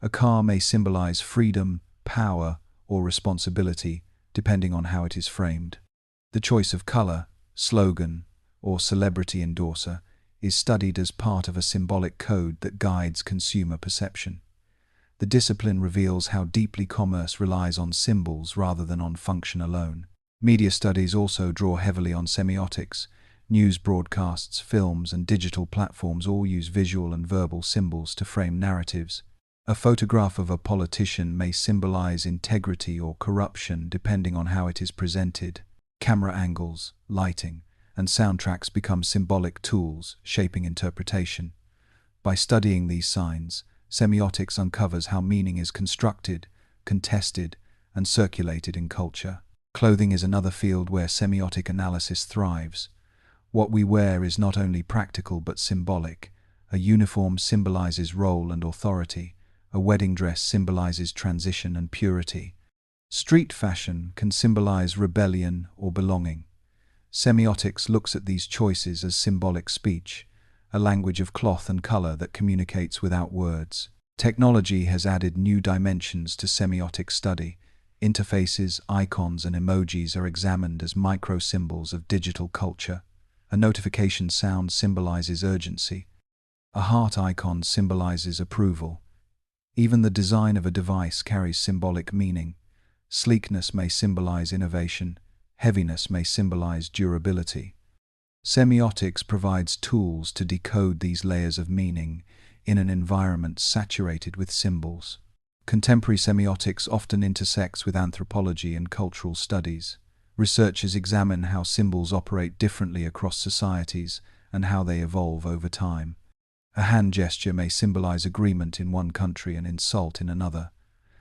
A car may symbolize freedom, power, or responsibility, depending on how it is framed. The choice of color, slogan, or celebrity endorser is studied as part of a symbolic code that guides consumer perception. The discipline reveals how deeply commerce relies on symbols rather than on function alone. Media studies also draw heavily on semiotics. News broadcasts, films, and digital platforms all use visual and verbal symbols to frame narratives. A photograph of a politician may symbolize integrity or corruption depending on how it is presented. Camera angles, lighting, and soundtracks become symbolic tools, shaping interpretation. By studying these signs, semiotics uncovers how meaning is constructed, contested, and circulated in culture. Clothing is another field where semiotic analysis thrives. What we wear is not only practical but symbolic. A uniform symbolizes role and authority. A wedding dress symbolizes transition and purity. Street fashion can symbolize rebellion or belonging. Semiotics looks at these choices as symbolic speech, a language of cloth and color that communicates without words. Technology has added new dimensions to semiotic study. Interfaces, icons, and emojis are examined as micro-symbols of digital culture. A notification sound symbolizes urgency. A heart icon symbolizes approval. Even the design of a device carries symbolic meaning. Sleekness may symbolize innovation. Heaviness may symbolize durability. Semiotics provides tools to decode these layers of meaning in an environment saturated with symbols. Contemporary semiotics often intersects with anthropology and cultural studies. Researchers examine how symbols operate differently across societies and how they evolve over time. A hand gesture may symbolize agreement in one country and insult in another.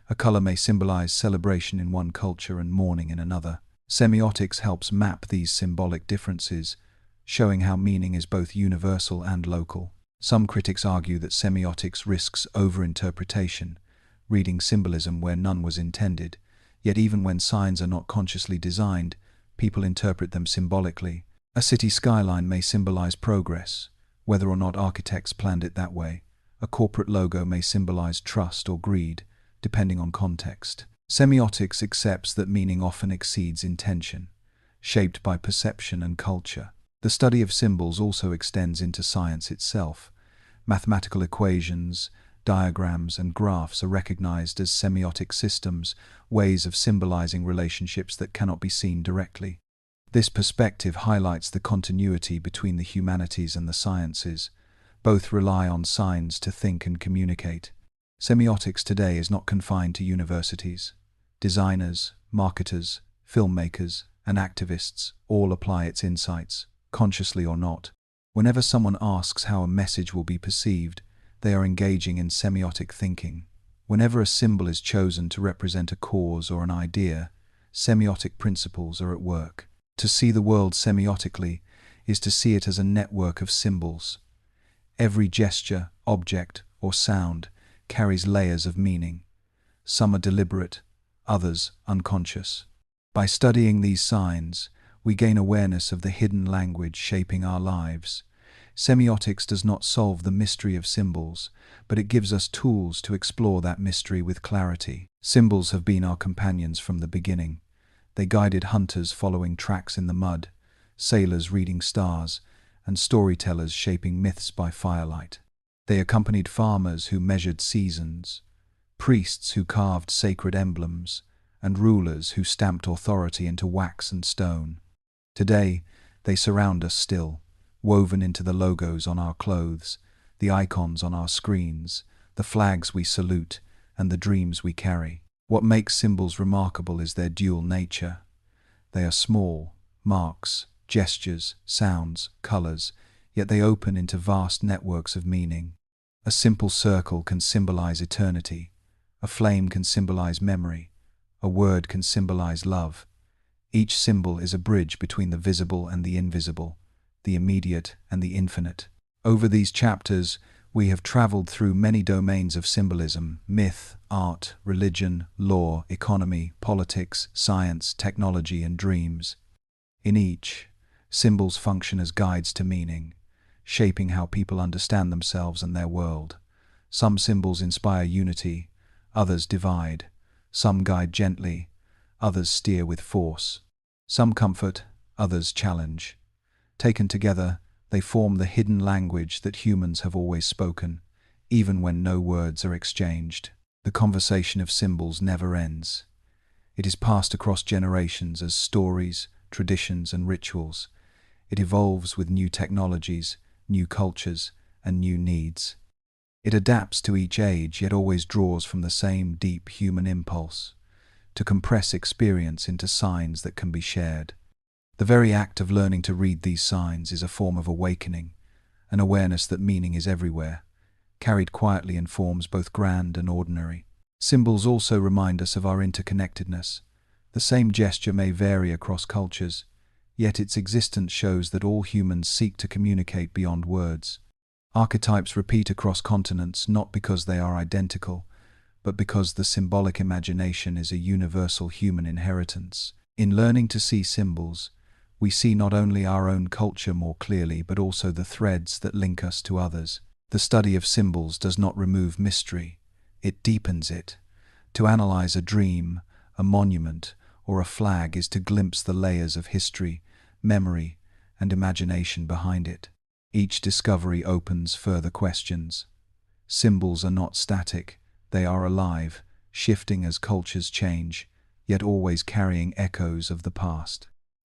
A color may symbolize celebration in one culture and mourning in another. Semiotics helps map these symbolic differences, showing how meaning is both universal and local. Some critics argue that semiotics risks overinterpretation, reading symbolism where none was intended. Yet even when signs are not consciously designed, people interpret them symbolically. A city skyline may symbolize progress, whether or not architects planned it that way. A corporate logo may symbolize trust or greed, depending on context. Semiotics accepts that meaning often exceeds intention, shaped by perception and culture. The study of symbols also extends into science itself. Mathematical equations, diagrams, and graphs are recognized as semiotic systems, ways of symbolizing relationships that cannot be seen directly. This perspective highlights the continuity between the humanities and the sciences. Both rely on signs to think and communicate. Semiotics today is not confined to universities. Designers, marketers, filmmakers, and activists all apply its insights, consciously or not. Whenever someone asks how a message will be perceived, they are engaging in semiotic thinking. Whenever a symbol is chosen to represent a cause or an idea, semiotic principles are at work. To see the world semiotically is to see it as a network of symbols. Every gesture, object, or sound carries layers of meaning. Some are deliberate, others unconscious. By studying these signs, we gain awareness of the hidden language shaping our lives. Semiotics does not solve the mystery of symbols, but it gives us tools to explore that mystery with clarity. Symbols have been our companions from the beginning. They guided hunters following tracks in the mud, sailors reading stars, and storytellers shaping myths by firelight. They accompanied farmers who measured seasons, priests who carved sacred emblems, and rulers who stamped authority into wax and stone. Today, they surround us still, woven into the logos on our clothes, the icons on our screens, the flags we salute, and the dreams we carry. What makes symbols remarkable is their dual nature. They are small, marks, gestures, sounds, colors, yet they open into vast networks of meaning. A simple circle can symbolize eternity. A flame can symbolize memory. A word can symbolize love. Each symbol is a bridge between the visible and the invisible, the immediate and the infinite. Over these chapters, we have traveled through many domains of symbolism: myth, art, religion, law, economy, politics, science, technology, and dreams. In each, symbols function as guides to meaning, shaping how people understand themselves and their world. Some symbols inspire unity, others divide. Some guide gently, others steer with force. Some comfort, others challenge. Taken together, they form the hidden language that humans have always spoken, even when no words are exchanged. The conversation of symbols never ends. It is passed across generations as stories, traditions, and rituals. It evolves with new technologies, new cultures, and new needs. It adapts to each age, yet always draws from the same deep human impulse to compress experience into signs that can be shared. The very act of learning to read these signs is a form of awakening, an awareness that meaning is everywhere, carried quietly in forms both grand and ordinary. Symbols also remind us of our interconnectedness. The same gesture may vary across cultures, yet its existence shows that all humans seek to communicate beyond words. Archetypes repeat across continents not because they are identical, but because the symbolic imagination is a universal human inheritance. In learning to see symbols, we see not only our own culture more clearly, but also the threads that link us to others. The study of symbols does not remove mystery, it deepens it. To analyze a dream, a monument, or a flag is to glimpse the layers of history, memory, and imagination behind it. Each discovery opens further questions. Symbols are not static, they are alive, shifting as cultures change, yet always carrying echoes of the past.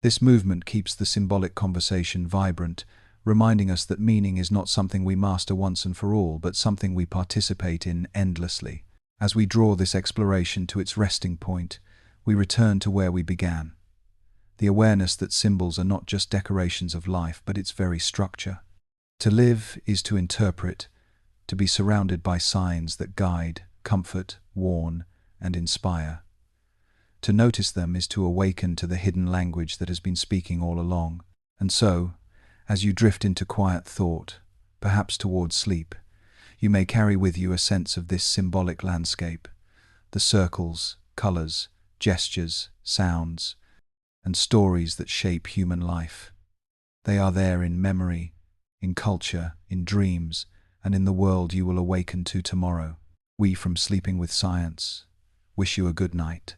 This movement keeps the symbolic conversation vibrant, reminding us that meaning is not something we master once and for all, but something we participate in endlessly. As we draw this exploration to its resting point, we return to where we began. The awareness that symbols are not just decorations of life, but its very structure. To live is to interpret, to be surrounded by signs that guide, comfort, warn, and inspire. To notice them is to awaken to the hidden language that has been speaking all along. And so, as you drift into quiet thought, perhaps towards sleep, you may carry with you a sense of this symbolic landscape, the circles, colors, gestures, sounds, and stories that shape human life. They are there in memory, in culture, in dreams, and in the world you will awaken to tomorrow. We from Sleeping with Science wish you a good night.